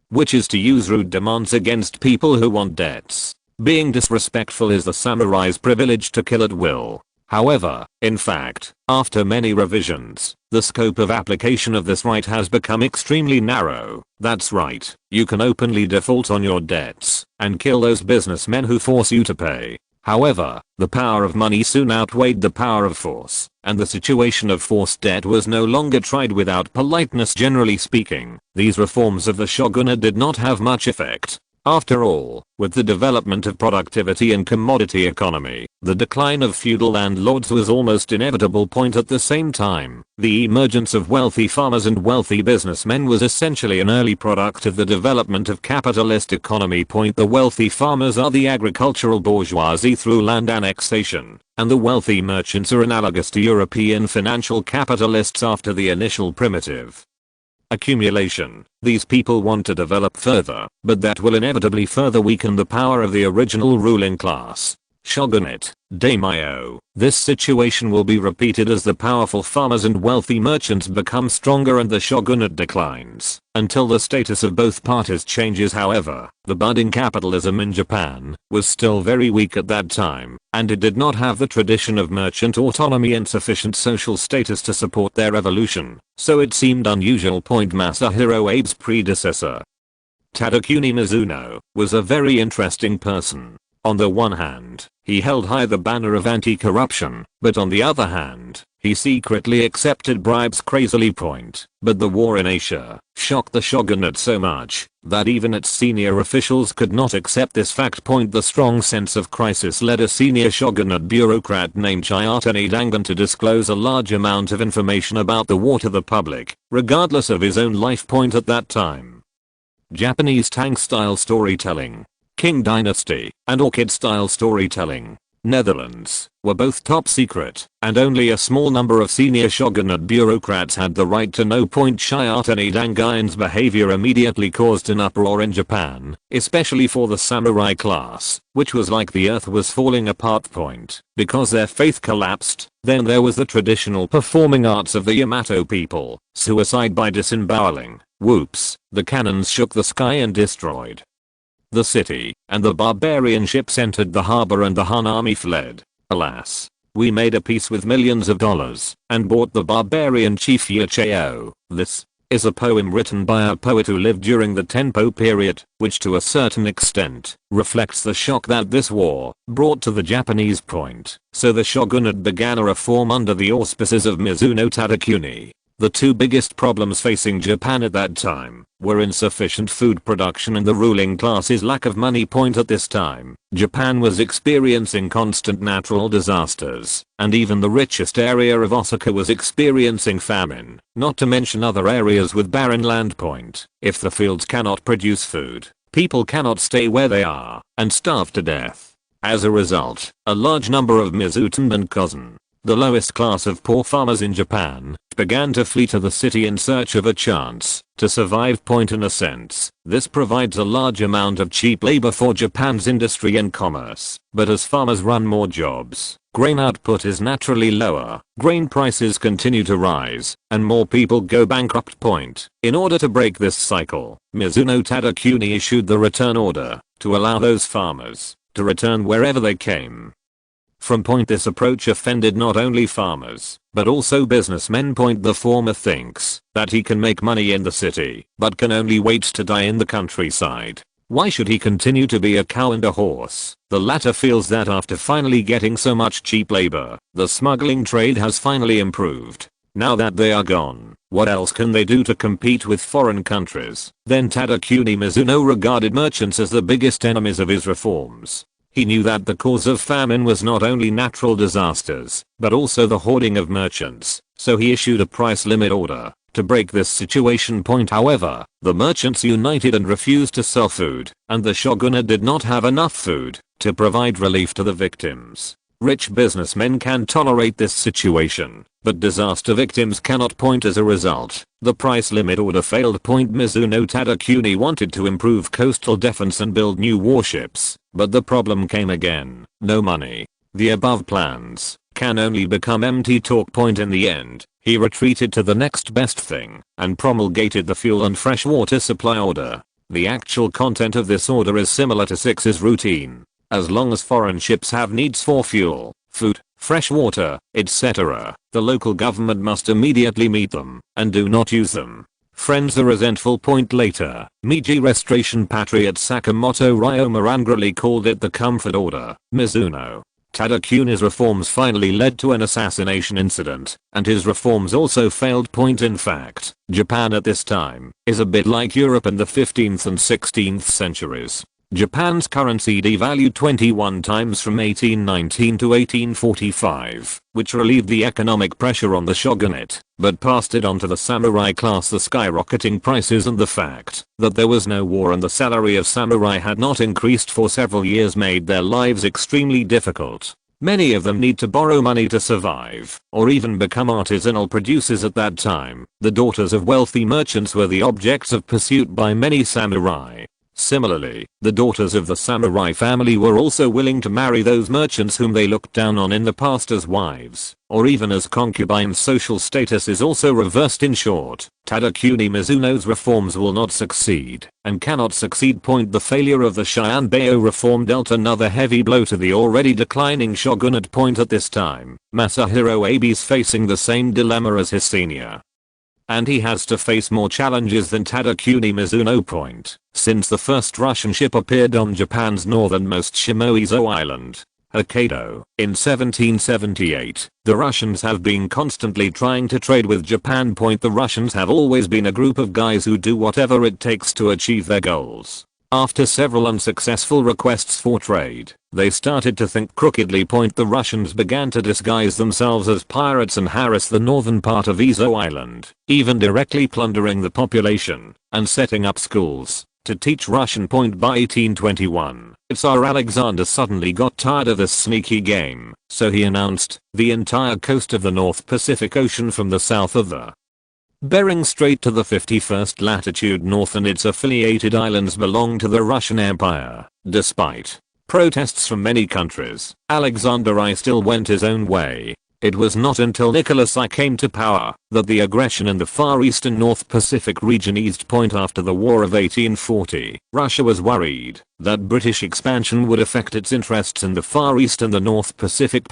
which is to use rude demands against people who want debts. Being disrespectful is the samurai's privilege to kill at will. However, in fact, after many revisions, the scope of application of this right has become extremely narrow. That's right, you can openly default on your debts and kill those businessmen who force you to pay. However, the power of money soon outweighed the power of force, and the situation of forced debt was no longer tried without politeness. Generally speaking, these reforms of the shogunate did not have much effect. After all, with the development of productivity and commodity economy, the decline of feudal landlords was almost inevitable. At the same time, the emergence of wealthy farmers and wealthy businessmen was essentially an early product of the development of capitalist economy. The wealthy farmers are the agricultural bourgeoisie through land annexation, and the wealthy merchants are analogous to European financial capitalists after the initial primitive accumulation. These people want to develop further, but that will inevitably further weaken the power of the original ruling class. Shogunate, daimyo. This situation will be repeated as the powerful farmers and wealthy merchants become stronger and the shogunate declines, until the status of both parties changes. However, the budding capitalism in Japan was still very weak at that time, and it did not have the tradition of merchant autonomy and sufficient social status to support their evolution, so it seemed unusual. Masahiro Abe's predecessor, Tadakuni Mizuno, was a very interesting person. On the one hand, he held high the banner of anti-corruption, but on the other hand, he secretly accepted bribes crazily. But the war in Asia shocked the shogunate so much That even its senior officials could not accept this fact. The strong sense of crisis led a senior shogunate bureaucrat named Chiyatane Dangan to disclose a large amount of information about the war to the public, regardless of his own life. At that time, Japanese Tang-style storytelling, Qing dynasty, and Orchid-style storytelling, Netherlands, were both top secret, and only a small number of senior shogunate bureaucrats had the right to know. Chiyatane Dangan's behavior immediately caused an uproar in Japan, especially for the samurai class, which was like the earth was falling apart. Because their faith collapsed. Then there was the traditional performing arts of the Yamato people, suicide by disemboweling. Whoops, the cannons shook the sky and destroyed the city, and the barbarian ships entered the harbor and the Han army fled. Alas, we made a peace with millions of dollars and bought the barbarian chief Yacheo. This is a poem written by a poet who lived during the Tenpo period, which to a certain extent reflects the shock that this war brought to the Japanese. So the shogunate began a reform under the auspices of Mizuno Tadakuni. The two biggest problems facing Japan at that time were insufficient food production and the ruling class's lack of money. At this time, Japan was experiencing constant natural disasters, and even the richest area of Osaka was experiencing famine, not to mention other areas with barren land. If the fields cannot produce food, people cannot stay where they are and starve to death. As a result, a large number of Mizutan and Kozen, the lowest class of poor farmers in Japan, began to flee to the city in search of a chance to survive. In a sense, this provides a large amount of cheap labor for Japan's industry and commerce, but as farmers run more jobs, grain output is naturally lower, grain prices continue to rise, and more people go bankrupt. In order to break this cycle, Mizuno Tadakuni issued the return order to allow those farmers to return wherever they came from. This approach offended not only farmers, but also businessmen. The former thinks that he can make money in the city, but can only wait to die in the countryside. Why should he continue to be a cow and a horse? The latter feels that after finally getting so much cheap labor, the smuggling trade has finally improved. Now that they are gone, what else can they do to compete with foreign countries? Then Tadakuni Mizuno regarded merchants as the biggest enemies of his reforms. He knew that the cause of famine was not only natural disasters, but also the hoarding of merchants, so he issued a price limit order to break this situation. However, the merchants united and refused to sell food, and the shogunate did not have enough food to provide relief to the victims. Rich businessmen can tolerate this situation, but disaster victims cannot. As a result, the price limit order failed. Mizuno Tadakuni wanted to improve coastal defense and build new warships, but the problem came again: no money. The above plans can only become empty talk. In the end, he retreated to the next best thing and promulgated the fuel and fresh water supply order. The actual content of this order is similar to 6's routine. As long as foreign ships have needs for fuel, food, fresh water, etc., the local government must immediately meet them and do not use them. Friends, the resentful. Later, Meiji Restoration patriot Sakamoto Ryoma angrily called it the comfort order. Mizuno Tadakuni's reforms finally led to an assassination incident, and his reforms also failed. In fact, Japan at this time is a bit like Europe in the 15th and 16th centuries. Japan's currency devalued 21 times from 1819 to 1845, which relieved the economic pressure on the shogunate, but passed it on to the samurai class. The skyrocketing prices and the fact that there was no war and the salary of samurai had not increased for several years made their lives extremely difficult. Many of them need to borrow money to survive, or even become artisanal producers. At that time, the daughters of wealthy merchants were the objects of pursuit by many samurai. Similarly, the daughters of the samurai family were also willing to marry those merchants whom they looked down on in the past as wives, or even as concubines. Social status is also reversed. In short, Tadakuni Mizuno's reforms will not succeed, and cannot succeed. The failure of the Shianbei reform dealt another heavy blow to the already declining shogunate. At this time, Masahiro Abe's facing the same dilemma as his senior, and he has to face more challenges than Tadakuni Mizuno. Since the first Russian ship appeared on Japan's northernmost Shimoizo Island, Hokkaido. In 1778, the Russians have been constantly trying to trade with Japan. The Russians have always been a group of guys who do whatever it takes to achieve their goals. After several unsuccessful requests for trade, they started to think crookedly. The Russians began to disguise themselves as pirates and harass the northern part of Izo Island, even directly plundering the population and setting up schools to teach Russian. By 1821, Tsar Alexander suddenly got tired of this sneaky game, so he announced the entire coast of the North Pacific Ocean from the south of the Bering Strait to the 51st latitude north and its affiliated islands belong to the Russian Empire. Despite protests from many countries, Alexander I still went his own way. It was not until Nicholas I came to power that the aggression in the Far East and North Pacific region eased. After the War of 1840, Russia was worried that British expansion would affect its interests in the Far East and the North Pacific.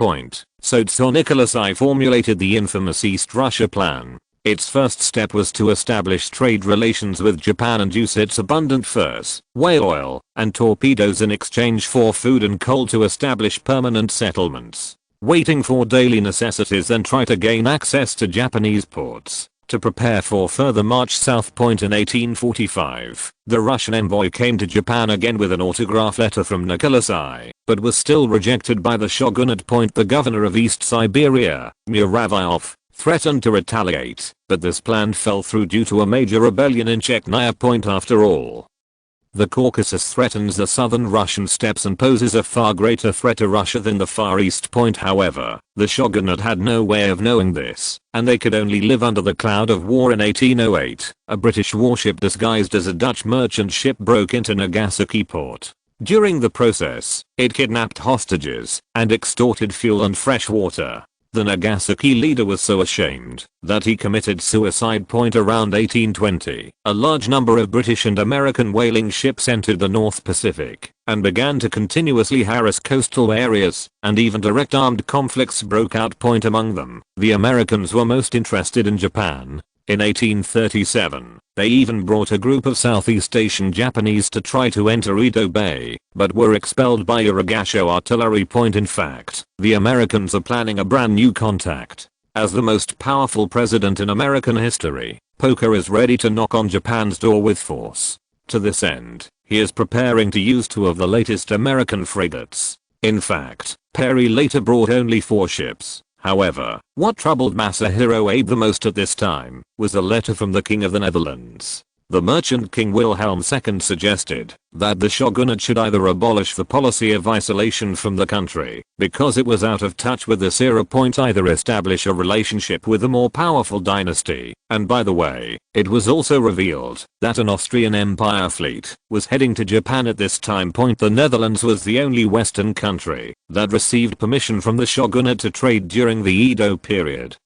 So Tsar Nicholas I formulated the infamous East Russia Plan. Its first step was to establish trade relations with Japan and use its abundant furs, whale oil, and torpedoes in exchange for food and coal to establish permanent settlements, waiting for daily necessities, and try to gain access to Japanese ports to prepare for further march south. In 1845, the Russian envoy came to Japan again with an autograph letter from Nicholas I, but was still rejected by the shogunate. The governor of East Siberia, Muravyov, threatened to retaliate, but this plan fell through due to a major rebellion in Chechnya. After all, the Caucasus threatens the southern Russian steppes and poses a far greater threat to Russia than the Far East. However, the shogunate had no way of knowing this, and they could only live under the cloud of war. In 1808, a British warship disguised as a Dutch merchant ship broke into Nagasaki port. During the process, it kidnapped hostages and extorted fuel and fresh water. The Nagasaki leader was so ashamed that he committed suicide. Around 1820, a large number of British and American whaling ships entered the North Pacific and began to continuously harass coastal areas, and even direct armed conflicts broke out. Among them, the Americans were most interested in Japan. In 1837, they even brought a group of Southeast Asian Japanese to try to enter Edo Bay, but were expelled by Irigacho artillery. In fact, the Americans are planning a brand new contact. As the most powerful president in American history, Poker is ready to knock on Japan's door with force. To this end, he is preparing to use 2 of the latest American frigates. In fact, Perry later brought only 4 ships. However, what troubled Masahiro Abe the most at this time was a letter from the King of the Netherlands. The merchant King Wilhelm II suggested that the shogunate should either abolish the policy of isolation from the country because it was out of touch with this era, either establish a relationship with a more powerful dynasty. And by the way, it was also revealed that an Austrian Empire fleet was heading to Japan at this time. The Netherlands was the only Western country that received permission from the shogunate to trade during the Edo period,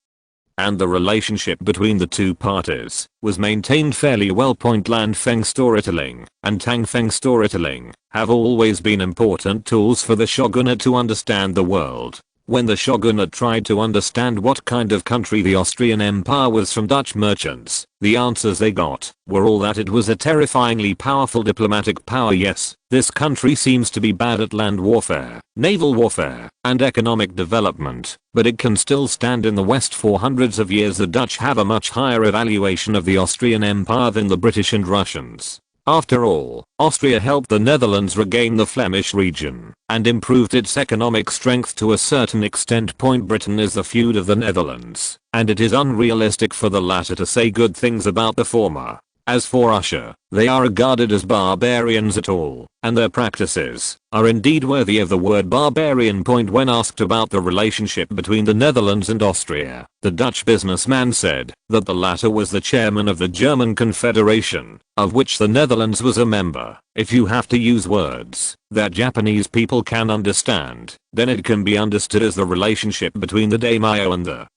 and the relationship between the two parties was maintained fairly well. Lanfeng storytelling and Tangfeng storytelling have always been important tools for the shogunate to understand the world. When the shogunate tried to understand what kind of country the Austrian Empire was from Dutch merchants, the answers they got were all that it was a terrifyingly powerful diplomatic power. Yes, this country seems to be bad at land warfare, naval warfare, and economic development, but it can still stand in the West for hundreds of years. The Dutch have a much higher evaluation of the Austrian Empire than the British and Russians. After all, Austria helped the Netherlands regain the Flemish region and improved its economic strength to a certain extent. Britain is the feud of the Netherlands, and it is unrealistic for the latter to say good things about the former. As for Russia, they are regarded as barbarians at all, and their practices are indeed worthy of the word barbarian. When asked about the relationship between the Netherlands and Austria, the Dutch businessman said that the latter was the chairman of the German Confederation, of which the Netherlands was a member. If you have to use words that Japanese people can understand, then it can be understood as the relationship between the daimyo and the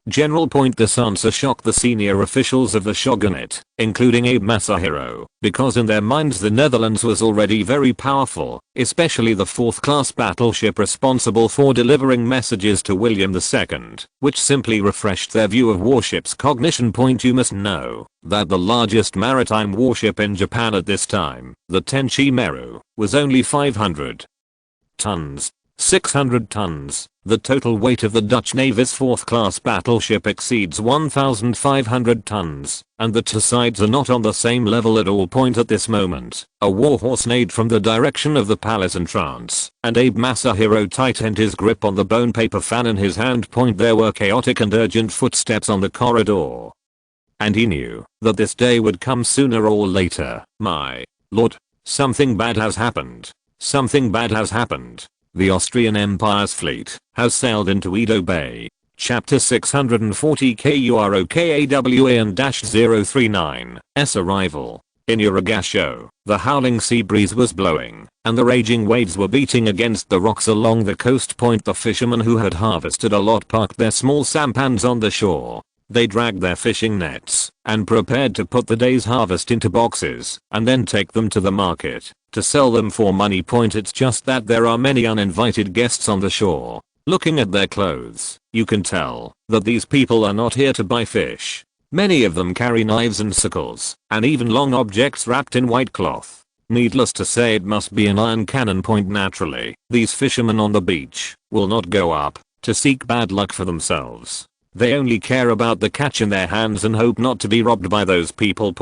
general. This answer shocked the senior officials of the shogunate, including Abe Masahiro, because in their minds the Netherlands was already very powerful, especially the 4th class battleship responsible for delivering messages to William II, which simply refreshed their view of warships cognition. You must know that the largest maritime warship in Japan at this time, the Tenchi Meru, was only 500 tons. 600 tons. The total weight of the Dutch Navy's 4th class battleship exceeds 1,500 tons, and the two sides are not on the same level at all point at this moment. A warhorse neighed from the direction of the palace entrance, and Abe Masahiro tightened his grip on the bone paper fan in his hand. There were chaotic and urgent footsteps on the corridor. And he knew that this day would come sooner or later. My lord, something bad has happened. Something bad has happened. The Austrian Empire's fleet has sailed into Edo Bay. Chapter 640 KUROKAWAN-039's arrival. In Uragasho, the howling sea breeze was blowing, and the raging waves were beating against the rocks along the coast point. The fishermen who had harvested a lot parked their small sampans on the shore. They dragged their fishing nets and prepared to put the day's harvest into boxes and then take them to the market to sell them for money. It's just that there are many uninvited guests on the shore. Looking at their clothes, you can tell that these people are not here to buy fish. Many of them carry knives and sickles, and even long objects wrapped in white cloth. Needless to say, it must be an iron cannon. Naturally, these fishermen on the beach will not go up to seek bad luck for themselves. They only care about the catch in their hands and hope not to be robbed by those people.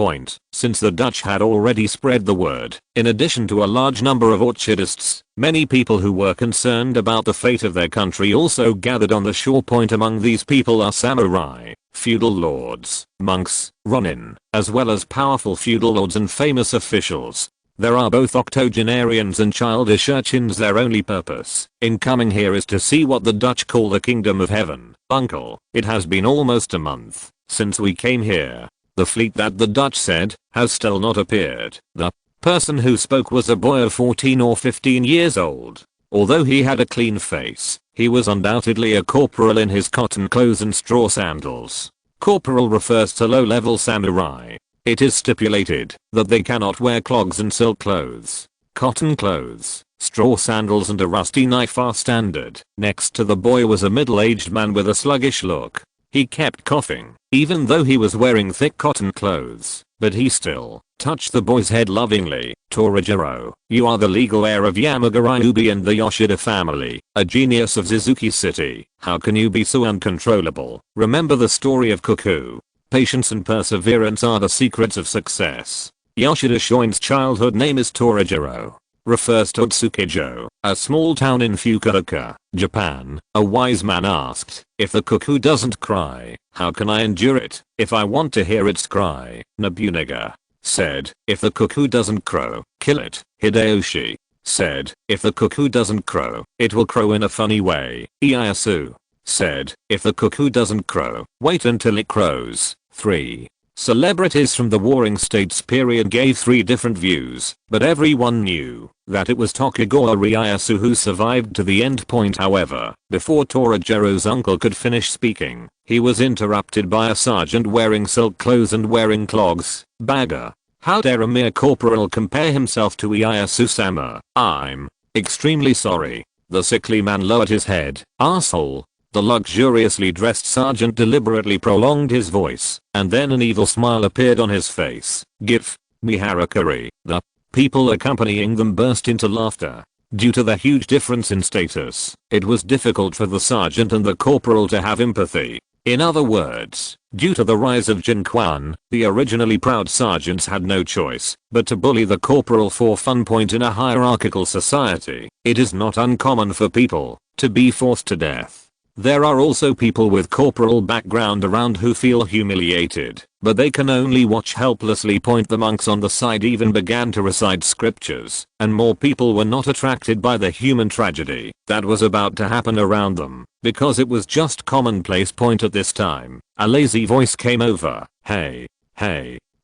Since the Dutch had already spread the word, in addition to a large number of orchardists, many people who were concerned about the fate of their country also gathered on the shore. Among these people are samurai, feudal lords, monks, ronin, as well as powerful feudal lords and famous officials. There are both octogenarians and childish urchins. Their only purpose in coming here is to see what the Dutch call the Kingdom of Heaven. Uncle, it has been almost a month since we came here. The fleet that the Dutch said has still not appeared. The person who spoke was a boy of 14 or 15 years old. Although he had a clean face, he was undoubtedly a corporal in his cotton clothes and straw sandals. Corporal refers to low-level samurai. It is stipulated that they cannot wear clogs and silk clothes. Cotton clothes, straw sandals and a rusty knife are standard. Next to the boy was a middle-aged man with a sluggish look. He kept coughing, even though he was wearing thick cotton clothes, but he still touched the boy's head lovingly. Torajiro, you are the legal heir of Yamagiri and the Yoshida family, a genius of Suzuki City. How can you be so uncontrollable? Remember the story of Cuckoo. Patience and perseverance are the secrets of success. Yoshida Shoin's childhood name is Torajiro. Refers to Tsukijo, a small town in Fukuoka, Japan. A wise man asked, if the cuckoo doesn't cry, how can I endure it? If I want to hear its cry, Nobunaga said, if the cuckoo doesn't crow, kill it. Hideyoshi said, if the cuckoo doesn't crow, it will crow in a funny way. Ieyasu said, if the cuckoo doesn't crow, wait until it crows. 3. Celebrities from the Warring States period gave 3 different views, but everyone knew that it was Tokugawa Ieyasu who survived to the end. However, before Torajiro's uncle could finish speaking, he was interrupted by a sergeant wearing silk clothes and wearing clogs. Bagger. How dare a mere corporal compare himself to Ieyasu-sama? I'm extremely sorry. The sickly man lowered his head. Asshole. The luxuriously dressed sergeant deliberately prolonged his voice, and then an evil smile appeared on his face. Give me harakiri. The people accompanying them burst into laughter. Due to the huge difference in status, it was difficult for the sergeant and the corporal to have empathy. In other words, due to the rise of Jinquan, the originally proud sergeants had no choice but to bully the corporal for fun. In a hierarchical society, it is not uncommon for people to be forced to death. There are also people with corporal background around who feel humiliated, but they can only watch helplessly. The monks on the side even began to recite scriptures, and more people were not attracted by the human tragedy that was about to happen around them, because it was just commonplace. At this time, a lazy voice came over. Hey,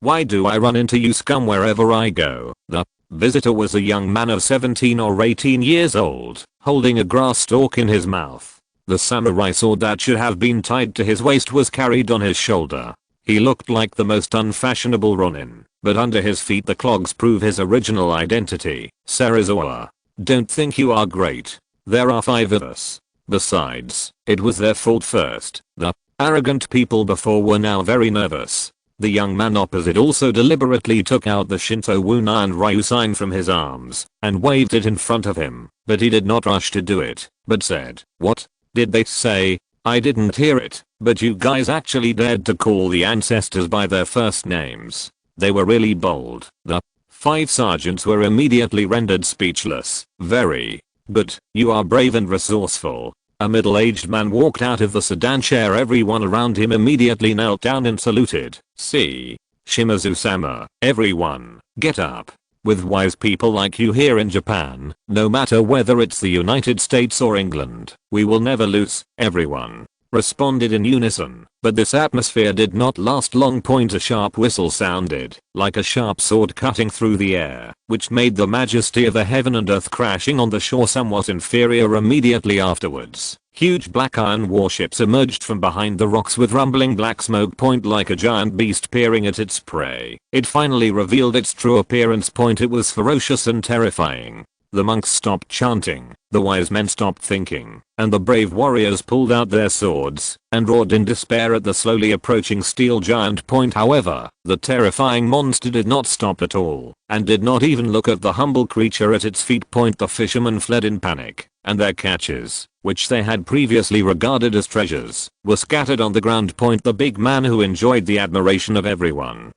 why do I run into you scum wherever I go? The visitor was a young man of 17 or 18 years old, holding a grass stalk in his mouth. The samurai sword that should have been tied to his waist was carried on his shoulder. He looked like the most unfashionable ronin, but under his feet the clogs prove his original identity. Serizawa. Don't think you are great. There are 5 of us. Besides, it was their fault first. The arrogant people before were now very nervous. The young man opposite also deliberately took out the Shinto Wuna and Ryu sign from his arms and waved it in front of him, but he did not rush to do it, but said, "What did they say? I didn't hear it, but you guys actually dared to call the ancestors by their first names. They were really bold." The 5 sergeants were immediately rendered speechless. "Very good, you are brave and resourceful." A middle-aged man walked out of the sedan chair. Everyone around him immediately knelt down and saluted. "See, Shimazu-sama, everyone, get up. With wise people like you here in Japan, no matter whether it's the United States or England, we will never lose." Everyone responded in unison, but this atmosphere did not last long. A sharp whistle sounded, like a sharp sword cutting through the air, which made the majesty of the heaven and earth crashing on the shore somewhat inferior. Immediately afterwards, huge black iron warships emerged from behind the rocks with rumbling black smoke. Like a giant beast peering at its prey, it finally revealed its true appearance. It was ferocious and terrifying. The monks stopped chanting, the wise men stopped thinking, and the brave warriors pulled out their swords and roared in despair at the slowly approaching steel giant. However, the terrifying monster did not stop at all, and did not even look at the humble creature at its feet. The fishermen fled in panic, and their catches, which they had previously regarded as treasures, were scattered on the ground. The big man, who enjoyed the admiration of everyone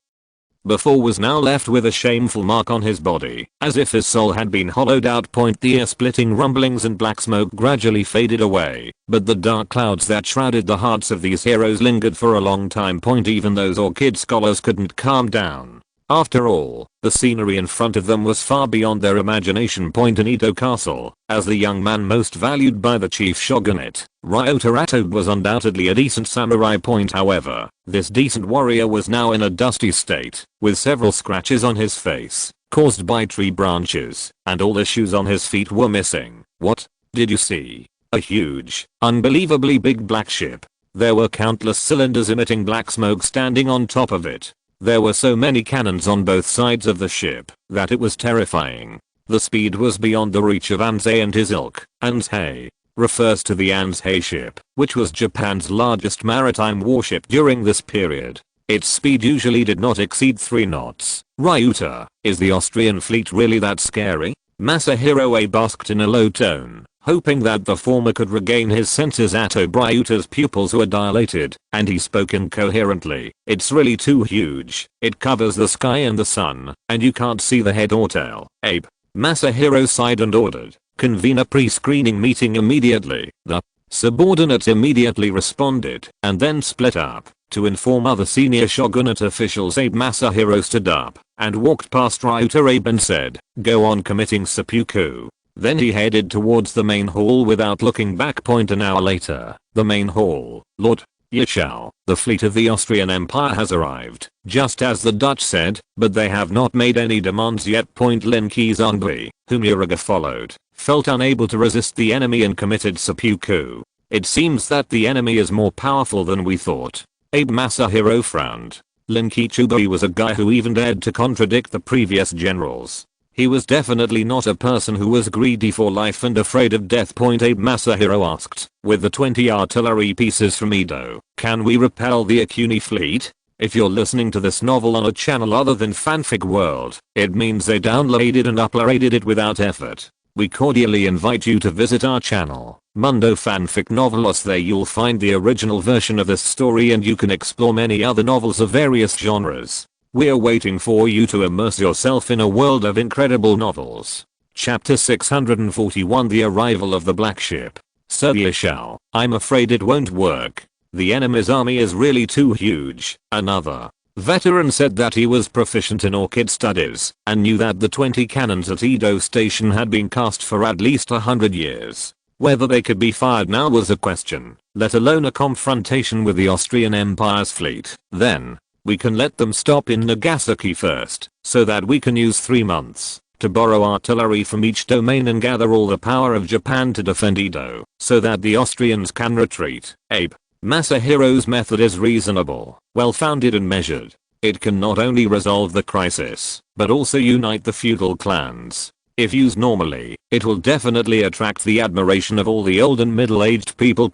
before, was now left with a shameful mark on his body, as if his soul had been hollowed out. The ear-splitting rumblings and black smoke gradually faded away, but the dark clouds that shrouded the hearts of these heroes lingered for a long time. Even those orchid scholars couldn't calm down. After all, the scenery in front of them was far beyond their imagination. In Edo Castle, as the young man most valued by the chief shogunate, Ryota was undoubtedly a decent samurai. However, this decent warrior was now in a dusty state, with several scratches on his face, caused by tree branches, and all the shoes on his feet were missing. "What did you see?" "A huge, unbelievably big black ship. There were countless cylinders emitting black smoke standing on top of it. There were so many cannons on both sides of the ship that it was terrifying. The speed was beyond the reach of Anzei and his ilk." Anzei refers to the Anzei ship, which was Japan's largest maritime warship during this period. Its speed usually did not exceed 3 knots. "Ryuta, is the Austrian fleet really that scary?" Masahiro Abe asked in a low tone, hoping that the former could regain his senses. Ryuta's pupils were dilated, and he spoke incoherently. "It's really too huge. It covers the sky and the sun, and you can't see the head or tail." "Abe," Masahiro sighed and ordered, "convene a pre-screening meeting immediately." The subordinate immediately responded, and then split up to inform other senior shogunate officials. Abe Masahiro stood up and walked past Ryuta Abe and said, "Go on committing seppuku." Then he headed towards the main hall without looking back. An hour later, the main hall. "Lord Yashao, the fleet of the Austrian Empire has arrived, just as the Dutch said, but they have not made any demands yet." Lin Kizangbi, whom Uraga followed, felt unable to resist the enemy and committed seppuku. "It seems that the enemy is more powerful than we thought." Abe Masahiro frowned. Lin Kichubei was a guy who even dared to contradict the previous generals. He was definitely not a person who was greedy for life and afraid of death. Abe Masahiro asked, "With the 20 artillery pieces from Edo, can we repel the Akuni fleet?" If you're listening to this novel on a channel other than Fanfic World, it means they downloaded and uploaded it without effort. We cordially invite you to visit our channel, Mundo Fanfic Novelos. There you'll find the original version of this story, and you can explore many other novels of various genres. We're waiting for you to immerse yourself in a world of incredible novels. Chapter 641, The Arrival of the Black Ship. "Sir Yashao, I'm afraid it won't work. The enemy's army is really too huge." Another veteran said that he was proficient in orchid studies and knew that the 20 cannons at Edo Station had been cast for at least 100 years. Whether they could be fired now was a question, let alone a confrontation with the Austrian Empire's fleet. "Then we can let them stop in Nagasaki first, so that we can use 3 months to borrow artillery from each domain and gather all the power of Japan to defend Edo, so that the Austrians can retreat." Abe Masahiro's method is reasonable, well-founded and measured. It can not only resolve the crisis, but also unite the feudal clans. If used normally, it will definitely attract the admiration of all the old and middle-aged people.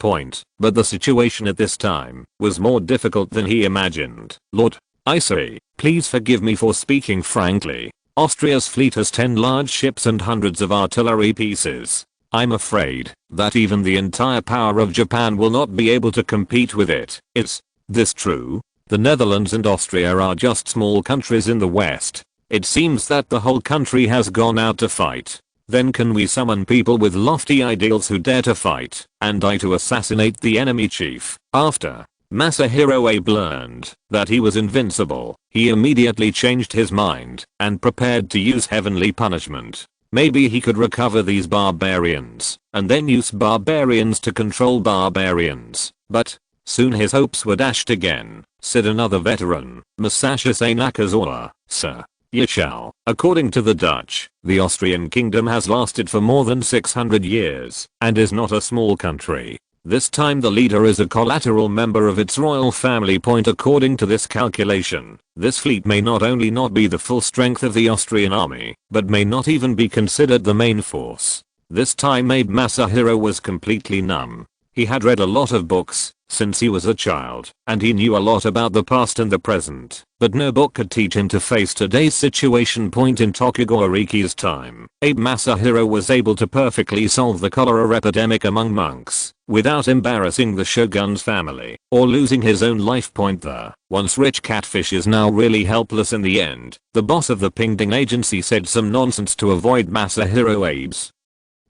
But the situation at this time was more difficult than he imagined. "Lord I say, please forgive me for speaking frankly. Austria's fleet has 10 large ships and hundreds of artillery pieces. I'm afraid that even the entire power of Japan will not be able to compete with it. Is this true? The Netherlands and Austria are just small countries in the West. It seems that the whole country has gone out to fight. Then can we summon people with lofty ideals who dare to fight and die to assassinate the enemy chief? After Masahiro Abe learned that he was invincible, he immediately changed his mind and prepared to use heavenly punishment. Maybe he could recover these barbarians and then use barbarians to control barbarians. But soon his hopes were dashed again, said another veteran, Masashi Nakazawa. Sir, you shall. According to the Dutch, the Austrian kingdom has lasted for more than 600 years and is not a small country. This time the leader is a collateral member of its royal family. According to this calculation, this fleet may not only not be the full strength of the Austrian army, but may not even be considered the main force. This time Abe Masahiro was completely numb. He had read a lot of books since he was a child, and he knew a lot about the past and the present, but no book could teach him to face today's situation. In Tokugawa Riki's time, Abe Masahiro was able to perfectly solve the cholera epidemic among monks without embarrassing the shogun's family or losing his own life. The once rich catfish is now really helpless in the end. The boss of the Pingding agency said some nonsense to avoid Masahiro Abe's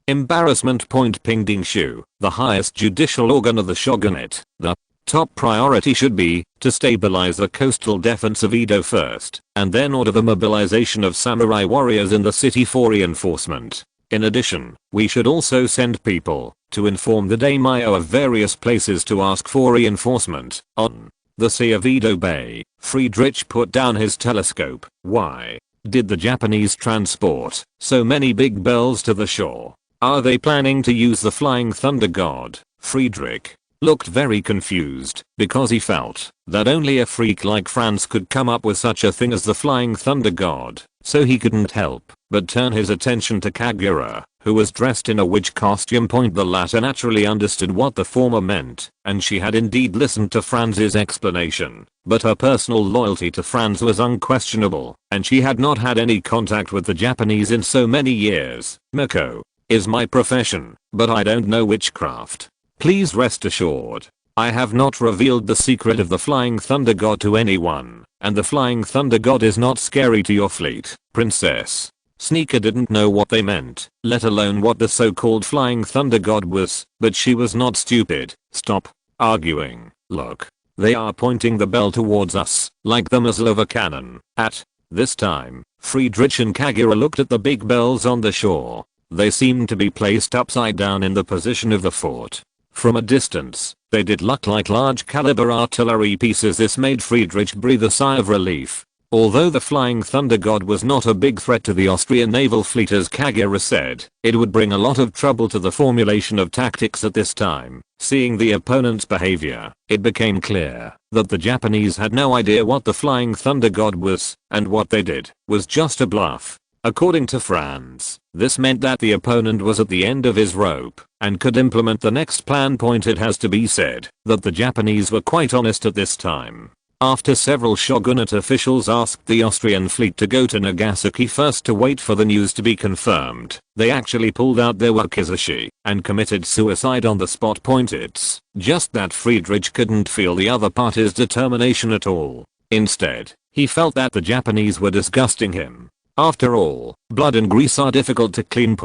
embarrassment. Pingding Shu, the highest judicial organ of the shogunate, the top priority should be to stabilize the coastal defense of Edo first, and then order the mobilization of samurai warriors in the city for reinforcement. In addition, we should also send people to inform the daimyo of various places to ask for reinforcement. On the Sea of Edo Bay, Friedrich put down his telescope. Why did the Japanese transport so many big bells to the shore? Are they planning to use the flying thunder god? Friedrich looked very confused because he felt that only a freak like Franz could come up with such a thing as the flying thunder god, so he couldn't help but turn his attention to Kagura, who was dressed in a witch costume. The latter naturally understood what the former meant, and she had indeed listened to Franz's explanation, but her personal loyalty to Franz was unquestionable, and she had not had any contact with the Japanese in so many years. Mako is my profession, but I don't know witchcraft. Please rest assured, I have not revealed the secret of the flying thunder god to anyone, and the flying thunder god is not scary to your fleet, princess. Sneaker didn't know what they meant, let alone what the so-called flying thunder god was, but she was not stupid. Stop arguing. Look, they are pointing the bell towards us, like the muzzle of a cannon. At this time, Friedrich and Kagura looked at the big bells on the shore. They seemed to be placed upside down in the position of the fort. From a distance, they did look like large caliber artillery pieces. This made Friedrich breathe a sigh of relief. Although the flying thunder god was not a big threat to the Austrian naval fleet as Kagura said, it would bring a lot of trouble to the formulation of tactics at this time. Seeing the opponent's behavior, it became clear that the Japanese had no idea what the flying thunder god was, and what they did was just a bluff. According to Franz, this meant that the opponent was at the end of his rope and could implement the next plan. It has to be said that the Japanese were quite honest at this time. After several shogunate officials asked the Austrian fleet to go to Nagasaki first to wait for the news to be confirmed, they actually pulled out their wakizashi and committed suicide on the spot. It's just that Friedrich couldn't feel the other party's determination at all. Instead, he felt that the Japanese were disgusting him. After all, blood and grease are difficult to clean.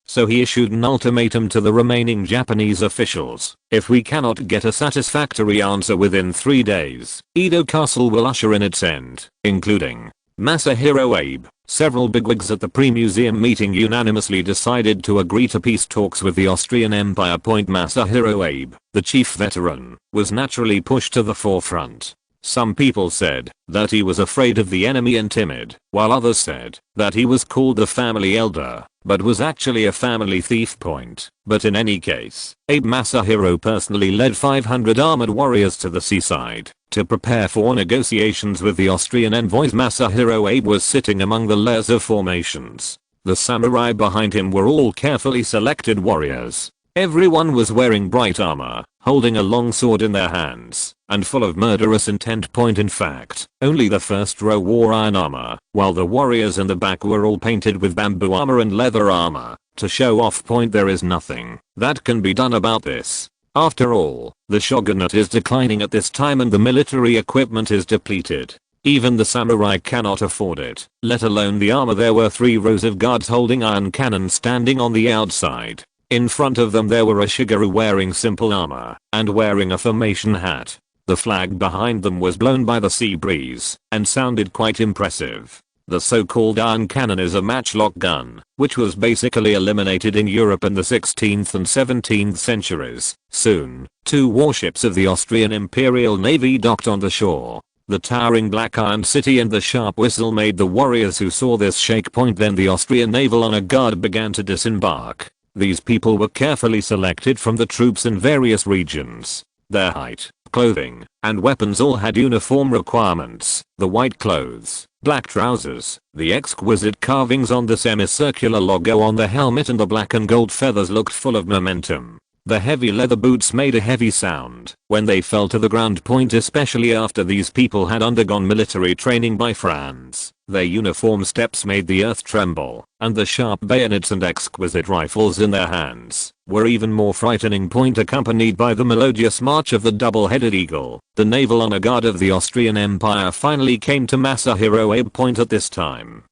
So he issued an ultimatum to the remaining Japanese officials. If we cannot get a satisfactory answer within 3 days, Edo Castle will usher in its end, including Masahiro Abe. Several bigwigs at the pre-museum meeting unanimously decided to agree to peace talks with the Austrian Empire. Masahiro Abe, the chief veteran, was naturally pushed to the forefront. Some people said that he was afraid of the enemy and timid, while others said that he was called the family elder, but was actually a family thief. But in any case, Abe Masahiro personally led 500 armored warriors to the seaside to prepare for negotiations with the Austrian envoys. Masahiro Abe was sitting among the layers of formations. The samurai behind him were all carefully selected warriors. Everyone was wearing bright armor, holding a long sword in their hands, and full of murderous intent. In fact, only the first row wore iron armor, while the warriors in the back were all painted with bamboo armor and leather armor. To show off. There is nothing that can be done about this. After all, the shogunate is declining at this time and the military equipment is depleted. Even the samurai cannot afford it, let alone the armor. There were 3 rows of guards holding iron cannons standing on the outside. In front of them there were a shigeru wearing simple armor and wearing a formation hat. The flag behind them was blown by the sea breeze and sounded quite impressive. The so-called iron cannon is a matchlock gun, which was basically eliminated in Europe in the 16th and 17th centuries. Soon, 2 warships of the Austrian Imperial Navy docked on the shore. The towering black iron city and the sharp whistle made the warriors who saw this shake. Then the Austrian naval honor guard began to disembark. These people were carefully selected from the troops in various regions. Their height, clothing, and weapons all had uniform requirements. The white clothes, black trousers, the exquisite carvings on the semicircular logo on the helmet and the black and gold feathers looked full of momentum. The heavy leather boots made a heavy sound when they fell to the ground. Especially after these people had undergone military training by Franz. Their uniform steps made the earth tremble, and the sharp bayonets and exquisite rifles in their hands were even more frightening. Accompanied by the melodious march of the double-headed eagle, the naval honor guard of the Austrian Empire finally came to Masahiro Abe. At this time,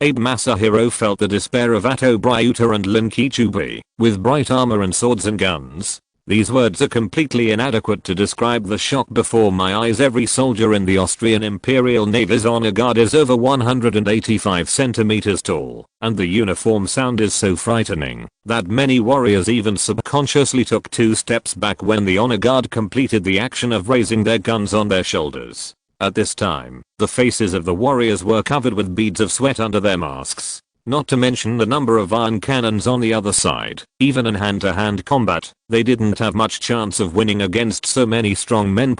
Abe Masahiro felt the despair of Atto Bryuta and Linkichubi, with bright armor and swords and guns. These words are completely inadequate to describe the shock before my eyes. Every soldier in the Austrian Imperial Navy's honor guard is over 185 centimeters tall, and the uniform sound is so frightening that many warriors even subconsciously took 2 steps back when the honor guard completed the action of raising their guns on their shoulders. At this time, the faces of the warriors were covered with beads of sweat under their masks. Not to mention the number of iron cannons on the other side. Even in hand-to-hand combat, they didn't have much chance of winning against so many strong men.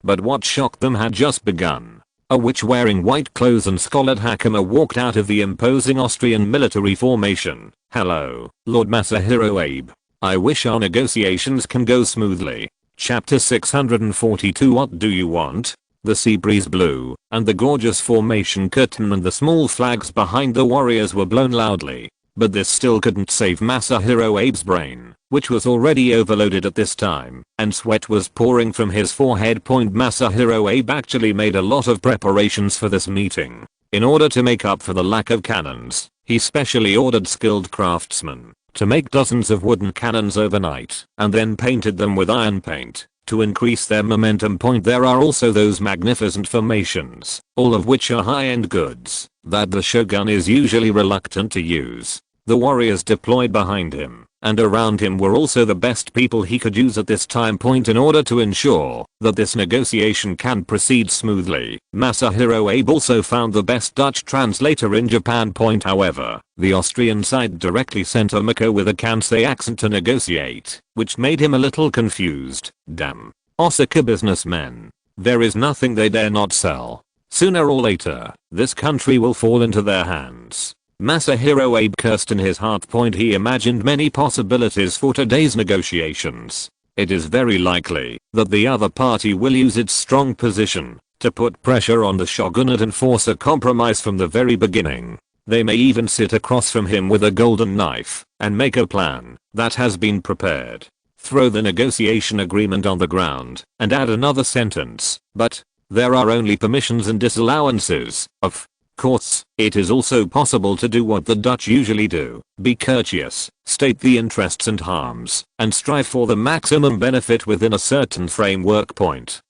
But what shocked them had just begun. A witch wearing white clothes and scholared hakama walked out of the imposing Austrian military formation. "Hello, Lord Masahiro Abe. I wish our negotiations can go smoothly." Chapter 642. What do you want? The sea breeze blew, and the gorgeous formation curtain and the small flags behind the warriors were blown loudly. But this still couldn't save Masahiro Abe's brain, which was already overloaded at this time, and sweat was pouring from his forehead. Masahiro Abe actually made a lot of preparations for this meeting. In order to make up for the lack of cannons, he specially ordered skilled craftsmen to make dozens of wooden cannons overnight, and then painted them with iron paint to increase their momentum. There are also those magnificent formations, all of which are high-end goods, that the shogun is usually reluctant to use. The warriors deployed behind him and around him were also the best people he could use at this time. In order to ensure that this negotiation can proceed smoothly, Masahiro Abe also found the best Dutch translator in Japan. However, the Austrian side directly sent Omiko with a Kansei accent to negotiate, which made him a little confused. Damn Osaka businessmen. There is nothing they dare not sell. Sooner or later, this country will fall into their hands. Masahiro Abe cursed in his heart. He imagined many possibilities for today's negotiations. It is very likely that the other party will use its strong position to put pressure on the shogunate and force a compromise from the very beginning. They may even sit across from him with a golden knife and make a plan that has been prepared. Throw the negotiation agreement on the ground and add another sentence, but there are only permissions and disallowances. Of course, it is also possible to do what the Dutch usually do: be courteous, state the interests and harms, and strive for the maximum benefit within a certain framework.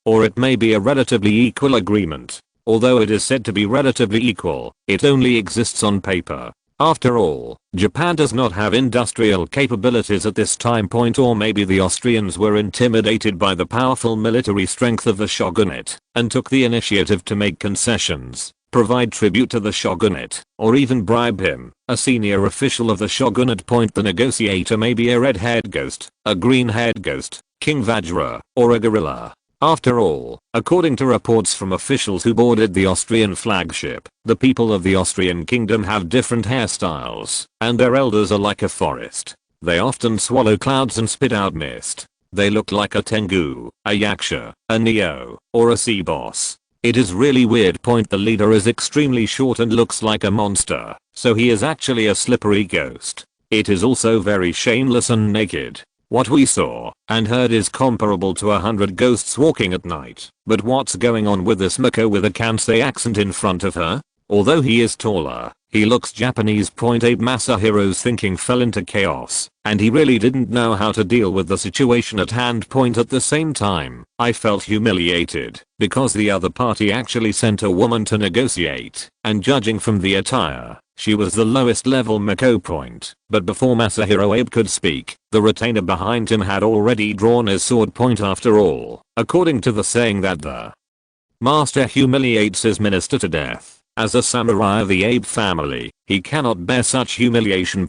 Or it may be a relatively equal agreement. Although it is said to be relatively equal, it only exists on paper. After all, Japan does not have industrial capabilities at this time. Or maybe the Austrians were intimidated by the powerful military strength of the shogunate and took the initiative to make concessions, provide tribute to the shogunate, or even bribe him, a senior official of the shogunate. The negotiator may be a red-haired ghost, a green-haired ghost, King Vajra, or a gorilla. After all, according to reports from officials who boarded the Austrian flagship, the people of the Austrian kingdom have different hairstyles, and their elders are like a forest. They often swallow clouds and spit out mist. They look like a Tengu, a Yaksha, a Neo, or a sea boss. It is really weird. The leader is extremely short and looks like a monster, so he is actually a slippery ghost. It is also very shameless and naked. What we saw and heard is comparable to 100 ghosts walking at night. But what's going on with this Mako with a Kansai accent in front of her? Although he is taller, he looks Japanese. Abe Masahiro's thinking fell into chaos, and he really didn't know how to deal with the situation at hand. At the same time, I felt humiliated, because the other party actually sent a woman to negotiate, and judging from the attire, she was the lowest level Mako. But before Masahiro Abe could speak, the retainer behind him had already drawn his sword. After all, according to the saying that the master humiliates his minister to death. As a samurai of the Abe family, he cannot bear such humiliation.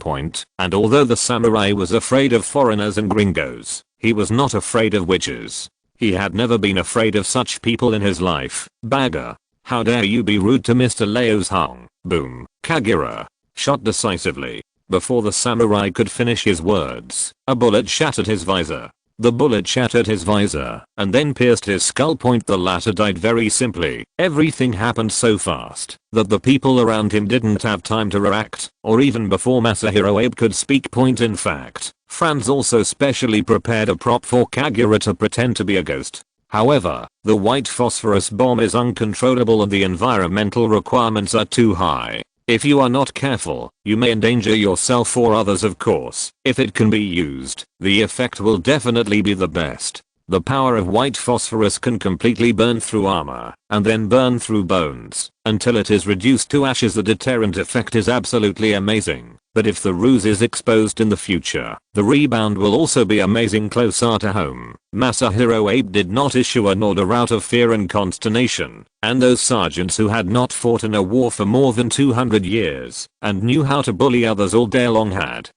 And although the samurai was afraid of foreigners and gringos, he was not afraid of witches. He had never been afraid of such people in his life. Bagger, how dare you be rude to Mr. Leo's Hong? Boom. Kagira shot decisively. Before the samurai could finish his words, a bullet shattered his visor. The bullet shattered his visor and then pierced his skull. The latter died very simply. Everything happened so fast that the people around him didn't have time to react, or even before Masahiro Abe could speak. In fact, Franz also specially prepared a prop for Kagira to pretend to be a ghost. However, the white phosphorus bomb is uncontrollable and the environmental requirements are too high. If you are not careful, you may endanger yourself or others. Of course, if it can be used, the effect will definitely be the best. The power of white phosphorus can completely burn through armor, and then burn through bones, until it is reduced to ashes. The deterrent effect is absolutely amazing, but if the ruse is exposed in the future, the rebound will also be amazing. Closer to home, Masahiro Abe did not issue an order out of fear and consternation, and those sergeants who had not fought in a war for more than 200 years, and knew how to bully others all day long had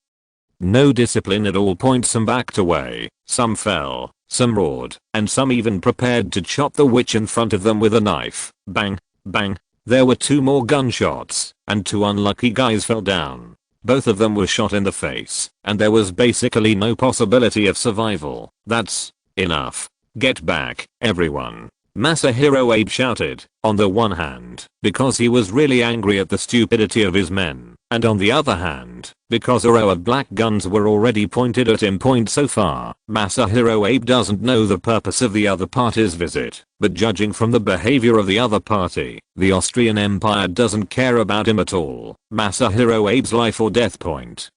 no discipline at all. Some backed away, some fell, some roared, and some even prepared to chop the witch in front of them with a knife. Bang, bang. There were 2 more gunshots, and 2 unlucky guys fell down. Both of them were shot in the face, and there was basically no possibility of survival. That's enough. Get back, everyone. Masahiro Abe shouted, on the one hand, because he was really angry at the stupidity of his men, and on the other hand, because a row of black guns were already pointed at him. So far, Masahiro Abe doesn't know the purpose of the other party's visit, but judging from the behavior of the other party, the Austrian Empire doesn't care about him at all. Masahiro Abe's life or death.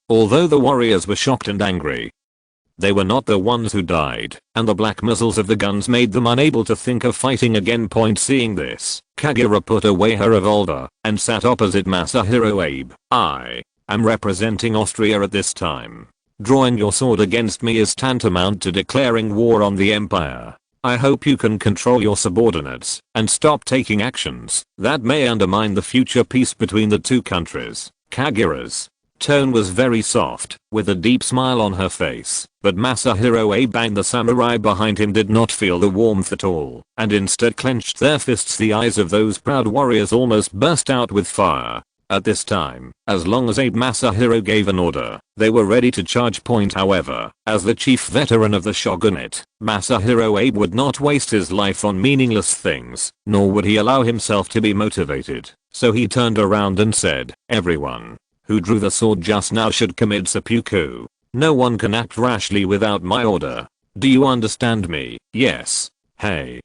Although the warriors were shocked and angry, they were not the ones who died, and the black muzzles of the guns made them unable to think of fighting again. Seeing this, Kagira put away her revolver and sat opposite Masahiro Abe. I am representing Austria at this time. Drawing your sword against me is tantamount to declaring war on the empire. I hope you can control your subordinates and stop taking actions that may undermine the future peace between the 2 countries. Kagira's tone was very soft, with a deep smile on her face, but Masahiro Abe and the samurai behind him did not feel the warmth at all, and instead clenched their fists. The eyes of those proud warriors almost burst out with fire. At this time, as long as Abe Masahiro gave an order, they were ready to charge. However, as the chief veteran of the shogunate, Masahiro Abe would not waste his life on meaningless things, nor would he allow himself to be motivated. So he turned around and said, everyone who drew the sword just now should commit seppuku. No one can act rashly without my order. Do you understand me? Yes. Hey.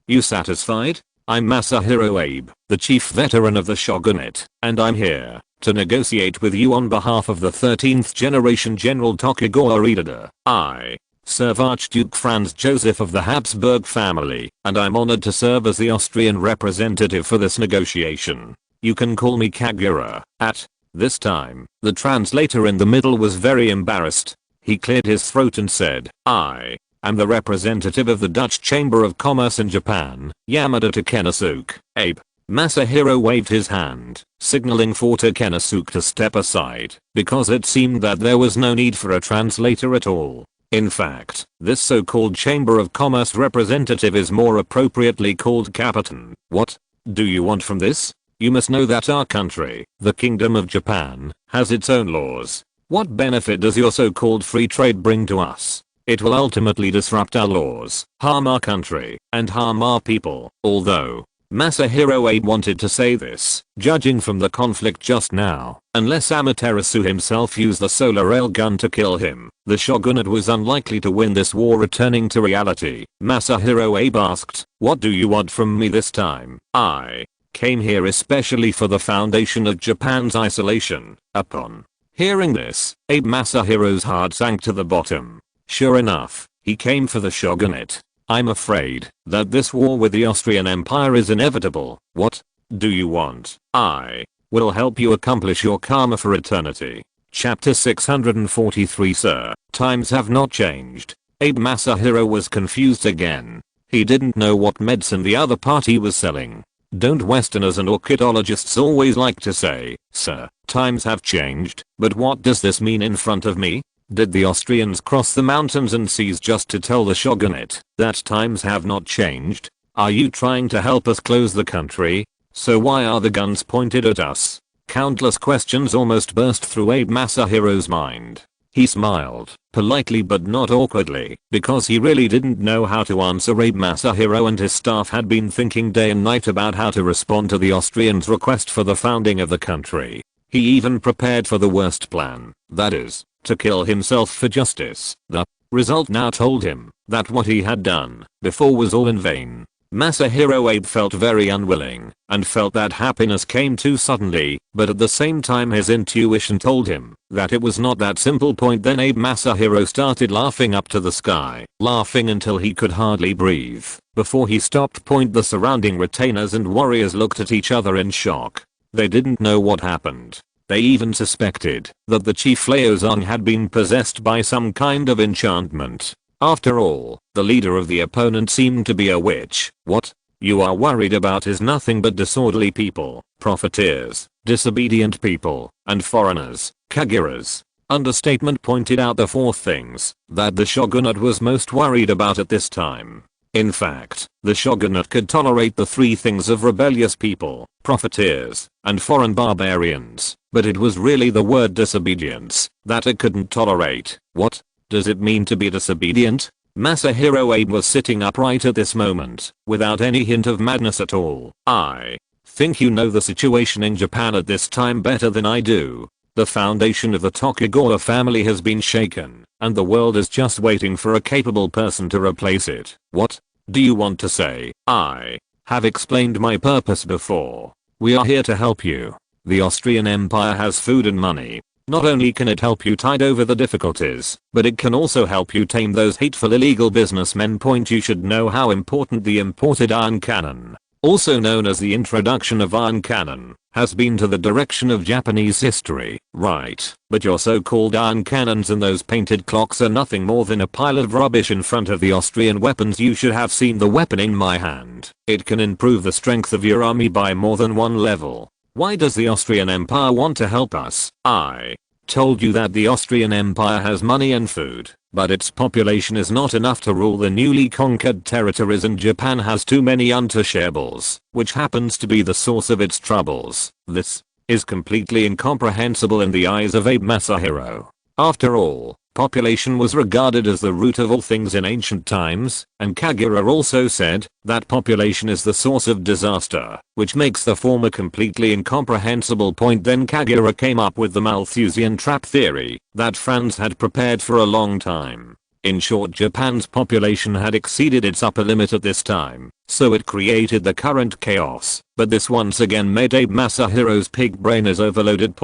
You satisfied? I'm Masahiro Abe, the chief veteran of the shogunate, and I'm here to negotiate with you on behalf of the 13th generation General Tokugawa Ieyasu. I serve Archduke Franz Joseph of the Habsburg family, and I'm honored to serve as the Austrian representative for this negotiation. You can call me Kagira. At this time, the translator in the middle was very embarrassed. He cleared his throat and said, I am the representative of the Dutch Chamber of Commerce in Japan, Yamada Takenasuke. Abe. Masahiro waved his hand, signaling for Takenasuke to step aside, because it seemed that there was no need for a translator at all. In fact, this so-called Chamber of Commerce representative is more appropriately called Captain. What do you want from this? You must know that our country, the Kingdom of Japan, has its own laws. What benefit does your so-called free trade bring to us? It will ultimately disrupt our laws, harm our country, and harm our people. Although Masahiro Abe wanted to say this, judging from the conflict just now, unless Amaterasu himself used the solar railgun to kill him, the shogunate was unlikely to win this war. Returning to reality, Masahiro Abe asked, "What do you want from me this time?" "I came here especially for the foundation of Japan's isolation." Upon hearing this, Abe Masahiro's heart sank to the bottom. Sure enough, he came for the shogunate. "I'm afraid that this war with the Austrian Empire is inevitable." "What do you want?" "I will help you accomplish your karma for eternity." Chapter 643. Sir, times have not changed. Abe Masahiro was confused again. He didn't know what medicine the other party was selling. Don't Westerners and orchidologists always like to say, "Sir, times have changed," but what does this mean in front of me? Did the Austrians cross the mountains and seas just to tell the shogunate that times have not changed? Are you trying to help us close the country? So why are the guns pointed at us? Countless questions almost burst through Abe Masahiro's mind. He smiled, politely but not awkwardly, because he really didn't know how to answer. Abe Masahiro and his staff had been thinking day and night about how to respond to the Austrians' request for the founding of the country. He even prepared for the worst plan, that is, to kill himself for justice. The result now told him that what he had done before was all in vain. Masahiro Abe felt very unwilling and felt that happiness came too suddenly, but at the same time his intuition told him that it was not that simple. Then Abe Masahiro started laughing up to the sky, laughing until he could hardly breathe. Before he stopped, the surrounding retainers and warriors looked at each other in shock. They didn't know what happened. They even suspected that the chief Laozong had been possessed by some kind of enchantment. After all, the leader of the opponent seemed to be a witch. What you are worried about is nothing but disorderly people, profiteers, disobedient people, and foreigners, Kaguras. Understatement pointed out the 4 things that the shogunate was most worried about at this time. In fact, the shogunate could tolerate the 3 things of rebellious people, profiteers, and foreign barbarians, but it was really the word disobedience that it couldn't tolerate. What does it mean to be disobedient? Masahiro Abe was sitting upright at this moment, without any hint of madness at all. "I think you know the situation in Japan at this time better than I do. The foundation of the Tokugawa family has been shaken, and the world is just waiting for a capable person to replace it." "What do you want to say?" "I have explained my purpose before. We are here to help you. The Austrian Empire has food and money. Not only can it help you tide over the difficulties, but it can also help you tame those hateful illegal businessmen. You should know how important the imported iron cannon, also known as the introduction of iron cannon, has been to the direction of Japanese history, right? But your so-called iron cannons and those painted clocks are nothing more than a pile of rubbish in front of the Austrian weapons. You should have seen the weapon in my hand. It can improve the strength of your army by more than 1 level. Why does the Austrian Empire want to help us? I told you that the Austrian Empire has money and food, but its population is not enough to rule the newly conquered territories, and Japan has too many untouchables, which happens to be the source of its troubles. This is completely incomprehensible in the eyes of Abe Masahiro. After all, population was regarded as the root of all things in ancient times, and Kagura also said that population is the source of disaster, which makes the former completely incomprehensible. Then Kagura came up with the Malthusian trap theory that Franz had prepared for a long time. In short, Japan's population had exceeded its upper limit at this time, so it created the current chaos. But this once again made Abe Masahiro's pig brain as overloaded.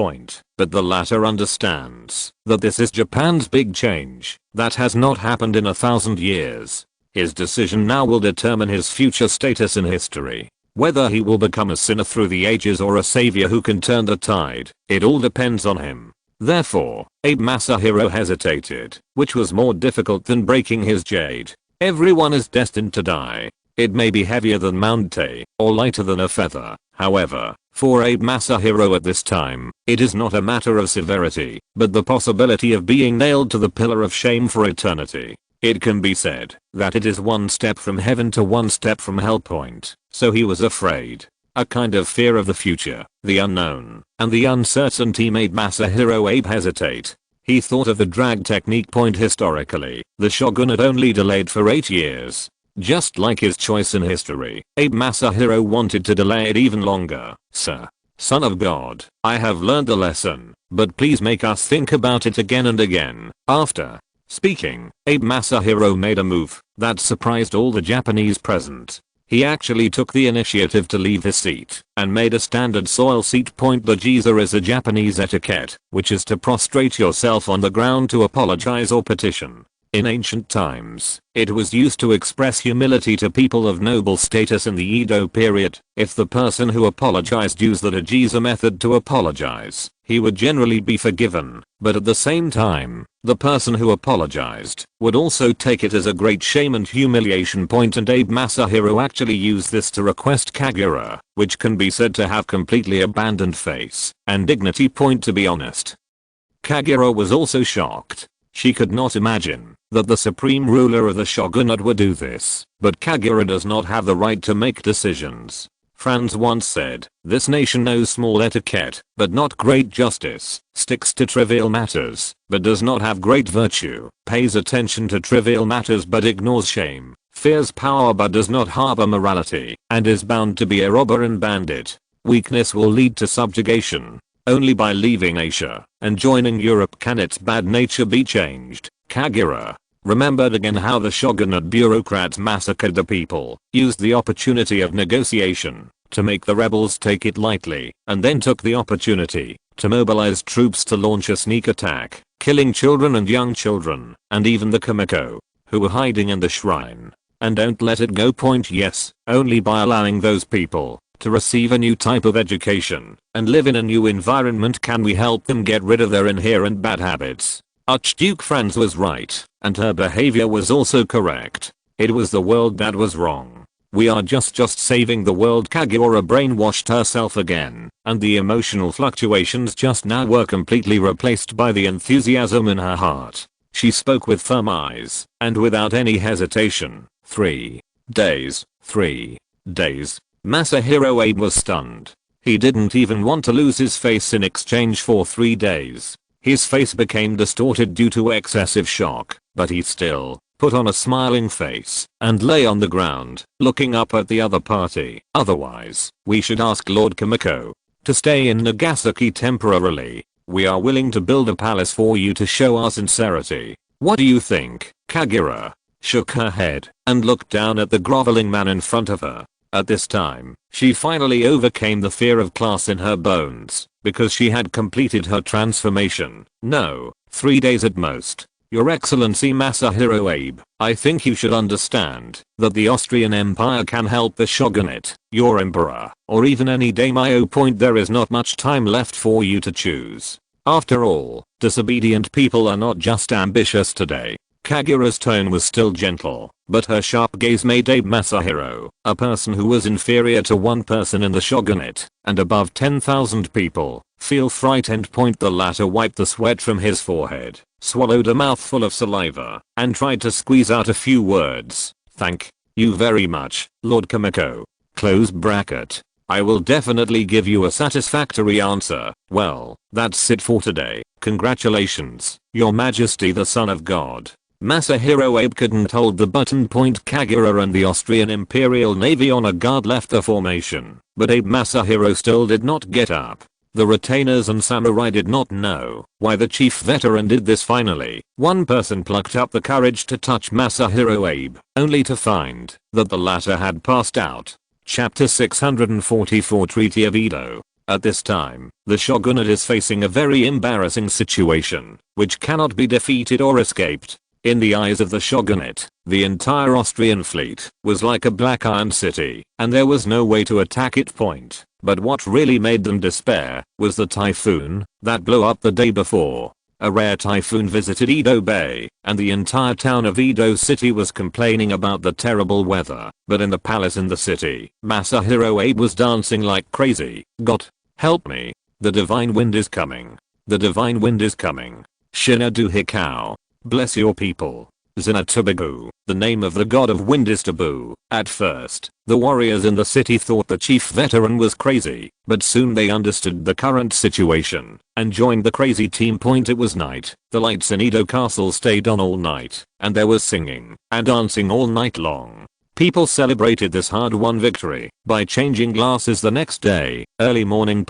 But the latter understands that this is Japan's big change that has not happened in 1,000 years. His decision now will determine his future status in history. Whether he will become a sinner through the ages or a savior who can turn the tide, it all depends on him. Therefore, Abe Masahiro hesitated, which was more difficult than breaking his jade. Everyone is destined to die. It may be heavier than Mounte, or lighter than a feather. However, for Abe Masahiro at this time, it is not a matter of severity, but the possibility of being nailed to the pillar of shame for eternity. It can be said that it is 1 step from heaven to 1 step from hell. So he was afraid. A kind of fear of the future, the unknown, and the uncertainty made Masahiro Abe hesitate. He thought of the drag technique. Historically, the shogunate only delayed for 8 years. Just like his choice in history, Abe Masahiro wanted to delay it even longer. Sir, son of God, I have learned the lesson, but please make us think about it again and again. After speaking, Abe Masahiro made a move that surprised all the Japanese present. He actually took the initiative to leave his seat and made a standard soil seat. The jiza is a Japanese etiquette, which is to prostrate yourself on the ground to apologize or petition. In ancient times, it was used to express humility to people of noble status in the Edo period. If the person who apologized used the jiza method to apologize, he would generally be forgiven, but at the same time, the person who apologized would also take it as a great shame and humiliation. And Abe Masahiro actually used this to request Kagura, which can be said to have completely abandoned face and dignity. To be honest, Kagura was also shocked. She could not imagine that the supreme ruler of the shogunate would do this, but Kagura does not have the right to make decisions. Franz once said, "This nation knows small etiquette, but not great justice, sticks to trivial matters, but does not have great virtue, pays attention to trivial matters but ignores shame, fears power but does not harbor morality, and is bound to be a robber and bandit. Weakness will lead to subjugation. Only by leaving Asia and joining Europe can its bad nature be changed." Kagura remembered again how the shogunate bureaucrats massacred the people, used the opportunity of negotiation to make the rebels take it lightly, and then took the opportunity to mobilize troops to launch a sneak attack, killing children and young children, and even the Kamiko, who were hiding in the shrine. And don't let it go. Yes, only by allowing those people to receive a new type of education and live in a new environment can we help them get rid of their inherent bad habits. Archduke Franz was right, and her behavior was also correct. It was the world that was wrong. We are just saving the world. Kagura brainwashed herself again, and the emotional fluctuations just now were completely replaced by the enthusiasm in her heart. She spoke with firm eyes, and without any hesitation. 3 days. 3 days. Masahiro Abe was stunned. He didn't even want to lose his face in exchange for 3 days. His face became distorted due to excessive shock, but he still put on a smiling face and lay on the ground, looking up at the other party. "Otherwise, we should ask Lord Kamiko to stay in Nagasaki temporarily. We are willing to build a palace for you to show our sincerity. What do you think?" Kagura shook her head and looked down at the groveling man in front of her. At this time, she finally overcame the fear of class in her bones, because she had completed her transformation. "No, 3 days at most. Your Excellency Masahiro Abe, I think you should understand that the Austrian Empire can help the shogunate, your emperor, or even any daimyo. There is not much time left for you to choose. After all, disobedient people are not just ambitious today." Kagura's tone was still gentle, but her sharp gaze made Abe Masahiro, a person who was inferior to one person in the shogunate, and above 10,000 people, feel frightened. The latter wiped the sweat from his forehead, swallowed a mouthful of saliva, and tried to squeeze out a few words. "Thank you very much, Lord Kamiko. Close bracket. I will definitely give you a satisfactory answer." "Well, that's it for today. Congratulations, Your Majesty the Son of God." Masahiro Abe couldn't hold the button. Kagura and the Austrian Imperial Navy honor guard left the formation, but Abe Masahiro still did not get up. The retainers and samurai did not know why the chief veteran did this. Finally, one person plucked up the courage to touch Masahiro Abe, only to find that the latter had passed out. Chapter 644 Treaty of Edo. At this time, the shogunate is facing a very embarrassing situation, which cannot be defeated or escaped. In the eyes of the shogunate, the entire Austrian fleet was like a black iron city, and there was no way to attack it. But what really made them despair was the typhoon that blew up the day before. A rare typhoon visited Edo Bay, and the entire town of Edo City was complaining about the terrible weather. But in the palace in the city, Masahiro Abe was dancing like crazy. "God, help me. The divine wind is coming. The divine wind is coming. Shinadu Hikau. Bless your people. Zinatubagu, the name of the god of wind is taboo. At first, the warriors in the city thought the chief veteran was crazy, but soon they understood the current situation and joined the crazy team. It was night, the lights in Edo Castle stayed on all night, and there was singing and dancing all night long. People celebrated this hard-won victory by changing glasses the next day, early morning.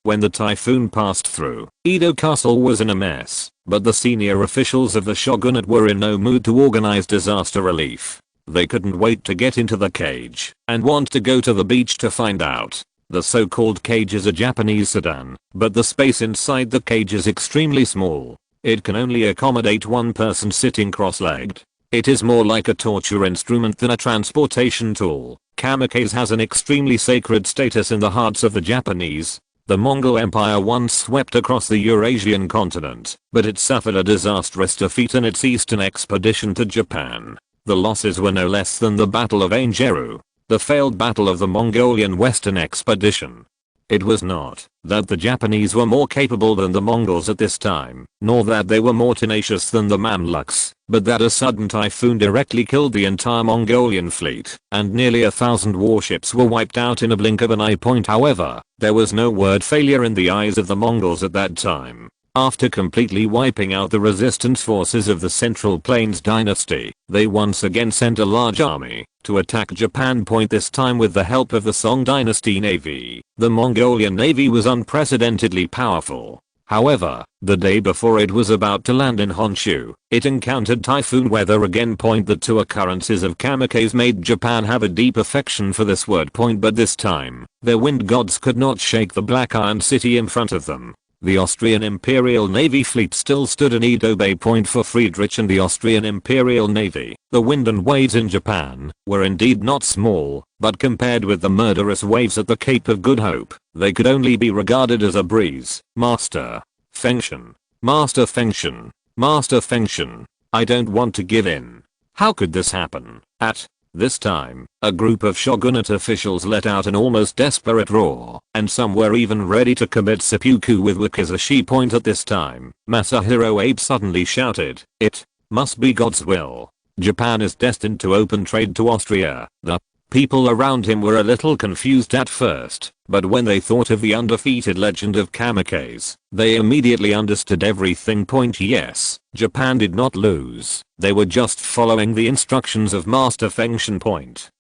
When the typhoon passed through, Edo Castle was in a mess, but the senior officials of the shogunate were in no mood to organize disaster relief. They couldn't wait to get into the cage and want to go to the beach to find out. The so-called cage is a Japanese sedan, but the space inside the cage is extremely small. It can only accommodate one person sitting cross-legged. It is more like a torture instrument than a transportation tool. Kamikaze has an extremely sacred status in the hearts of the Japanese. The Mongol Empire once swept across the Eurasian continent, but it suffered a disastrous defeat in its eastern expedition to Japan. The losses were no less than the Battle of Aingeru, the failed battle of the Mongolian Western Expedition. It was not that the Japanese were more capable than the Mongols at this time, nor that they were more tenacious than the Mamluks, but that a sudden typhoon directly killed the entire Mongolian fleet, and nearly 1,000 warships were wiped out in a blink of an eye. However, there was no word failure in the eyes of the Mongols at that time. After completely wiping out the resistance forces of the Central Plains dynasty, they once again sent a large army to attack Japan. This time with the help of the Song dynasty navy. The Mongolian navy was unprecedentedly powerful. However, the day before it was about to land in Honshu, it encountered typhoon weather again. The two occurrences of kamikaze made Japan have a deep affection for this word. But this time, their wind gods could not shake the Black Iron City in front of them. The Austrian Imperial Navy fleet still stood in Edo Bay. For Friedrich and the Austrian Imperial Navy, the wind and waves in Japan were indeed not small, but compared with the murderous waves at the Cape of Good Hope, they could only be regarded as a breeze. Master Fengshen. Master Fengshen. Master Fengshen. I don't want to give in. How could this happen? At this time, a group of shogunate officials let out an almost desperate roar, and some were even ready to commit seppuku with wakizashi. At this time, Masahiro Abe suddenly shouted, "It must be God's will. Japan is destined to open trade to Austria." The people around him were a little confused at first, but when they thought of the undefeated legend of kamikaze, they immediately understood everything. Yes, Japan did not lose. They were just following the instructions of Master Fengshen.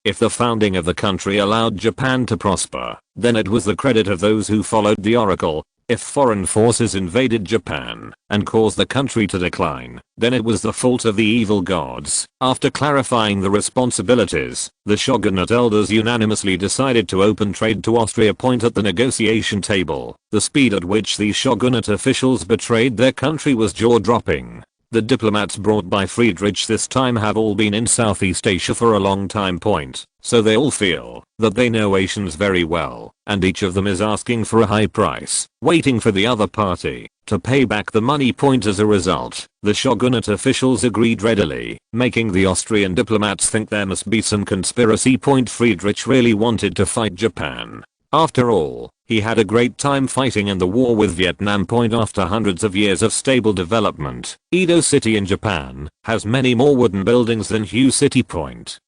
If the founding of the country allowed Japan to prosper, then it was the credit of those who followed the oracle. If foreign forces invaded Japan and caused the country to decline, then it was the fault of the evil gods. After clarifying the responsibilities, the shogunate elders unanimously decided to open trade to Austria. At the negotiation table, the speed at which these shogunate officials betrayed their country was jaw-dropping. The diplomats brought by Friedrich this time have all been in Southeast Asia for a long time. So they all feel that they know Asians very well, and each of them is asking for a high price, waiting for the other party to pay back the money. As a result, the shogunate officials agreed readily, making the Austrian diplomats think there must be some conspiracy. Friedrich really wanted to fight Japan. After all, he had a great time fighting in the war with Vietnam. After hundreds of years of stable development, Edo City in Japan has many more wooden buildings than Hue City.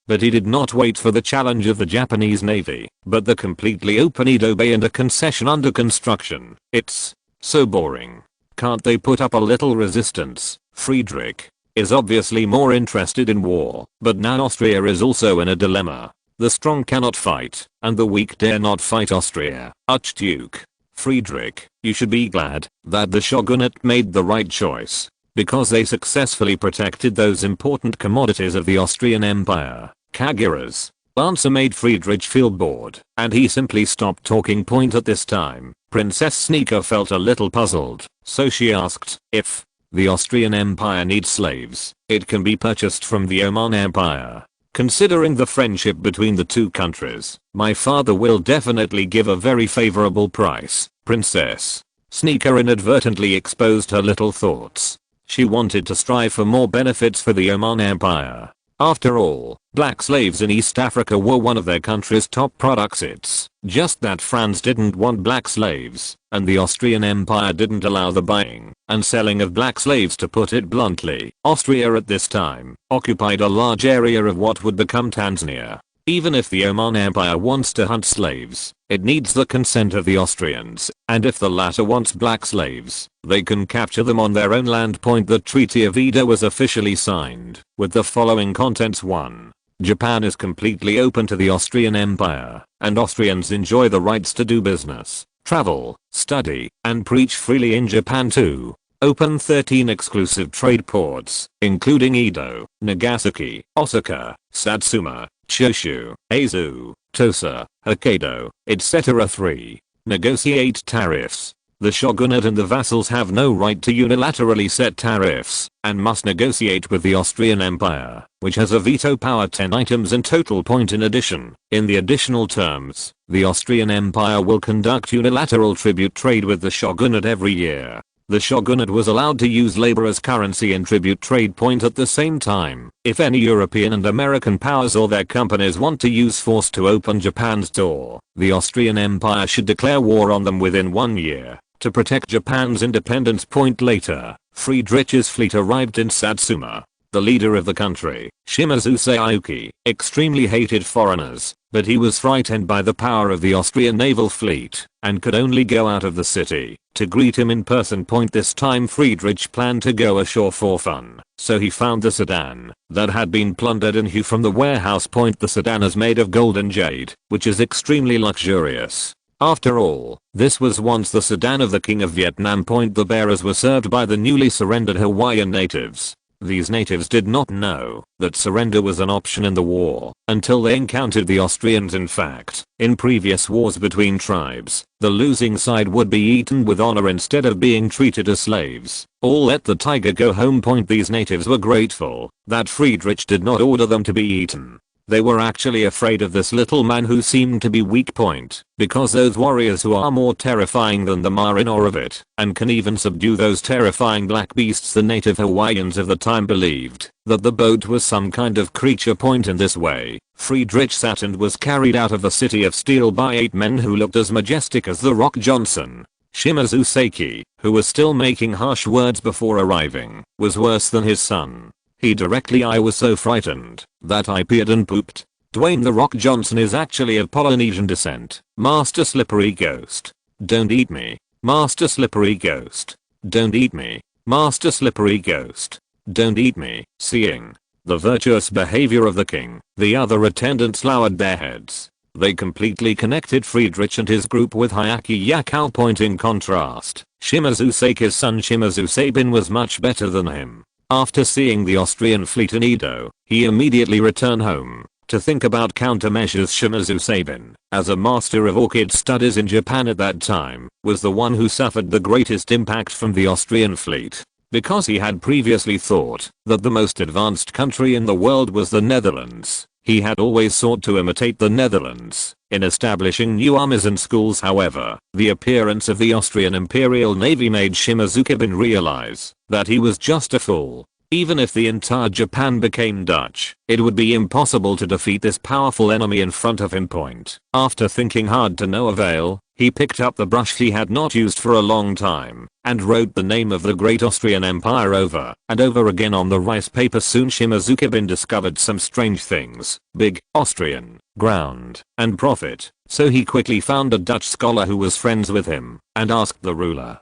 But he did not wait for the challenge of the Japanese Navy, but the completely open Edo Bay and a concession under construction. It's so boring. Can't they put up a little resistance? Friedrich is obviously more interested in war, but now Austria is also in a dilemma. The strong cannot fight, and the weak dare not fight Austria. Archduke Friedrich, you should be glad that the shogunate made the right choice, because they successfully protected those important commodities of the Austrian Empire. Kagura's answer made Friedrich feel bored, and he simply stopped talking. At this time, Princess Sneaker felt a little puzzled, so she asked, if the Austrian Empire needs slaves, it can be purchased from the Oman Empire. Considering the friendship between the two countries, my father will definitely give a very favorable price. Princess Sneaker inadvertently exposed her little thoughts. She wanted to strive for more benefits for the Oman Empire. After all, black slaves in East Africa were one of their country's top products. It's Just that France didn't want black slaves, and the Austrian Empire didn't allow the buying and selling of black slaves. To put it bluntly, Austria at this time occupied a large area of what would become Tanzania. Even if the Oman Empire wants to hunt slaves, it needs the consent of the Austrians, and if the latter wants black slaves, they can capture them on their own land. The Treaty of Edo was officially signed, with the following contents. 1. Japan is completely open to the Austrian Empire, and Austrians enjoy the rights to do business, travel, study, and preach freely in Japan. 2. Open 13 exclusive trade ports, including Edo, Nagasaki, Osaka, Satsuma, Kyushu, Aizu, Tosa, Hokkaido, etc. 3. Negotiate tariffs. The shogunate and the vassals have no right to unilaterally set tariffs, and must negotiate with the Austrian Empire, which has a veto power. 10 items in total. In addition, in the additional terms, the Austrian Empire will conduct unilateral tribute trade with the shogunate every year. The shogunate was allowed to use labor as currency in tribute trade. At the same time, if any European and American powers or their companies want to use force to open Japan's door, the Austrian Empire should declare war on them within 1 year to protect Japan's independence. Later, Friedrich's fleet arrived in Satsuma. The leader of the country, Shimazu Saiyuki, extremely hated foreigners, but he was frightened by the power of the Austrian naval fleet, and could only go out of the city to greet him in person. This time Friedrich planned to go ashore for fun, so he found the sedan that had been plundered in Hue from the warehouse. The sedan is made of gold and jade, which is extremely luxurious. After all, this was once the sedan of the King of Vietnam. The bearers were served by the newly surrendered Hawaiian natives. These natives did not know that surrender was an option in the war until they encountered the Austrians. In fact, in previous wars between tribes, the losing side would be eaten with honor instead of being treated as slaves, or let the tiger go home. These natives were grateful that Friedrich did not order them to be eaten. They were actually afraid of this little man who seemed to be weak. Because those warriors who are more terrifying than them are in awe of it, and can even subdue those terrifying black beasts. The native Hawaiians of the time believed that the boat was some kind of creature. In this way, Friedrich sat and was carried out of the city of steel by 8 men who looked as majestic as the Rock Johnson. Shimazu Seiki, who was still making harsh words before arriving, was worse than his son. I was so frightened that I peed and pooped. Dwayne The Rock Johnson is actually of Polynesian descent. Master Slippery Ghost. Don't eat me. Master Slippery Ghost. Don't eat me. Master Slippery Ghost. Don't eat me. Seeing the virtuous behavior of the king, the other attendants lowered their heads. They completely connected Friedrich and his group with Hyaki Yakao. In contrast, Shimazu Seiki's son Shimazu Sabin was much better than him. After seeing the Austrian fleet in Edo, he immediately returned home to think about countermeasures. Shimazu Sabin, as a master of orchid studies in Japan at that time, was the one who suffered the greatest impact from the Austrian fleet, because he had previously thought that the most advanced country in the world was the Netherlands. He had always sought to imitate the Netherlands in establishing new armies and schools. However, the appearance of the Austrian Imperial Navy made Shimazu Sabin realize that he was just a fool. Even if the entire Japan became Dutch, it would be impossible to defeat this powerful enemy in front of him. After thinking hard to no avail, he picked up the brush he had not used for a long time and wrote the name of the great Austrian Empire over and over again on the rice paper. Soon Shimazu Sabin discovered some strange things: big, Austrian, ground, and profit. So he quickly found a Dutch scholar who was friends with him and asked the ruler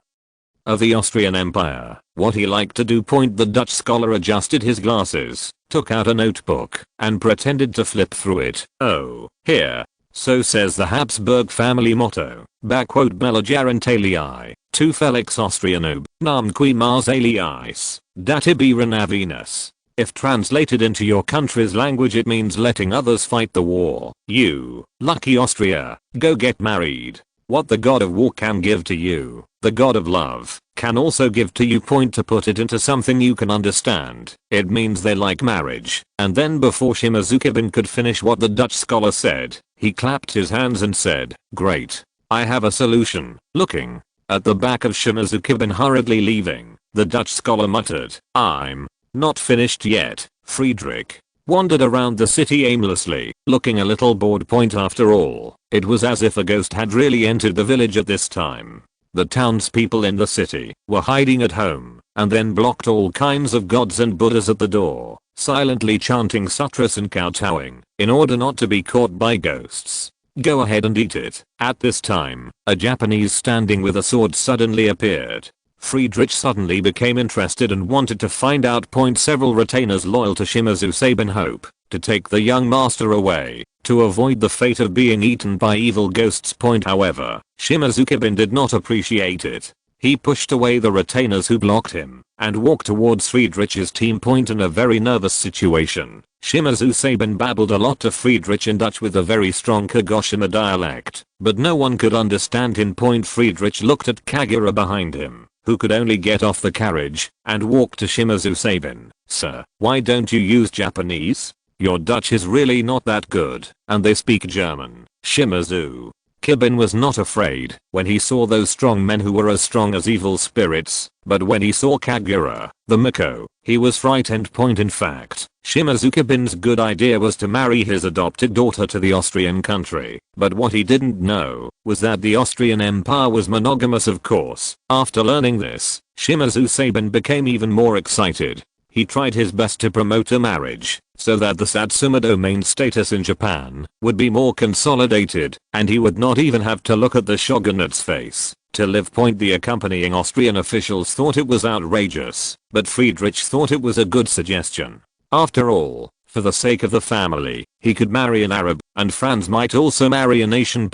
of the Austrian Empire what he liked to do. The Dutch scholar adjusted his glasses, took out a notebook, and pretended to flip through it. Oh, here. So says the Habsburg family motto. Bella Gerentalii, tu Felix Austrianub, nam qui Mars aliis, datibera navinus. If translated into your country's language, it means letting others fight the war. You, lucky Austria, go get married. What the god of war can give to you, the god of love can also give to you. To put it into something you can understand, it means they like marriage. And then before Shimazu Sabin could finish what the Dutch scholar said, he clapped his hands and said, "Great. I have a solution." Looking at the back of Shimazu Sabin hurriedly leaving, the Dutch scholar muttered, "I'm not finished yet, Friedrich. wandered around the city aimlessly, looking a little bored. After all, it was as if a ghost had really entered the village at this time. The townspeople in the city were hiding at home, and then blocked all kinds of gods and Buddhas at the door, silently chanting sutras and kowtowing, in order not to be caught by ghosts. Go ahead and eat it. At this time, a Japanese standing with a sword suddenly appeared. Friedrich suddenly became interested and wanted to find out. Several retainers loyal to Shimazu Sabin hope to take the young master away, to avoid the fate of being eaten by evil ghosts. However, Shimazu Sabin did not appreciate it. He pushed away the retainers who blocked him, and walked towards Friedrich's team. In a very nervous situation, Shimazu Sabin babbled a lot to Friedrich in Dutch with a very strong Kagoshima dialect, but no one could understand him. Friedrich looked at Kagura behind him, who could only get off the carriage, and walked to Shimazu Sabin. Sir, why don't you use Japanese? Your Dutch is really not that good, and they speak German. Shimazu Sabin was not afraid when he saw those strong men who were as strong as evil spirits, but when he saw Kagura, the Miko, he was frightened. In fact, Shimazu Sabin's good idea was to marry his adopted daughter to the Austrian country, but what he didn't know was that the Austrian Empire was monogamous. Of course, after learning this, Shimazu Sabin became even more excited. He tried his best to promote a marriage, so that the Satsuma domain status in Japan would be more consolidated, and he would not even have to look at the shogunate's face to live. The accompanying Austrian officials thought it was outrageous, but Friedrich thought it was a good suggestion. After all, for the sake of the family, he could marry an Arab, and Franz might also marry a nation.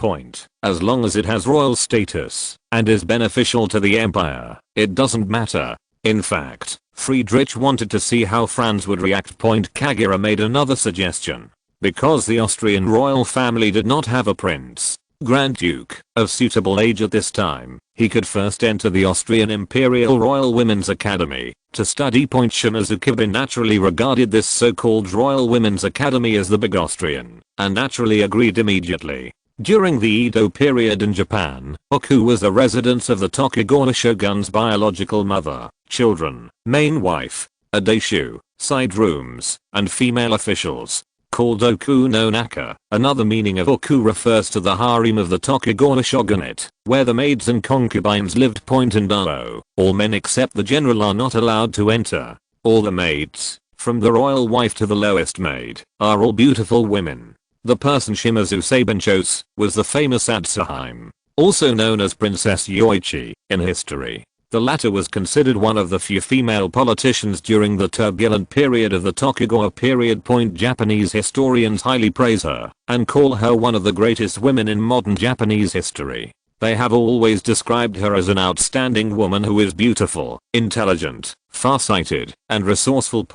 As long as it has royal status and is beneficial to the empire, it doesn't matter. In fact, Friedrich wanted to see how Franz would react. Kagura made another suggestion. Because the Austrian royal family did not have a prince, Grand Duke, of suitable age at this time, he could first enter the Austrian Imperial Royal Women's Academy to study. Shimazu Sabin naturally regarded this so-called Royal Women's Academy as the Big Austrian, and naturally agreed immediately. During the Edo period in Japan, Oku was the residence of the Tokugawa shogun's biological mother, children, main wife, a daishu, side rooms, and female officials, called Oku no Naka. Another meaning of Oku refers to the harem of the Tokugawa shogunate, where the maids and concubines lived. In Dao, all men except the general are not allowed to enter. All the maids, from the royal wife to the lowest maid, are all beautiful women. The person Shimazu Sabin chose was the famous Atsuhime, also known as Princess Yoichi in history. The latter was considered one of the few female politicians during the turbulent period of the Tokugawa period. Japanese historians highly praise her and call her one of the greatest women in modern Japanese history. They have always described her as an outstanding woman who is beautiful, intelligent, far-sighted, and resourceful.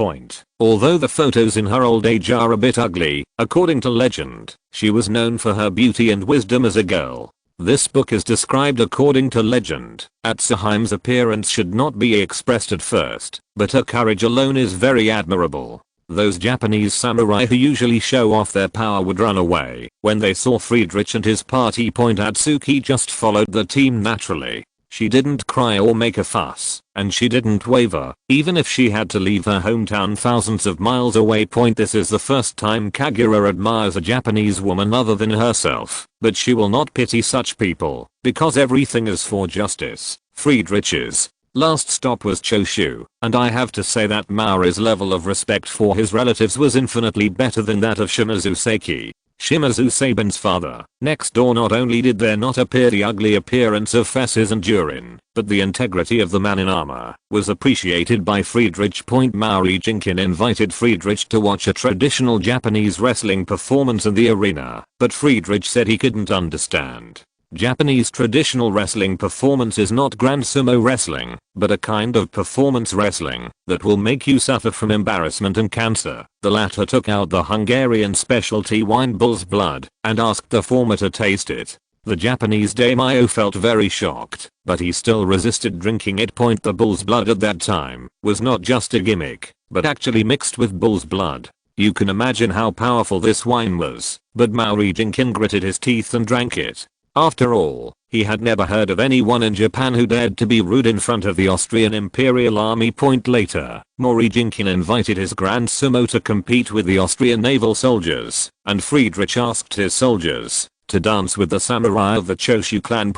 Although the photos in her old age are a bit ugly, according to legend, she was known for her beauty and wisdom as a girl. This book is described according to legend. Atsuhime's appearance should not be expressed at first, but her courage alone is very admirable. Those Japanese samurai who usually show off their power would run away when they saw Friedrich and his party. Atsuki just followed the team naturally. She didn't cry or make a fuss, and she didn't waver, even if she had to leave her hometown thousands of miles away. This is the first time Kagura admires a Japanese woman other than herself, but she will not pity such people, because everything is for justice. Friedrich's last stop was Choshu, and I have to say that Maori's level of respect for his relatives was infinitely better than that of Shimazu Seki, Shimazu Sabin's father. Next door, not only did there not appear the ugly appearance of feces and urine, but the integrity of the man in armor was appreciated by Friedrich. Maori Jinkin invited Friedrich to watch a traditional Japanese wrestling performance in the arena, but Friedrich said he couldn't understand. Japanese traditional wrestling performance is not Grand Sumo wrestling, but a kind of performance wrestling that will make you suffer from embarrassment and cancer. The latter took out the Hungarian specialty wine bull's blood and asked the former to taste it. The Japanese daimyo felt very shocked, but he still resisted drinking it. The bull's blood at that time was not just a gimmick, but actually mixed with bull's blood. You can imagine how powerful this wine was, but Maori Jinkin gritted his teeth and drank it. After all, He had never heard of anyone in Japan who dared to be rude in front of the Austrian Imperial Army. Later, Morihjinkin invited his Grand Sumo to compete with the Austrian naval soldiers, and Friedrich asked his soldiers to dance with the samurai of the Choshu clan.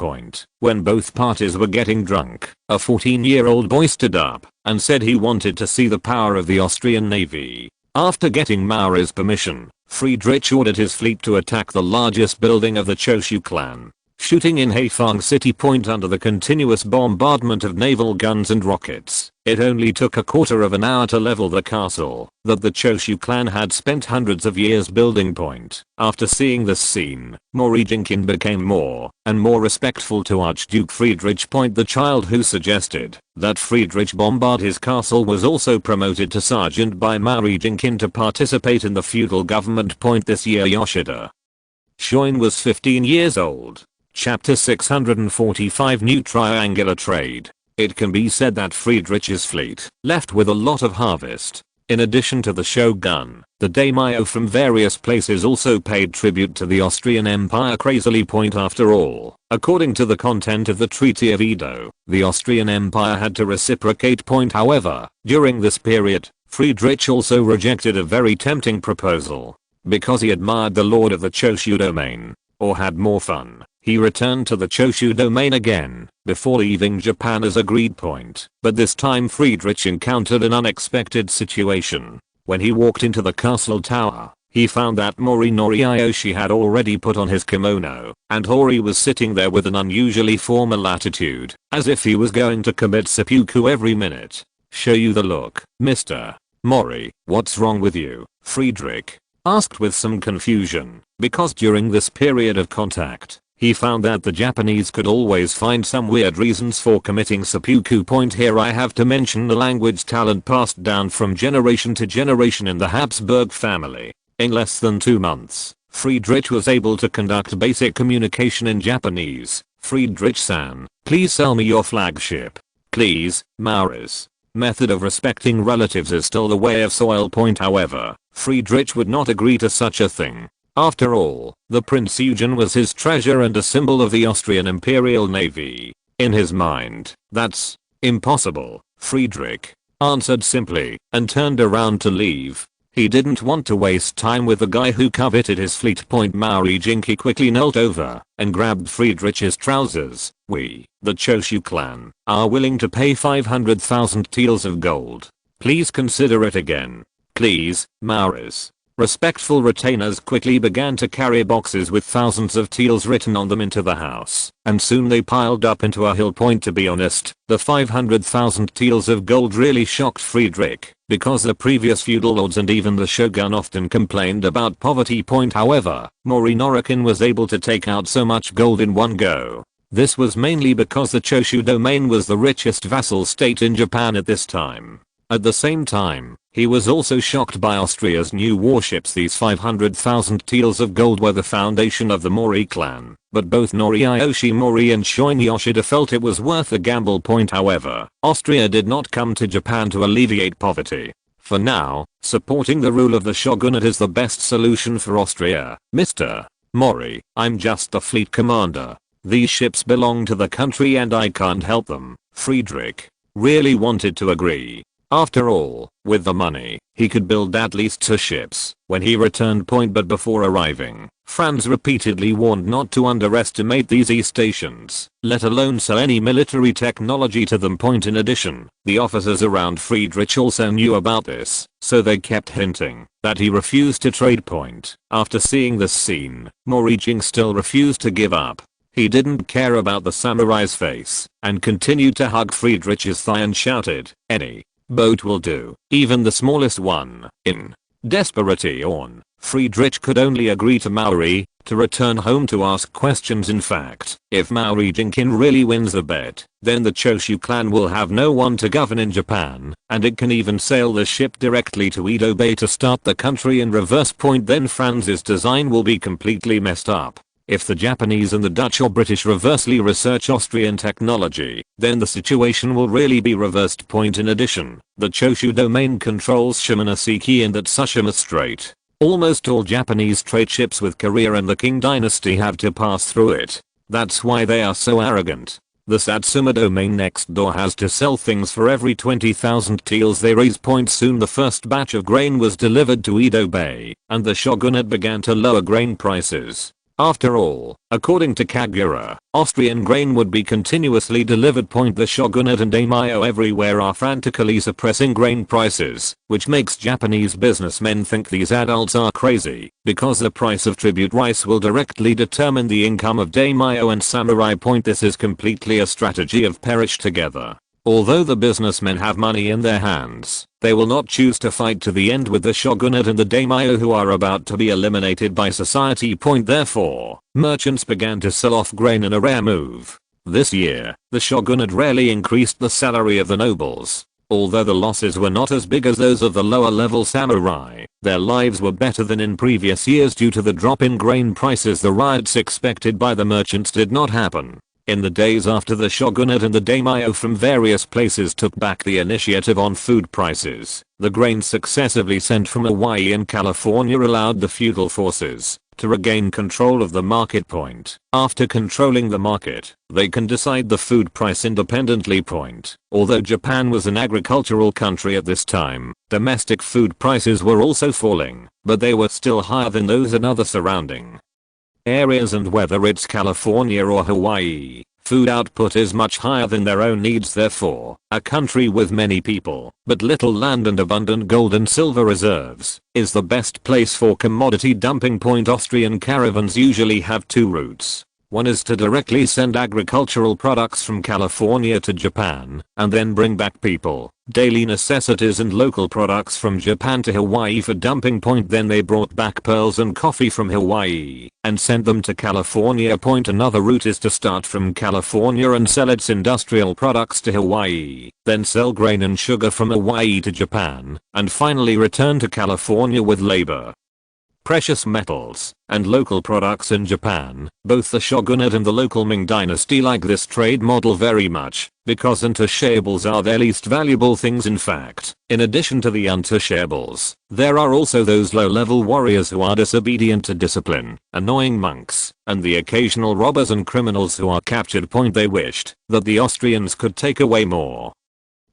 When both parties were getting drunk, a 14-year-old boy stood up and said he wanted to see the power of the Austrian navy. After getting Maori's permission, Friedrich ordered his fleet to attack the largest building of the Choshu clan, shooting in Haifang City. Under the continuous bombardment of naval guns and rockets, it only took a quarter of an hour to level the castle that the Choshu clan had spent hundreds of years building. After seeing this scene, Morihjinkin became more and more respectful to Archduke Friedrich. The child who suggested that Friedrich bombard his castle was also promoted to sergeant by Morihjinkin to participate in the feudal government. This year Yoshida Shoin was 15 years old. Chapter 645 New Triangular Trade. It can be said that Friedrich's fleet left with a lot of harvest. In addition to the shogun, the daimyo from various places also paid tribute to the Austrian Empire crazily. After all, according to the content of the Treaty of Edo, the Austrian Empire had to reciprocate. However, during this period, Friedrich also rejected a very tempting proposal. Because he admired the lord of the Choshu domain, or had more fun, he returned to the Choshu domain again, before leaving Japan as agreed. But this time Friedrich encountered an unexpected situation. When he walked into the castle tower, he found that Morinori Aoshi had already put on his kimono, and Hori was sitting there with an unusually formal attitude, as if he was going to commit seppuku every minute. Show you the look, Mr. Mori. What's wrong with you? Friedrich asked with some confusion, because during this period of contact, he found that the Japanese could always find some weird reasons for committing seppuku. Here I have to mention the language talent passed down from generation to generation in the Habsburg family. In less than 2 months, Friedrich was able to conduct basic communication in Japanese. Friedrich-san, please sell me your flagship. Please, Maurice. Method of respecting relatives is still the way of soil. However, Friedrich would not agree to such a thing. After all, the Prince Eugen was his treasure and a symbol of the Austrian Imperial Navy. In his mind, that's impossible, Friedrich answered simply, and turned around to leave. He didn't want to waste time with the guy who coveted his fleet. Morihjinkin quickly knelt over and grabbed Friedrich's trousers. We, the Choshu clan, are willing to pay 500,000 taels of gold. Please consider it again. Please, Maurice. Respectful retainers quickly began to carry boxes with thousands of taels written on them into the house, and soon they piled up into a hill. To be honest, the 500,000 taels of gold really shocked Friedrich, because the previous feudal lords and even the shogun often complained about poverty. However, Morinorikin was able to take out so much gold in one go. This was mainly because the Choshu domain was the richest vassal state in Japan at this time. At the same time, he was also shocked by Austria's new warships. These 500,000 taels of gold were the foundation of the Mori clan, but both Noriyoshi Mori and Shoin Yoshida felt it was worth a gamble. However, Austria did not come to Japan to alleviate poverty. For now, supporting the rule of the shogunate is the best solution for Austria. Mr. Mori, I'm just the fleet commander. These ships belong to the country and I can't help them. Friedrich really wanted to agree. After all, with the money, he could build at least 2 ships when he returned. But before arriving, Franz repeatedly warned not to underestimate these stations, let alone sell any military technology to them. In addition, the officers around Friedrich also knew about this, so they kept hinting that he refused to trade. After seeing this scene, Morihjinkin still refused to give up. He didn't care about the samurai's face, and continued to hug Friedrich's thigh and shouted, "Any boat will do, even the smallest one." In desperation, Friedrich could only agree to Maori to return home to ask questions. In fact, if Morihjinkin really wins the bet, then the Choshu clan will have no one to govern in Japan, and it can even sail the ship directly to Edo Bay to start the country in reverse. Then Franz's design will be completely messed up. If the Japanese and the Dutch or British reversely research Austrian technology, then the situation will really be reversed. In addition, the Choshu domain controls Shimonoseki and at Tsushima Strait. Almost all Japanese trade ships with Korea and the Qing dynasty have to pass through it. That's why they are so arrogant. The Satsuma domain next door has to sell things for every 20,000 taels they raise. Soon the first batch of grain was delivered to Edo Bay, and the shogunate began to lower grain prices. After all, according to Kagura, Austrian grain would be continuously delivered. The shogunate and daimyo everywhere are frantically suppressing grain prices, which makes Japanese businessmen think these adults are crazy, because the price of tribute rice will directly determine the income of daimyo and samurai. This is completely a strategy of perish together. Although the businessmen have money in their hands, they will not choose to fight to the end with the shogunate and the daimyo who are about to be eliminated by society. Therefore, merchants began to sell off grain in a rare move. This year, the shogunate rarely increased the salary of the nobles. Although the losses were not as big as those of the lower level samurai, their lives were better than in previous years. Due to the drop in grain prices, the riots expected by the merchants did not happen. In the days after, the shogunate and the daimyo from various places took back the initiative on food prices. The grain successively sent from Hawaii and California allowed the feudal forces to regain control of the market. After controlling the market, they can decide the food price independently. Although Japan was an agricultural country at this time, domestic food prices were also falling, but they were still higher than those in other surrounding areas, and whether it's California or Hawaii, food output is much higher than their own needs. Therefore, a country with many people but little land and abundant gold and silver reserves is the best place for commodity dumping. Austrian caravans usually have two routes. One is to directly send agricultural products from California to Japan, and then bring back people, daily necessities and local products from Japan to Hawaii for dumping. Then they brought back pearls and coffee from Hawaii, and sent them to California. Another route is to start from California and sell its industrial products to Hawaii, then sell grain and sugar from Hawaii to Japan, and finally return to California with labor, precious metals, and local products in Japan. Both the shogunate and the local Ming dynasty like this trade model very much, because untouchables are their least valuable things. In fact, in addition to the untouchables, there are also those low-level warriors who are disobedient to discipline, annoying monks, and the occasional robbers and criminals who are captured. They wished that the Austrians could take away more.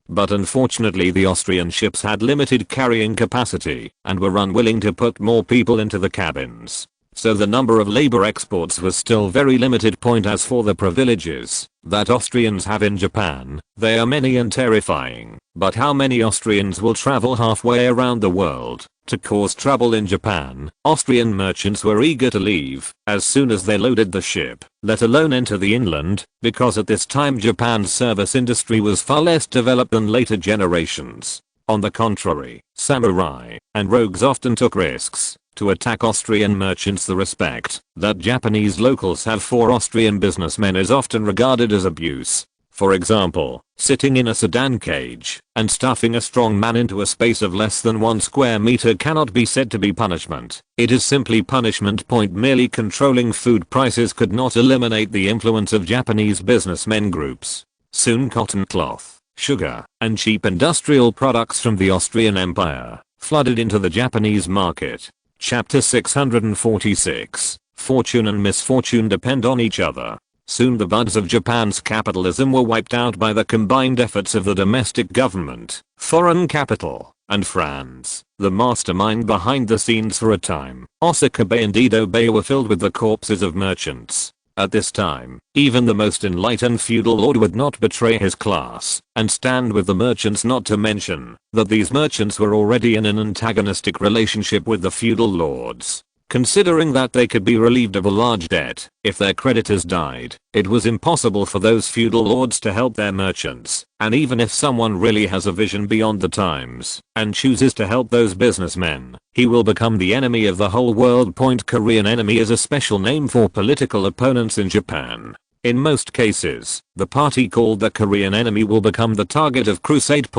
But unfortunately the Austrian ships had limited carrying capacity and were unwilling to put more people into the cabins. So the number of labor exports was still very limited. As for the privileges that Austrians have in Japan, they are many and terrifying. But how many Austrians will travel halfway around the world to cause trouble in Japan? Austrian merchants were eager to leave as soon as they loaded the ship, let alone enter the inland, because at this time Japan's service industry was far less developed than later generations. On the contrary, samurai and rogues often took risks to attack Austrian merchants. The respect that Japanese locals have for Austrian businessmen is often regarded as abuse. For example, sitting in a sedan cage and stuffing a strong man into a space of less than 1 square meter cannot be said to be punishment. It is simply punishment. Merely controlling food prices could not eliminate the influence of Japanese businessmen groups. Soon cotton cloth, sugar, and cheap industrial products from the Austrian Empire flooded into the Japanese market. Chapter 646. Fortune and misfortune depend on each other. Soon the buds of Japan's capitalism were wiped out by the combined efforts of the domestic government, foreign capital, and Franz, the mastermind behind the scenes. For a time, Osaka Bay and Edo Bay were filled with the corpses of merchants. At this time, even the most enlightened feudal lord would not betray his class and stand with the merchants, not to mention that these merchants were already in an antagonistic relationship with the feudal lords. Considering that they could be relieved of a large debt if their creditors died, it was impossible for those feudal lords to help their merchants. And even if someone really has a vision beyond the times and chooses to help those businessmen, he will become the enemy of the whole world. Korean enemy is a special name for political opponents in Japan. In most cases, the party called the Korean enemy will become the target of crusade.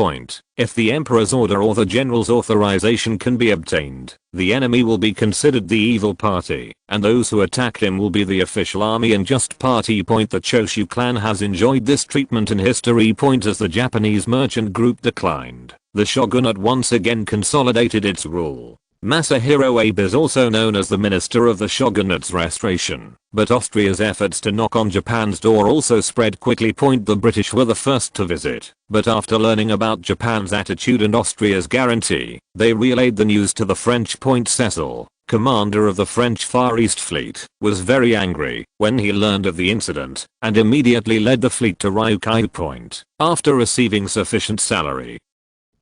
If the emperor's order or the general's authorization can be obtained, the enemy will be considered the evil party, and those who attack him will be the official army and just party. The Choshu clan has enjoyed this treatment in history. As the Japanese merchant group declined, the shogunate once again consolidated its rule. Masahiro Abe is also known as the Minister of the Shogunate's restoration, but Austria's efforts to knock on Japan's door also spread quickly. The British were the first to visit, but after learning about Japan's attitude and Austria's guarantee, they relayed the news to the French. Cecil, commander of the French Far East Fleet, was very angry when he learned of the incident and immediately led the fleet to Ryukyu Point after receiving sufficient salary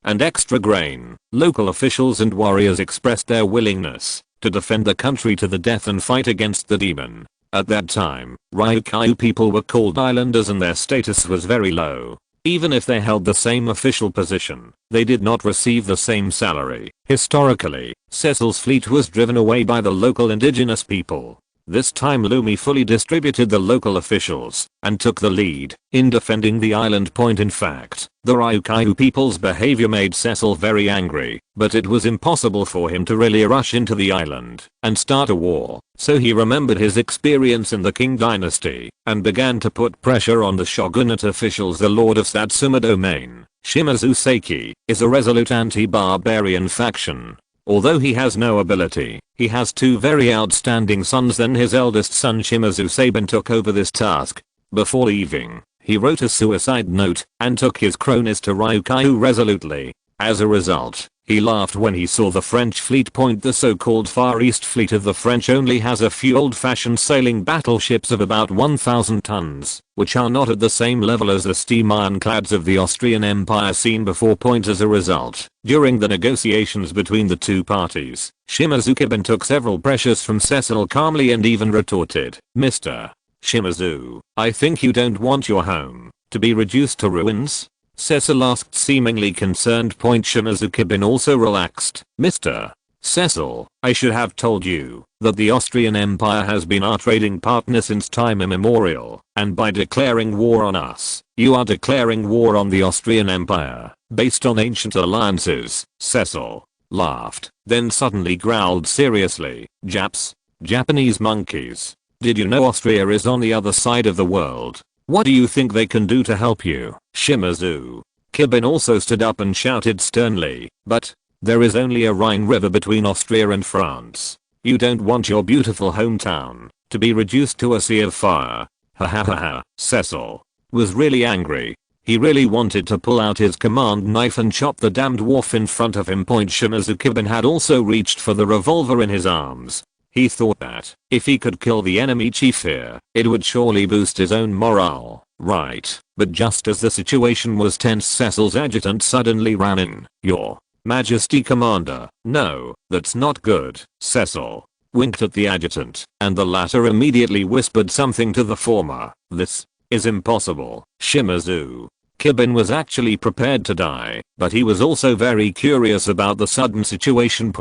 and extra grain. Local officials and warriors expressed their willingness to defend the country to the death and fight against the demon. At that time, Ryukyu people were called islanders and their status was very low. Even if they held the same official position, they did not receive the same salary. Historically, Cecil's fleet was driven away by the local indigenous people. This time Lumi fully distributed the local officials and took the lead in defending the island point. In fact, the Ryukyu people's behavior made Cecil very angry, but it was impossible for him to really rush into the island and start a war, so he remembered his experience in the Qing dynasty and began to put pressure on the shogunate officials. The Lord of Satsuma Domain, Shimazu Seiki, is a resolute anti-barbarian faction. Although he has no ability, he has two very outstanding sons. Then his eldest son Shimazu Saban took over this task. Before leaving, he wrote a suicide note and took his cronies to Ryukyu resolutely. As a result, he laughed when he saw the French fleet. The so-called Far East Fleet of the French only has a few old-fashioned sailing battleships of about 1,000 tons, which are not at the same level as the steam ironclads of the Austrian Empire seen before. As a result, during the negotiations between the two parties, Shimazu Kibun took several pressures from Cecil calmly and even retorted, "Mr. Shimazu, I think you don't want your home to be reduced to ruins?" Cecil asked, seemingly concerned. Shimazu Kibun also relaxed, "Mr. Cecil, I should have told you that the Austrian Empire has been our trading partner since time immemorial, and by declaring war on us, you are declaring war on the Austrian Empire, based on ancient alliances." Cecil laughed, then suddenly growled seriously, Japanese monkeys. Did you know Austria is on the other side of the world? What do you think they can do to help you?" Shimazu Kibun also stood up and shouted sternly, "But there is only a Rhine River between Austria and France. You don't want your beautiful hometown to be reduced to a sea of fire." Ha ha ha ha. Cecil was really angry. He really wanted to pull out his command knife and chop the damned dwarf in front of him. Shimazu Kibun had also reached for the revolver in his arms. He thought that if he could kill the enemy chief here, it would surely boost his own morale, right? But just as the situation was tense, Cecil's adjutant suddenly ran in. "Your Majesty, Commander." "No, that's not good." Cecil winked at the adjutant, and the latter immediately whispered something to the former. "This is impossible." Shimazu Kibun was actually prepared to die, but he was also very curious about the sudden situation.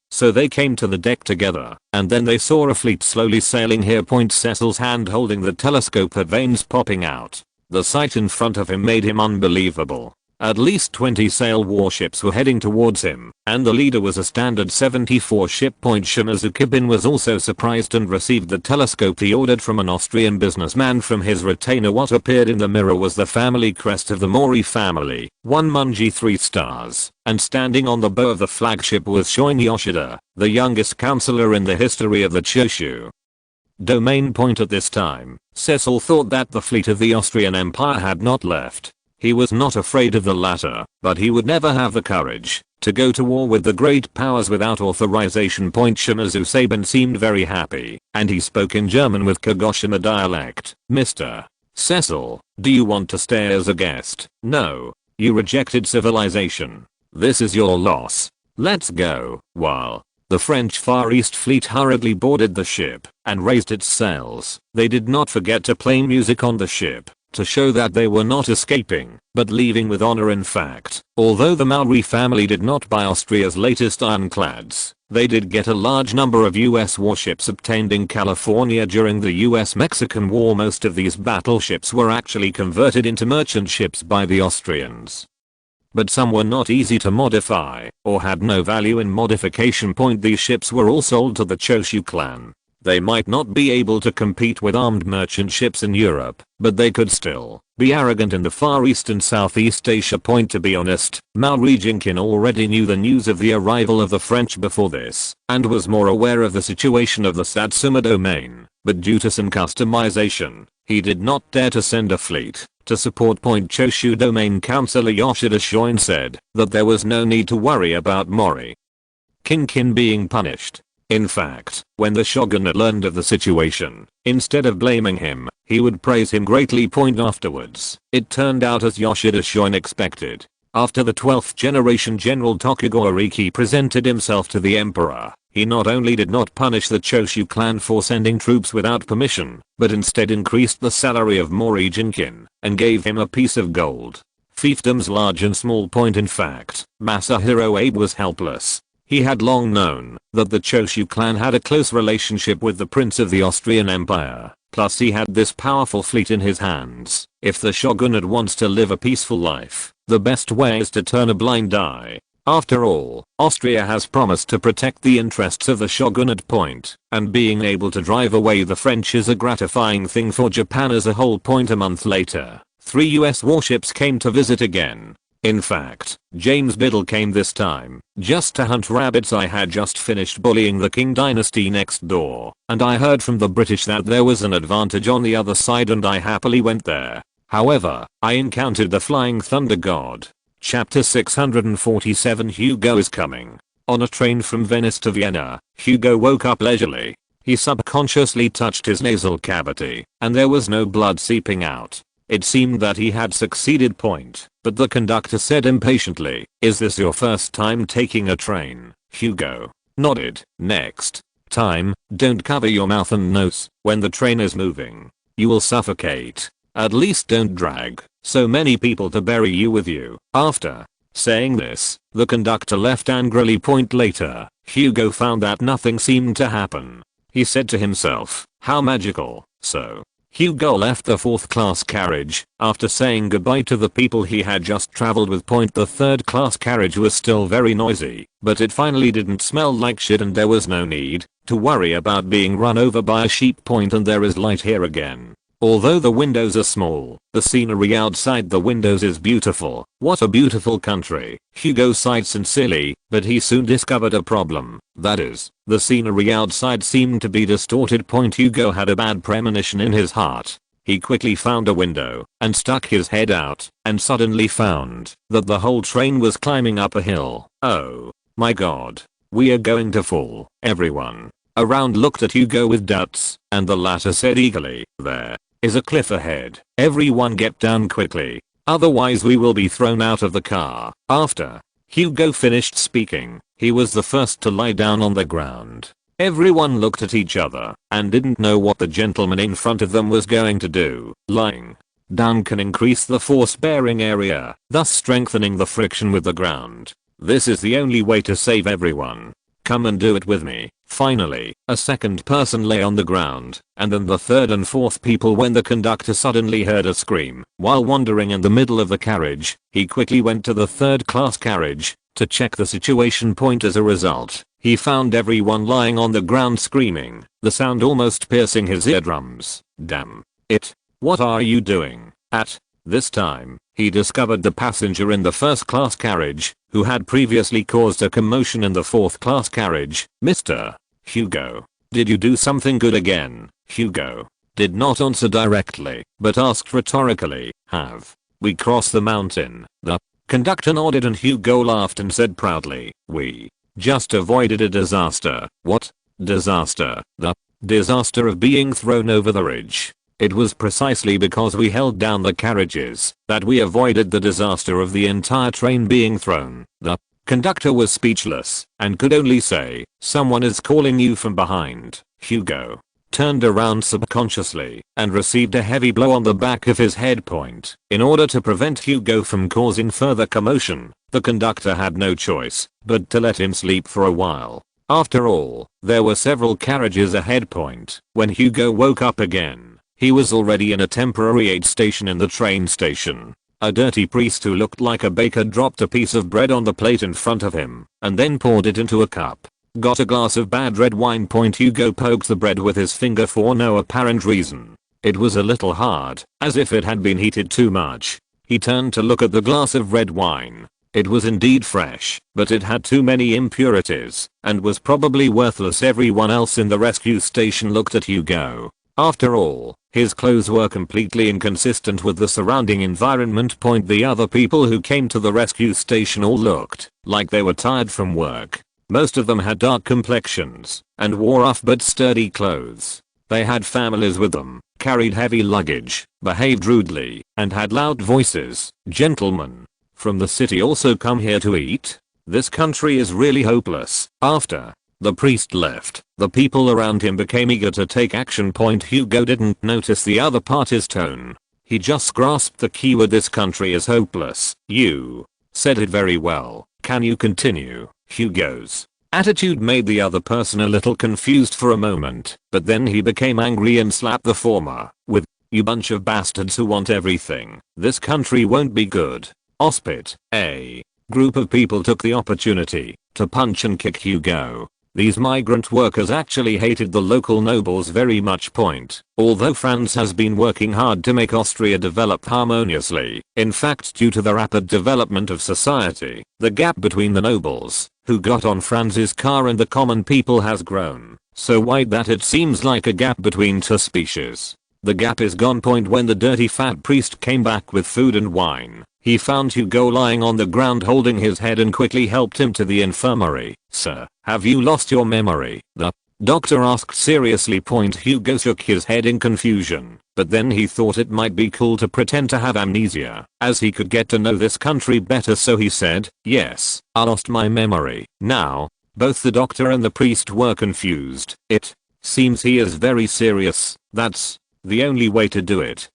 So they came to the deck together, and then they saw a fleet slowly sailing here. Cecil's hand holding the telescope had veins popping out. The sight in front of him made him unbelievable. At least 20 sail warships were heading towards him, and the leader was a standard 74 ship. Shimazu Kibun was also surprised and received the telescope he ordered from an Austrian businessman from his retainer. What appeared in the mirror was the family crest of the Mori family, 1 Munji 3 stars, and standing on the bow of the flagship was Shoin Yoshida, the youngest counselor in the history of the Choshu domain. At this time, Cecil thought that the fleet of the Austrian Empire had not left. He was not afraid of the latter, but he would never have the courage to go to war with the great powers without authorization. Shimazu Saban seemed very happy, and he spoke in German with Kagoshima dialect. "Mr. Cecil, do you want to stay as a guest? No. You rejected civilization. This is your loss. Let's go." While the French Far East Fleet hurriedly boarded the ship and raised its sails, they did not forget to play music on the ship to show that they were not escaping, but leaving with honor. In fact, although the Maori family did not buy Austria's latest ironclads, they did get a large number of US warships obtained in California during the US-Mexican War. Most of these battleships were actually converted into merchant ships by the Austrians, but some were not easy to modify or had no value in modification. These ships were all sold to the Choshu clan. They might not be able to compete with armed merchant ships in Europe, but they could still be arrogant in the Far East and Southeast Asia. Point to be honest, Maori Jinkin already knew the news of the arrival of the French before this, and was more aware of the situation of the Satsuma domain, but due to some customization, he did not dare to send a fleet to support. Choshu Domain Councillor Yoshida Shoin said that there was no need to worry about Mori Jinkin being punished. In fact, when the shogunate learned of the situation, instead of blaming him, he would praise him greatly. Afterwards, it turned out as Yoshida Shoin expected. After the 12th generation General Tokugawa Riki presented himself to the emperor, he not only did not punish the Choshu clan for sending troops without permission, but instead increased the salary of Mori Jinkin and gave him a piece of gold. Fiefdoms large and small. In fact, Masahiro Abe was helpless. He had long known that the Choshu clan had a close relationship with the Prince of the Austrian Empire, plus he had this powerful fleet in his hands. If the shogunate wants to live a peaceful life, the best way is to turn a blind eye. After all, Austria has promised to protect the interests of the shogunate. And being able to drive away the French is a gratifying thing for Japan as a whole. A month later, 3 US warships came to visit again. In fact, James Biddle came this time, just to hunt rabbits. I had just finished bullying the Qing dynasty next door, and I heard from the British that there was an advantage on the other side and I happily went there. However, I encountered the Flying Thunder God. Chapter 647 Hugo is coming. On a train from Venice to Vienna, Hugo woke up leisurely. He subconsciously touched his nasal cavity, and there was no blood seeping out. It seemed that he had succeeded. But the conductor said impatiently, "Is this your first time taking a train?" Hugo nodded. "Next time, don't cover your mouth and nose when the train is moving. You will suffocate. At least don't drag so many people to bury you with you." After saying this, the conductor left angrily. Later, Hugo found that nothing seemed to happen. He said to himself, "How magical." So Hugo left the 4th class carriage after saying goodbye to the people he had just traveled with. The 3rd class carriage was still very noisy, but it finally didn't smell like shit and there was no need to worry about being run over by a sheep. And there is light here again. Although the windows are small, the scenery outside the windows is beautiful. What a beautiful country. Hugo sighed sincerely, but he soon discovered a problem. That is, the scenery outside seemed to be distorted. Hugo had a bad premonition in his heart. He quickly found a window and stuck his head out and suddenly found that the whole train was climbing up a hill. Oh my god. We are going to fall. Everyone around looked at Hugo with doubts, and the latter said eagerly, "There is a cliff ahead. Everyone get down quickly. Otherwise we will be thrown out of the car." After Hugo finished speaking, he was the first to lie down on the ground. Everyone looked at each other and didn't know what the gentleman in front of them was going to do. Lying down can increase the force bearing area, thus strengthening the friction with the ground. This is the only way to save everyone. Come and do it with me. Finally, a second person lay on the ground, and then the third and fourth people when the conductor suddenly heard a scream. While wandering in the middle of the carriage, he quickly went to the 3rd class carriage to check the situation. As a result, he found everyone lying on the ground screaming, the sound almost piercing his eardrums. Damn it. What are you doing? At this time, he discovered the passenger in the 1st class carriage, who had previously caused a commotion in the 4th class carriage. "Mr. Hugo, did you do something good again?" Hugo did not answer directly, but asked rhetorically, "Have we crossed the mountain?" The conductor nodded and Hugo laughed and said proudly, "We just avoided a disaster." "What disaster?" "The disaster of being thrown over the ridge. It was precisely because we held down the carriages that we avoided the disaster of the entire train being thrown." The conductor was speechless and could only say, "Someone is calling you from behind." Hugo turned around subconsciously and received a heavy blow on the back of his head. In order to prevent Hugo from causing further commotion, the conductor had no choice but to let him sleep for a while. After all, there were several carriages ahead. When Hugo woke up again, he was already in a temporary aid station in the train station. A dirty priest who looked like a baker dropped a piece of bread on the plate in front of him and then poured it into a cup. Got a glass of bad red wine. Hugo poked the bread with his finger for no apparent reason. It was a little hard, as if it had been heated too much. He turned to look at the glass of red wine. It was indeed fresh, but it had too many impurities, and was probably worthless. Everyone else in the rescue station looked at Hugo. After all, his clothes were completely inconsistent with the surrounding environment. The other people who came to the rescue station all looked like they were tired from work. Most of them had dark complexions, and wore rough but sturdy clothes. They had families with them, carried heavy luggage, behaved rudely, and had loud voices. Gentlemen from the city also come here to eat? This country is really hopeless. After the priest left, the people around him became eager to take action. Hugo didn't notice the other party's tone. He just grasped the keyword. This country is hopeless. You said it very well. Can you continue? Hugo's attitude made the other person a little confused for a moment, but then he became angry and slapped the former with, "You bunch of bastards who want everything. This country won't be good." Ospit. A group of people took the opportunity to punch and kick Hugo. These migrant workers actually hated the local nobles very much. Although France has been working hard to make Austria develop harmoniously, in fact due to the rapid development of society, the gap between the nobles, who got on Franz's car, and the common people has grown so wide that it seems like a gap between two species. The gap is gone. When the dirty fat priest came back with food and wine, he found Hugo lying on the ground holding his head and quickly helped him to the infirmary. "Sir, have you lost your memory?" the doctor asked seriously. Hugo shook his head in confusion, but then he thought it might be cool to pretend to have amnesia, as he could get to know this country better, so he said, "Yes, I lost my memory." Now, both the doctor and the priest were confused. It seems he is very serious. That's the only way to do it.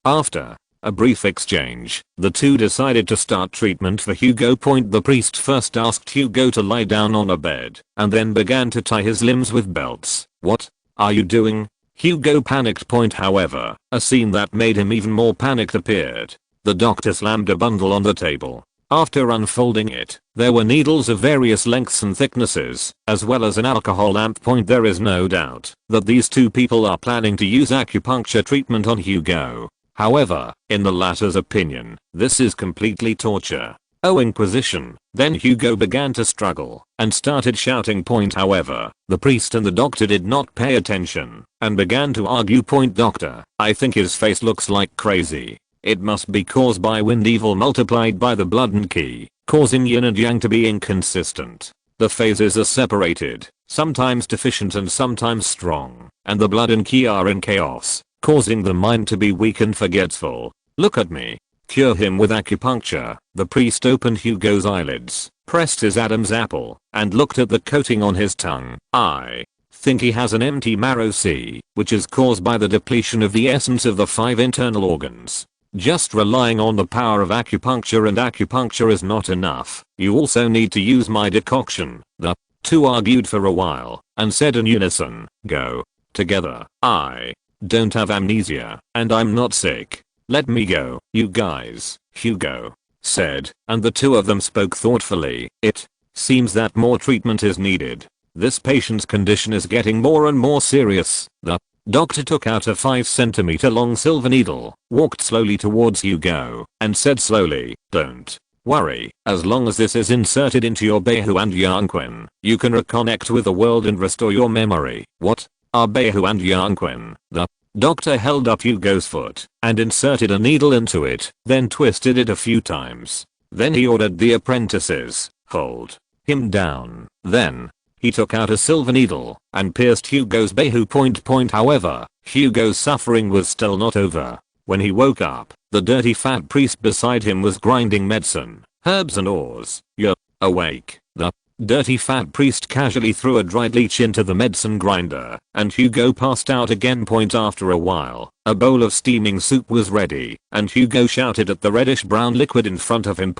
After a brief exchange, the two decided to start treatment for Hugo. The priest first asked Hugo to lie down on a bed, and then began to tie his limbs with belts. "What are you doing?" Hugo panicked. However, a scene that made him even more panicked appeared. The doctor slammed a bundle on the table. After unfolding it, there were needles of various lengths and thicknesses, as well as an alcohol lamp. There is no doubt that these two people are planning to use acupuncture treatment on Hugo. However, in the latter's opinion, this is completely torture. "Oh, Inquisition." Then Hugo began to struggle and started shouting. However, the priest and the doctor did not pay attention and began to argue. "Doctor, I think his face looks like crazy. It must be caused by wind evil multiplied by the blood and ki, causing yin and yang to be inconsistent. The phases are separated, sometimes deficient and sometimes strong, and the blood and ki are in chaos, causing the mind to be weak and forgetful. Look at me. Cure him with acupuncture." The priest opened Hugo's eyelids, pressed his Adam's apple, and looked at the coating on his tongue. "I think he has an empty marrow, which is caused by the depletion of the essence of the 5 internal organs. Just relying on the power of acupuncture and acupuncture is not enough. You also need to use my decoction." The two argued for a while and said in unison, "Go together. I don't have amnesia, and I'm not sick. Let me go, you guys," Hugo said, and the two of them spoke thoughtfully. "It seems that more treatment is needed. This patient's condition is getting more and more serious." The doctor took out a 5 cm long silver needle, walked slowly towards Hugo, and said slowly, "Don't worry. As long as this is inserted into your Behu and Yanquin, you can reconnect with the world and restore your memory." "What are Behu and Yanquin?" The doctor held up Hugo's foot and inserted a needle into it, then twisted it a few times. Then he ordered the apprentices, "Hold him down." Then he took out a silver needle and pierced Hugo's Behu. However, Hugo's suffering was still not over. When he woke up, the dirty fat priest beside him was grinding medicine, herbs and ores. "You're awake." The dirty fat priest casually threw a dried leech into the medicine grinder, and Hugo passed out again. After a while, a bowl of steaming soup was ready, and Hugo shouted at the reddish brown liquid in front of him.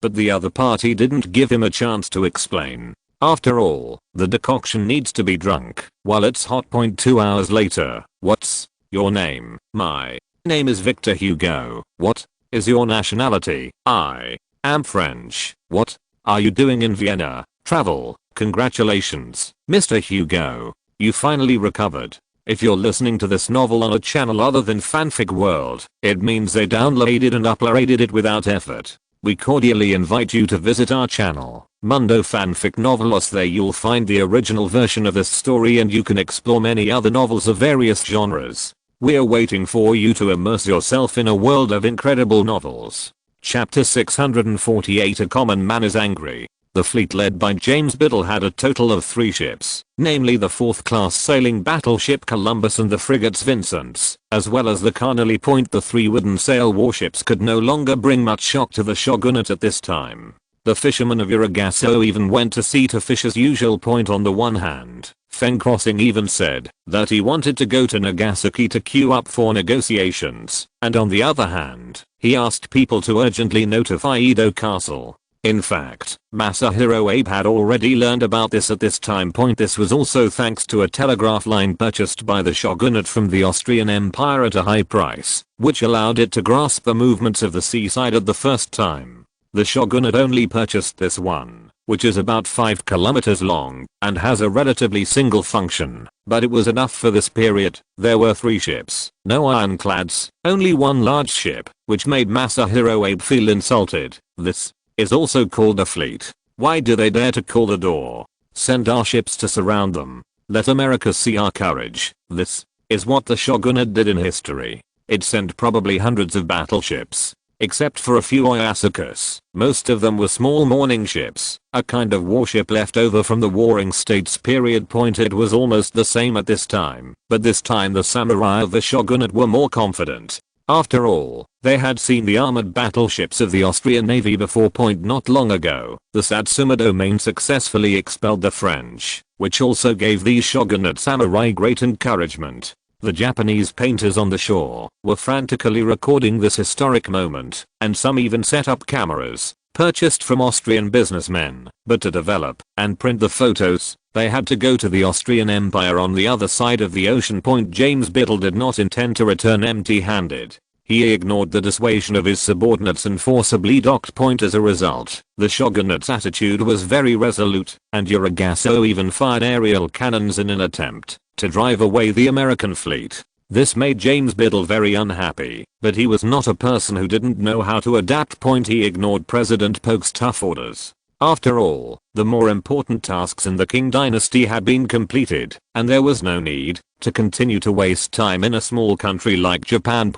But the other party didn't give him a chance to explain. After all, the decoction needs to be drunk while it's hot. 2 hours later. "What's your name?" "My name is Victor Hugo." "What is your nationality?" "I am French." "What are you doing in Vienna?" "Travel Congratulations, Mr. Hugo. You finally recovered. If you're listening to this novel on a channel other than Fanfic World, it means they downloaded and uploaded it without effort. We cordially invite you to visit our channel, Mundo Fanfic Novelos. There you'll find the original version of this story and you can explore many other novels of various genres. We're waiting for you to immerse yourself in a world of incredible novels. Chapter 648. A Common Man is Angry. The fleet led by James Biddle had a total of 3 ships, namely the 4th class sailing battleship Columbus and the frigates Vincent's, as well as the Carnally Point. The 3 wooden sail warships could no longer bring much shock to the shogunate at this time. The fishermen of Iragasso even went to sea to fish as usual. Point on the one hand, Feng Crossing even said that he wanted to go to Nagasaki to queue up for negotiations, and on the other hand, he asked people to urgently notify Edo Castle. In fact, Masahiro Abe had already learned about this at this time. This was also thanks to a telegraph line purchased by the shogunate from the Austrian Empire at a high price, which allowed it to grasp the movements of the seaside at the first time. The shogunate only purchased this one, which is about 5 kilometers long, and has a relatively single function, but it was enough for this period. There were 3 ships, no ironclads, only one large ship, which made Masahiro Abe feel insulted. This is also called a fleet. Why do they dare to call the door? Send our ships to surround them. Let America see our courage. This is what the shogunate did in history. It sent probably hundreds of battleships. Except for a few Oyasukas, most of them were small mooring ships, a kind of warship left over from the Warring States period. It was almost the same at this time, but this time the samurai of the shogunate were more confident. After all, they had seen the armored battleships of the Austrian Navy before. Not long ago, the Satsuma domain successfully expelled the French, which also gave these shogunate samurai great encouragement. The Japanese painters on the shore were frantically recording this historic moment, and some even set up cameras, purchased from Austrian businessmen, but to develop and print the photos, they had to go to the Austrian Empire on the other side of the ocean. James Biddle did not intend to return empty-handed. He ignored the dissuasion of his subordinates and forcibly docked. As a result, the shogunate's attitude was very resolute, and Iragasso even fired aerial cannons in an attempt to drive away the American fleet. This made James Biddle very unhappy, but he was not a person who didn't know how to adapt. He ignored President Polk's tough orders. After all, the more important tasks in the Qing dynasty had been completed, and there was no need to continue to waste time in a small country like Japan.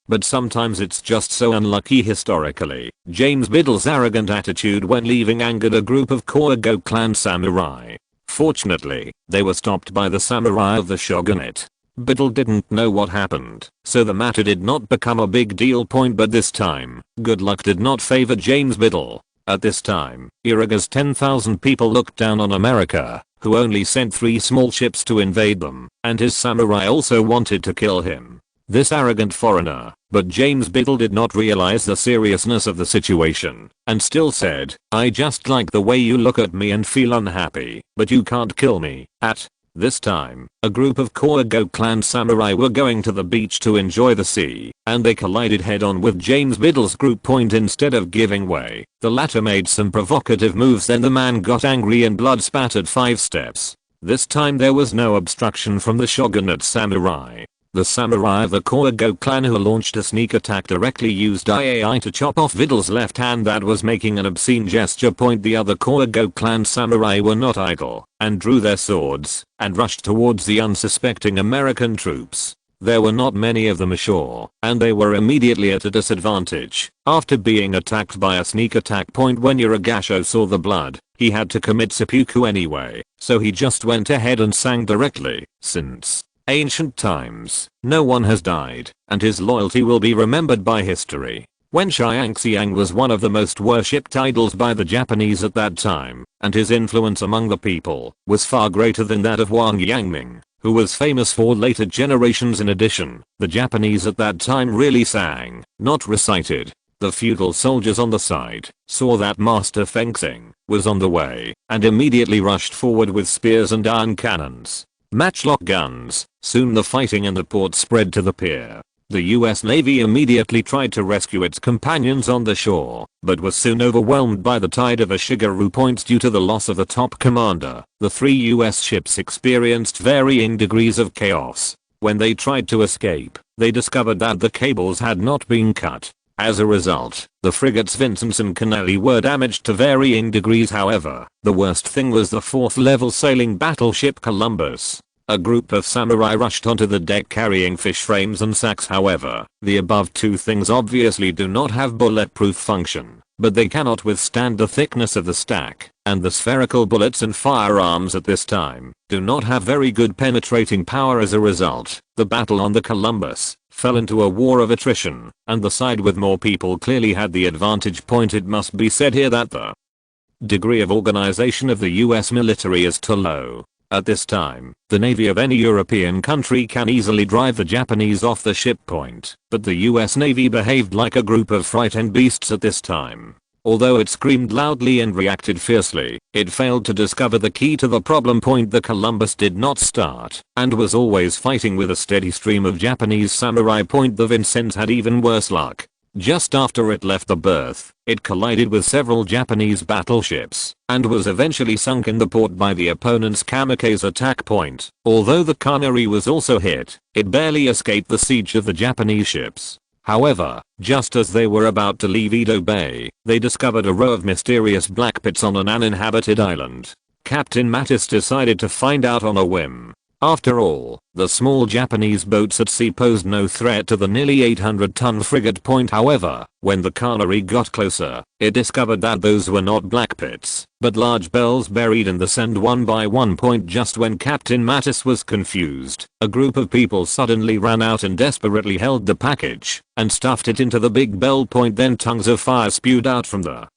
But sometimes it's just so unlucky historically. James Biddle's arrogant attitude when leaving angered a group of Koigo clan samurai. Fortunately, they were stopped by the samurai of the shogunate. Biddle didn't know what happened, so the matter did not become a big deal. But this time, good luck did not favor James Biddle. At this time, Iraga's 10,000 people looked down on America, who only sent 3 small ships to invade them, and his samurai also wanted to kill him. This arrogant foreigner, but James Biddle did not realize the seriousness of the situation, and still said, "I just like the way you look at me and feel unhappy, but you can't kill me." At this time, a group of Koigo clan samurai were going to the beach to enjoy the sea, and they collided head-on with James Biddle's group. Instead of giving way, the latter made some provocative moves. Then the man got angry and blood spattered 5 steps. This time there was no obstruction from the shogunate samurai. The samurai of the Koigo clan who launched a sneak attack directly used IAI to chop off Biddle's left hand that was making an obscene gesture. The other Koigo clan samurai were not idle, and drew their swords, and rushed towards the unsuspecting American troops. There were not many of them ashore, and they were immediately at a disadvantage. After being attacked by a sneak attack. When Iragasso saw the blood, he had to commit seppuku anyway, so he just went ahead and sang directly. Since ancient times, no one has died, and his loyalty will be remembered by history. Wen Xiangxiang was one of the most worshipped idols by the Japanese at that time, and his influence among the people was far greater than that of Wang Yangming, who was famous for later generations. In addition, the Japanese at that time really sang, not recited. The feudal soldiers on the side saw that Master Feng Xing was on the way, and immediately rushed forward with spears and iron cannons, matchlock guns. Soon the fighting in the port spread to the pier. The US Navy immediately tried to rescue its companions on the shore, but was soon overwhelmed by the tide of Shigeru Point due to the loss of the top commander. The 3 US ships experienced varying degrees of chaos. When they tried to escape, they discovered that the cables had not been cut. As a result, the frigates Vincennes and Canelli were damaged to varying degrees. However, the worst thing was the 4th level sailing battleship Columbus. A group of samurai rushed onto the deck carrying fish frames and sacks. However, the above 2 things obviously do not have bulletproof function, but they cannot withstand the thickness of the stack, and the spherical bullets and firearms at this time do not have very good penetrating power. As a result, the battle on the Columbus fell into a war of attrition, and the side with more people clearly had the advantage. It must be said here that the degree of organization of the US military is too low. At this time, the navy of any European country can easily drive the Japanese off the ship point, but the US Navy behaved like a group of frightened beasts at this time. Although it screamed loudly and reacted fiercely, it failed to discover the key to the problem. The Columbus did not start, and was always fighting with a steady stream of Japanese samurai. The Vincennes had even worse luck. Just after it left the berth, it collided with several Japanese battleships, and was eventually sunk in the port by the opponent's kamikaze attack point. Although the Canary was also hit, it barely escaped the siege of the Japanese ships. However, just as they were about to leave Edo Bay, they discovered a row of mysterious black pits on an uninhabited island. Captain Mattis decided to find out on a whim. After all, the small Japanese boats at sea posed no threat to the nearly 800-ton frigate. However, when the Canary got closer, it discovered that those were not black pits, but large bells buried in the sand one by one. Just when Captain Mattis was confused, a group of people suddenly ran out and desperately held the package and stuffed it into the big bell. Then tongues of fire spewed out from the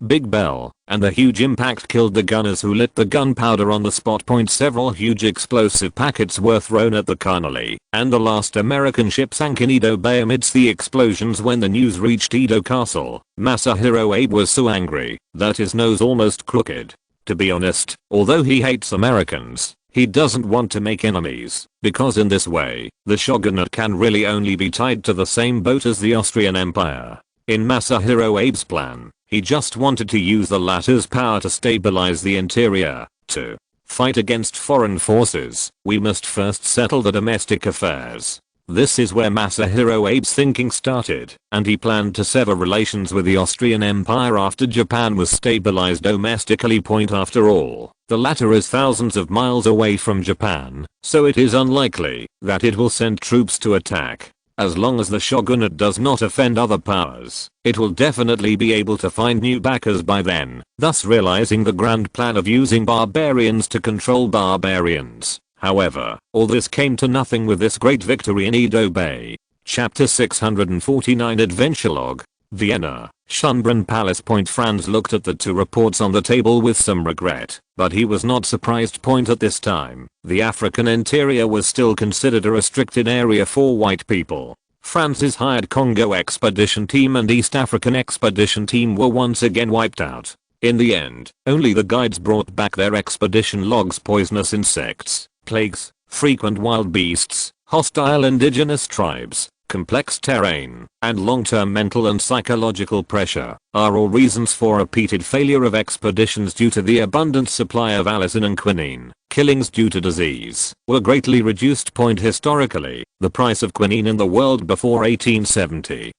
big bell, and the huge impact killed the gunners who lit the gunpowder on the spot. Several huge explosive packets were thrown at the Canary, and the last American ship sank in Edo Bay amidst the explosions. When the news reached Edo Castle, Masahiro Abe was so angry that his nose almost crooked. To be honest, although he hates Americans, he doesn't want to make enemies, because in this way, the shogunate can really only be tied to the same boat as the Austrian Empire. In Masahiro Abe's plan, he just wanted to use the latter's power to stabilize the interior. To fight against foreign forces, we must first settle the domestic affairs. This is where Masahiro Abe's thinking started, and he planned to sever relations with the Austrian Empire after Japan was stabilized domestically. After all, the latter is thousands of miles away from Japan, so it is unlikely that it will send troops to attack. As long as the shogunate does not offend other powers, it will definitely be able to find new backers by then, thus realizing the grand plan of using barbarians to control barbarians. However, all this came to nothing with this great victory in Edo Bay. Chapter 649 Adventure Log, Vienna, Schönbrunn Palace. Franz looked at the 2 reports on the table with some regret, but he was not surprised. At this time, the African interior was still considered a restricted area for white people. Franz's hired Congo expedition team and East African expedition team were once again wiped out. In the end, only the guides brought back their expedition logs: poisonous insects, plagues, frequent wild beasts, hostile indigenous tribes, complex terrain, and long-term mental and psychological pressure are all reasons for repeated failure of expeditions due to the abundant supply of allicin and quinine. Killings due to disease were greatly reduced. Historically, the price of quinine in the world before 1870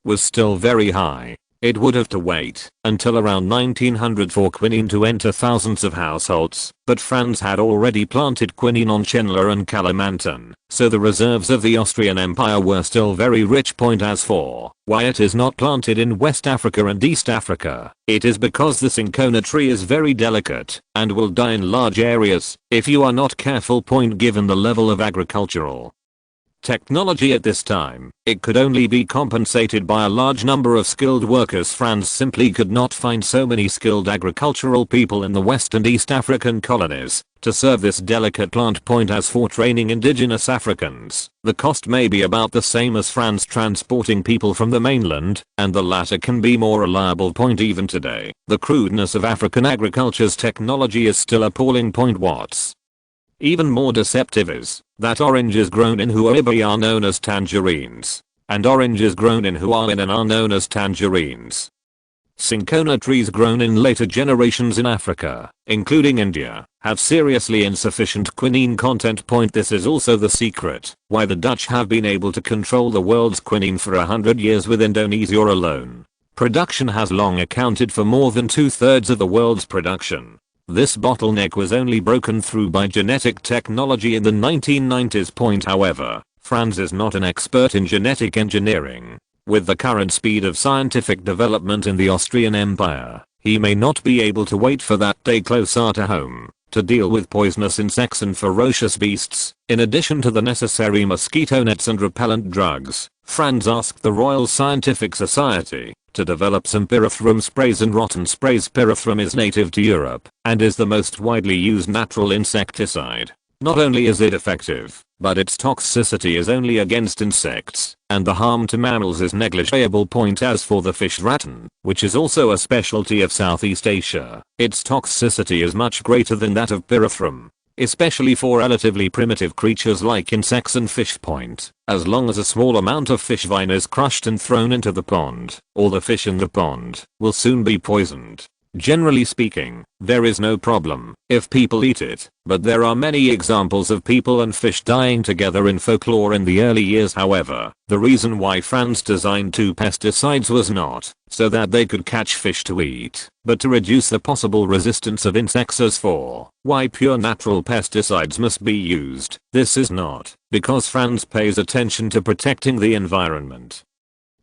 was still very high. It would have to wait until around 1900 for quinine to enter thousands of households, but Franz had already planted quinine on Chinla and Kalimantan, so the reserves of the Austrian Empire were still very rich. As for why it is not planted in West Africa and East Africa, it is because the cinchona tree is very delicate and will die in large areas if you are not careful. Given the level of agricultural technology at this time, it could only be compensated by a large number of skilled workers. Franz simply could not find so many skilled agricultural people in the West and East African colonies to serve this delicate plant. As for training indigenous Africans, the cost may be about the same as Franz transporting people from the mainland, and the latter can be more reliable. Even today, the crudeness of African agriculture's technology is still appalling. What's Even more deceptive is that oranges grown in Huawei are known as tangerines, and oranges grown in Hualien are known as tangerines. Cinchona trees grown in later generations in Africa, including India, have seriously insufficient quinine content. This is also the secret why the Dutch have been able to control the world's quinine for 100 years with Indonesia alone. Production has long accounted for more than 2/3 of the world's production. This bottleneck was only broken through by genetic technology in the 1990s. However, Franz is not an expert in genetic engineering. With the current speed of scientific development in the Austrian Empire, he may not be able to wait for that day closer to home to deal with poisonous insects and ferocious beasts. In addition to the necessary mosquito nets and repellent drugs, Franz asked the Royal Scientific Society to develop some pyrethrum sprays and rotten sprays. Pyrethrum is native to Europe and is the most widely used natural insecticide. Not only is it effective, but its toxicity is only against insects, and the harm to mammals is negligible. As for the fish rattan, which is also a specialty of Southeast Asia, its toxicity is much greater than that of pyrethrum, especially for relatively primitive creatures like insects and fish. As long as a small amount of fish vine is crushed and thrown into the pond, all the fish in the pond will soon be poisoned. Generally speaking, there is no problem if people eat it, but there are many examples of people and fish dying together in folklore in the early years. However, the reason why Franz designed 2 pesticides was not so that they could catch fish to eat, but to reduce the possible resistance of insects. As for why pure natural pesticides must be used, this is not because Franz pays attention to protecting the environment,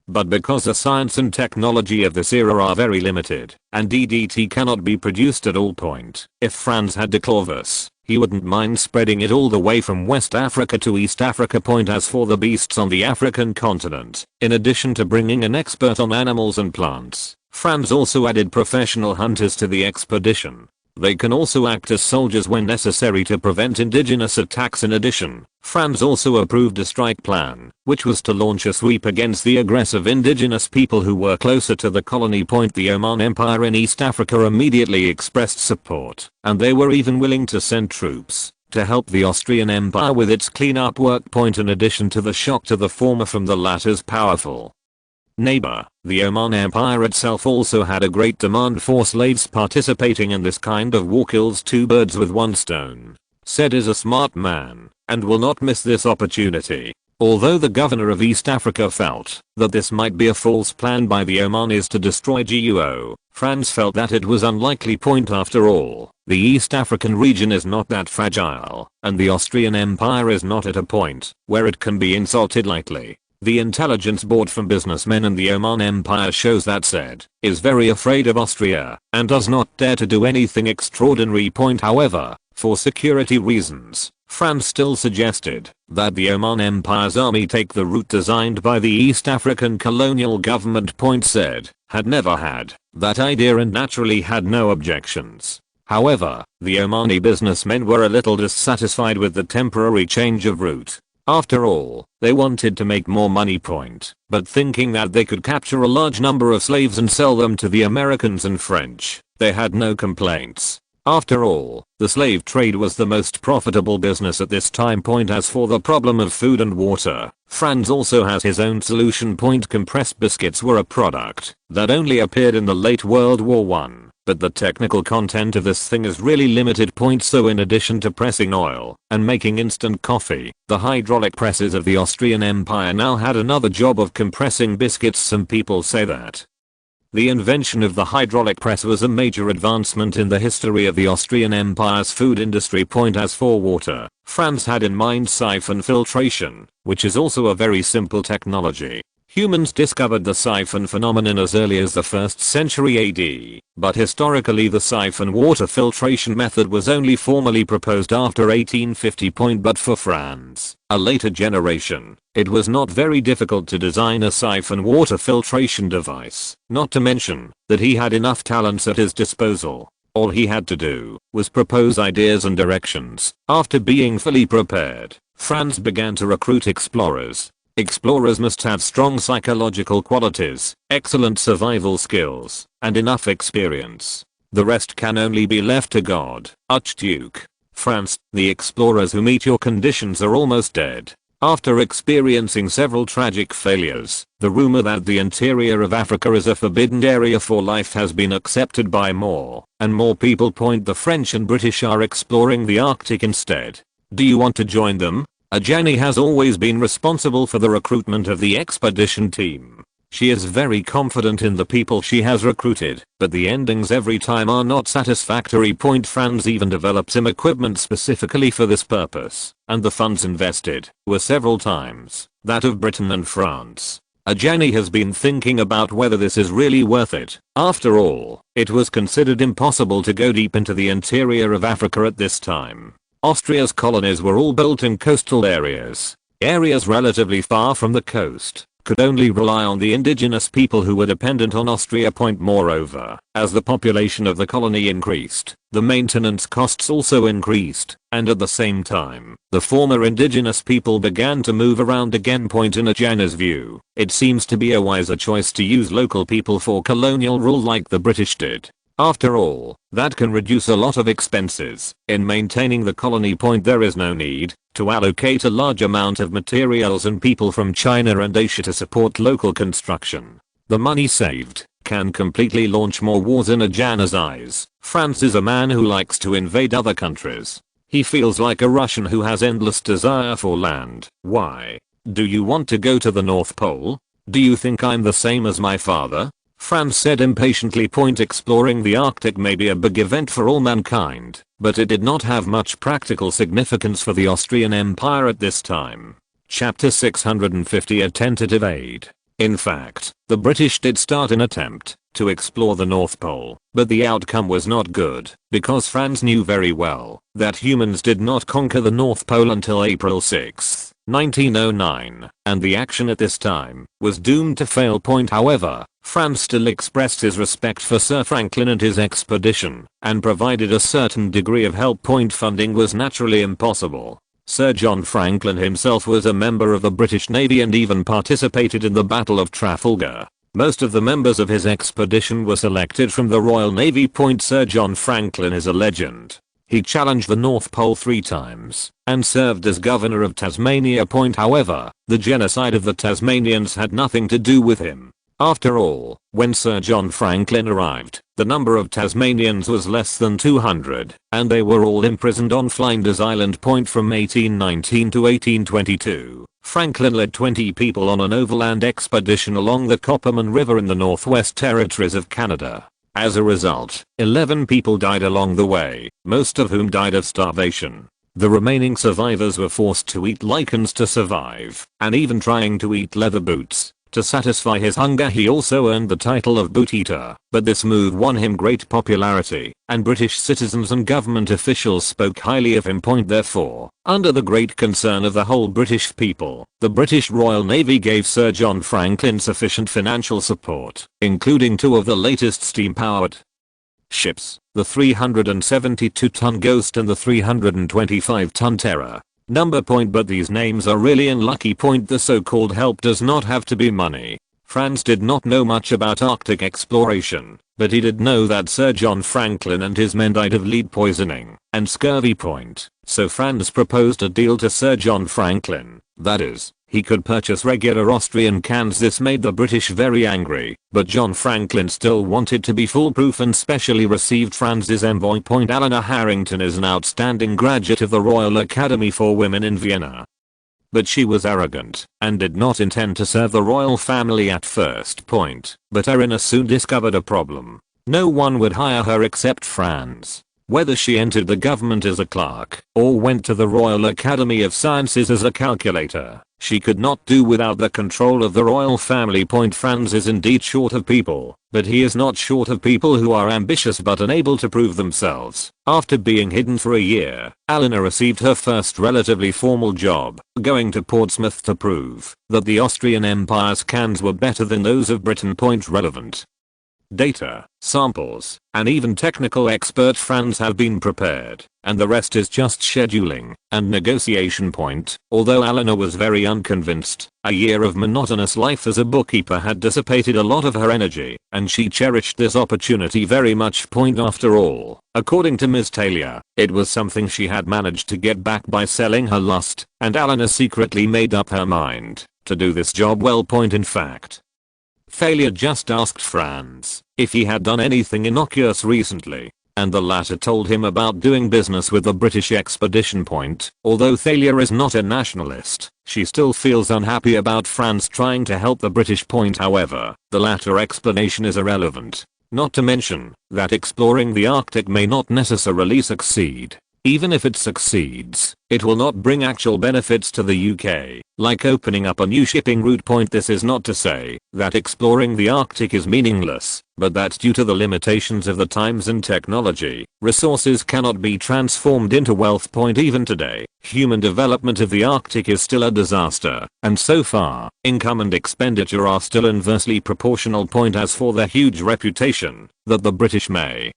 but because the science and technology of this era are very limited, and DDT cannot be produced at all. If Franz had Diclorvus, he wouldn't mind spreading it all the way from West Africa to East Africa. As for the beasts on the African continent, in addition to bringing an expert on animals and plants, Franz also added professional hunters to the expedition. They can also act as soldiers when necessary to prevent indigenous attacks. In addition, Franz also approved a strike plan, which was to launch a sweep against the aggressive indigenous people who were closer to the colony. The Oman Empire in East Africa immediately expressed support, and they were even willing to send troops to help the Austrian Empire with its cleanup work. In addition to the shock to the former from the latter's powerful neighbor, the Oman Empire itself also had a great demand for slaves. Participating in this kind of war kills 2 birds with 1 stone. Said is a smart man, and will not miss this opportunity. Although the governor of East Africa felt that this might be a false plan by the Omanis to destroy GUO, Franz felt that it was unlikely. After all, the East African region is not that fragile, and the Austrian Empire is not at a point where it can be insulted lightly. The intelligence bought from businessmen in the Oman Empire shows that said is very afraid of Austria and does not dare to do anything extraordinary. However, for security reasons, Franz still suggested that the Oman Empire's army take the route designed by the East African colonial government. Said had never had that idea and naturally had no objections. However, the Omani businessmen were a little dissatisfied with the temporary change of route. After all, they wanted to make more money. But thinking that they could capture a large number of slaves and sell them to the Americans and French, they had no complaints. After all, the slave trade was the most profitable business at this time. As for the problem of food and water, Franz also has his own solution. Compressed biscuits were a product that only appeared in the late World War I. But the technical content of this thing is really limited. So in addition to pressing oil and making instant coffee, the hydraulic presses of the Austrian Empire now had another job of compressing biscuits. Some people say that the invention of the hydraulic press was a major advancement in the history of the Austrian Empire's food industry. As for water, Franz had in mind siphon filtration, which is also a very simple technology. Humans discovered the siphon phenomenon as early as the 1st century AD, but historically the siphon water filtration method was only formally proposed after 1850. But for Franz, a later generation, it was not very difficult to design a siphon water filtration device, not to mention that he had enough talents at his disposal. All he had to do was propose ideas and directions. After being fully prepared, Franz began to recruit explorers. Explorers must have strong psychological qualities, excellent survival skills, and enough experience. The rest can only be left to God. Archduke France, the explorers who meet your conditions are almost dead. After experiencing several tragic failures, the rumor that the interior of Africa is a forbidden area for life has been accepted by more and more people. The French and British are exploring the Arctic instead. Do you want to join them? Ajani has always been responsible for the recruitment of the expedition team. She is very confident in the people she has recruited, but the endings every time are not satisfactory. Franz even developed some equipment specifically for this purpose, and the funds invested were several times that of Britain and France. Ajani has been thinking about whether this is really worth it. After all, it was considered impossible to go deep into the interior of Africa at this time. Austria's colonies were all built in coastal areas. Areas relatively far from the coast could only rely on the indigenous people who were dependent on Austria. Moreover, as the population of the colony increased, the maintenance costs also increased, and at the same time, the former indigenous people began to move around again. In Ajana's view, it seems to be a wiser choice to use local people for colonial rule like the British did. After all, that can reduce a lot of expenses in maintaining the colony. There is no need to allocate a large amount of materials and people from China and Asia to support local construction. The money saved can completely launch more wars. In Ajana's eyes, France is a man who likes to invade other countries. He feels like a Russian who has endless desire for land. Why? Do you want to go to the North Pole? Do you think I'm the same as my father? Franz said impatiently. Exploring the Arctic may be a big event for all mankind, but it did not have much practical significance for the Austrian Empire at this time. Chapter 650, a tentative aid. In fact, the British did start an attempt to explore the North Pole, but the outcome was not good, because Franz knew very well that humans did not conquer the North Pole until April 6, 1909, and the action at this time was doomed to fail. However, Franz still expressed his respect for Sir Franklin and his expedition, and provided a certain degree of help. Funding was naturally impossible. Sir John Franklin himself was a member of the British Navy and even participated in the Battle of Trafalgar. Most of the members of his expedition were selected from the Royal Navy. Sir John Franklin is a legend. He challenged the North Pole 3 times and served as governor of Tasmania. However, the genocide of the Tasmanians had nothing to do with him. After all, when Sir John Franklin arrived, the number of Tasmanians was less than 200, and they were all imprisoned on Flinders Island. From 1819 to 1822, Franklin led 20 people on an overland expedition along the Coppermine River in the Northwest Territories of Canada. As a result, 11 people died along the way, most of whom died of starvation. The remaining survivors were forced to eat lichens to survive, and even trying to eat leather boots. To satisfy his hunger, he also earned the title of boot eater, but this move won him great popularity, and British citizens and government officials spoke highly of him. Therefore, under the great concern of the whole British people, the British Royal Navy gave Sir John Franklin sufficient financial support, including 2 of the latest steam-powered ships, the 372-ton Ghost and the 325-ton Terror. But these names are really unlucky. The so-called help does not have to be money. Franz did not know much about Arctic exploration, but he did know that Sir John Franklin and his men died of lead poisoning and scurvy. So Franz proposed a deal to Sir John Franklin. That is, he could purchase regular Austrian cans. This made the British very angry, but John Franklin still wanted to be foolproof and specially received Franz's envoy. Eleanor Harrington is an outstanding graduate of the Royal Academy for Women in Vienna. But she was arrogant and did not intend to serve the royal family at first. But Eleanor soon discovered a problem. No one would hire her except Franz. Whether she entered the government as a clerk or went to the Royal Academy of Sciences as a calculator, she could not do without the control of the royal family. Franz is indeed short of people, but he is not short of people who are ambitious but unable to prove themselves. After being hidden for a year, Eleanor received her first relatively formal job, going to Portsmouth to prove that the Austrian Empire's cans were better than those of Britain. Relevant. Data, samples, and even technical expert Franz have been prepared, and the rest is just scheduling and negotiation point. Although Eleanor was very unconvinced, a year of monotonous life as a bookkeeper had dissipated a lot of her energy, and she cherished this opportunity very much. After all, according to Ms. Taylor, it was something she had managed to get back by selling her lust, and Eleanor secretly made up her mind to do this job well. In fact, Thalia just asked Franz if he had done anything innocuous recently, and the latter told him about doing business with the British expedition. Although Thalia is not a nationalist, she still feels unhappy about Franz trying to help the British. However, the latter explanation is irrelevant. Not to mention that exploring the Arctic may not necessarily succeed. Even if it succeeds, it will not bring actual benefits to the UK, like opening up a new shipping route. This is not to say that exploring the Arctic is meaningless, but that due to the limitations of the times and technology, resources cannot be transformed into wealth. Even today, human development of the Arctic is still a disaster, and so far, income and expenditure are still inversely proportional. As for the huge reputation that the British may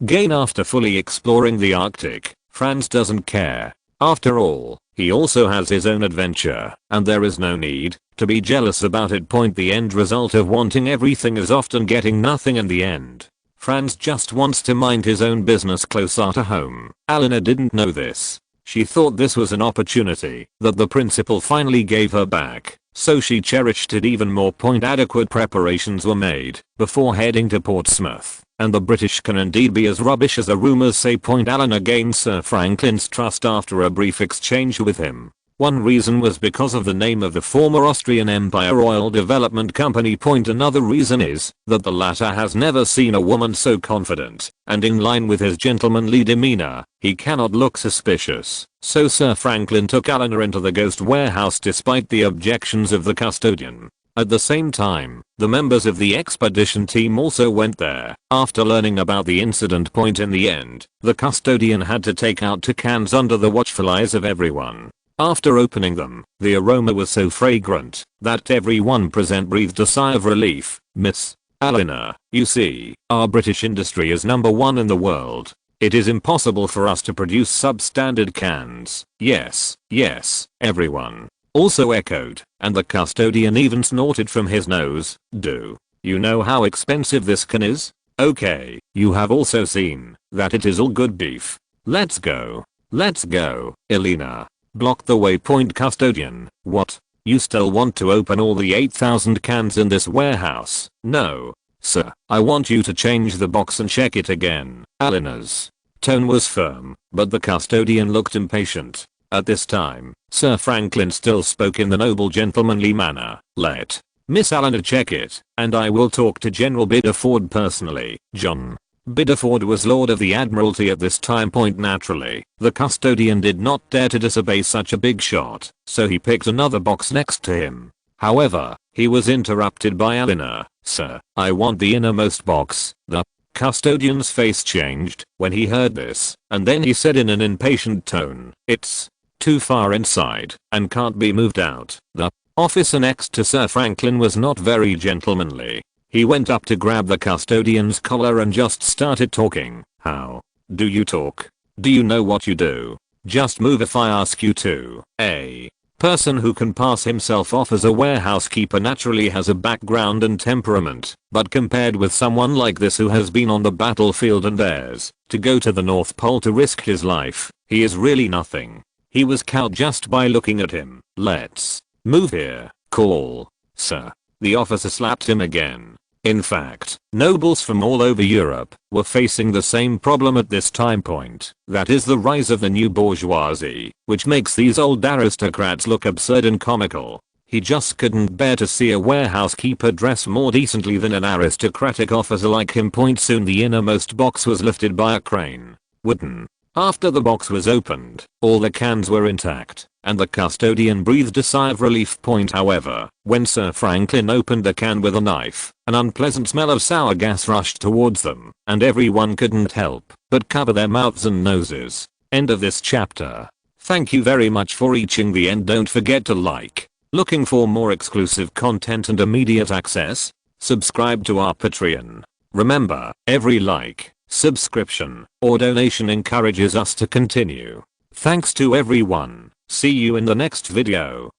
gain after fully exploring the Arctic, Franz doesn't care. After all, he also has his own adventure, and there is no need to be jealous about it. The end result of wanting everything is often getting nothing in the end. Franz just wants to mind his own business closer to home. Eleanor didn't know this. She thought this was an opportunity that the principal finally gave her back, so she cherished it even more. Adequate preparations were made before heading to Portsmouth, and the British can indeed be as rubbish as the rumors say. Eleanor gained Sir Franklin's trust after a brief exchange with him. One reason was because of the name of the former Austrian Empire Oil Development Company. Another reason is that the latter has never seen a woman so confident, and in line with his gentlemanly demeanor, he cannot look suspicious. So Sir Franklin took Eleanor into the ghost warehouse despite the objections of the custodian. At the same time, the members of the expedition team also went there. After learning about the incident. In the end, the custodian had to take out 2 cans under the watchful eyes of everyone. After opening them, the aroma was so fragrant that everyone present breathed a sigh of relief. Miss Eleanor, you see, our British industry is #1 in the world. It is impossible for us to produce substandard cans. Yes, yes, everyone also echoed, and the custodian even snorted from his nose. Do you know how expensive this can is? Okay, you have also seen that it is all good beef. Let's go. Let's go. Elena blocked the way. Custodian, what? You still want to open all the 8,000 cans in this warehouse? No, sir, I want you to change the box and check it again. Eleanor's tone was firm, but the custodian looked impatient. At this time, Sir Franklin still spoke in the noble gentlemanly manner. Let Miss Eleanor check it, and I will talk to General Biddeford personally. John Biddeford was Lord of the Admiralty at this time. Naturally, the custodian did not dare to disobey such a big shot, so he picked another box next to him. However, he was interrupted by Eleanor. Sir, I want the innermost box. The custodian's face changed when he heard this, and then he said in an impatient tone, it's too far inside and can't be moved out. The officer next to Sir Franklin was not very gentlemanly. He went up to grab the custodian's collar and just started talking. How do you talk? Do you know what you do? Just move if I ask you to. A person who can pass himself off as a warehouse keeper naturally has a background and temperament, but compared with someone like this who has been on the battlefield and dares to go to the North Pole to risk his life, he is really nothing. He was cowed just by looking at him. Let's move here. Call, sir. The officer slapped him again. In fact, nobles from all over Europe were facing the same problem at this time point. That is the rise of the new bourgeoisie, which makes these old aristocrats look absurd and comical. He just couldn't bear to see a warehouse keeper dress more decently than an aristocratic officer like him. Soon the innermost box was lifted by a crane. Wooden. After the box was opened, all the cans were intact, and the custodian breathed a sigh of relief. However, when Sir Franklin opened the can with a knife, an unpleasant smell of sour gas rushed towards them, and everyone couldn't help but cover their mouths and noses. End of this chapter. Thank you very much for reaching the end. Don't forget to like. Looking for more exclusive content and immediate access? Subscribe to our Patreon. Remember, every like, subscription, or donation encourages us to continue. Thanks to everyone. See you in the next video.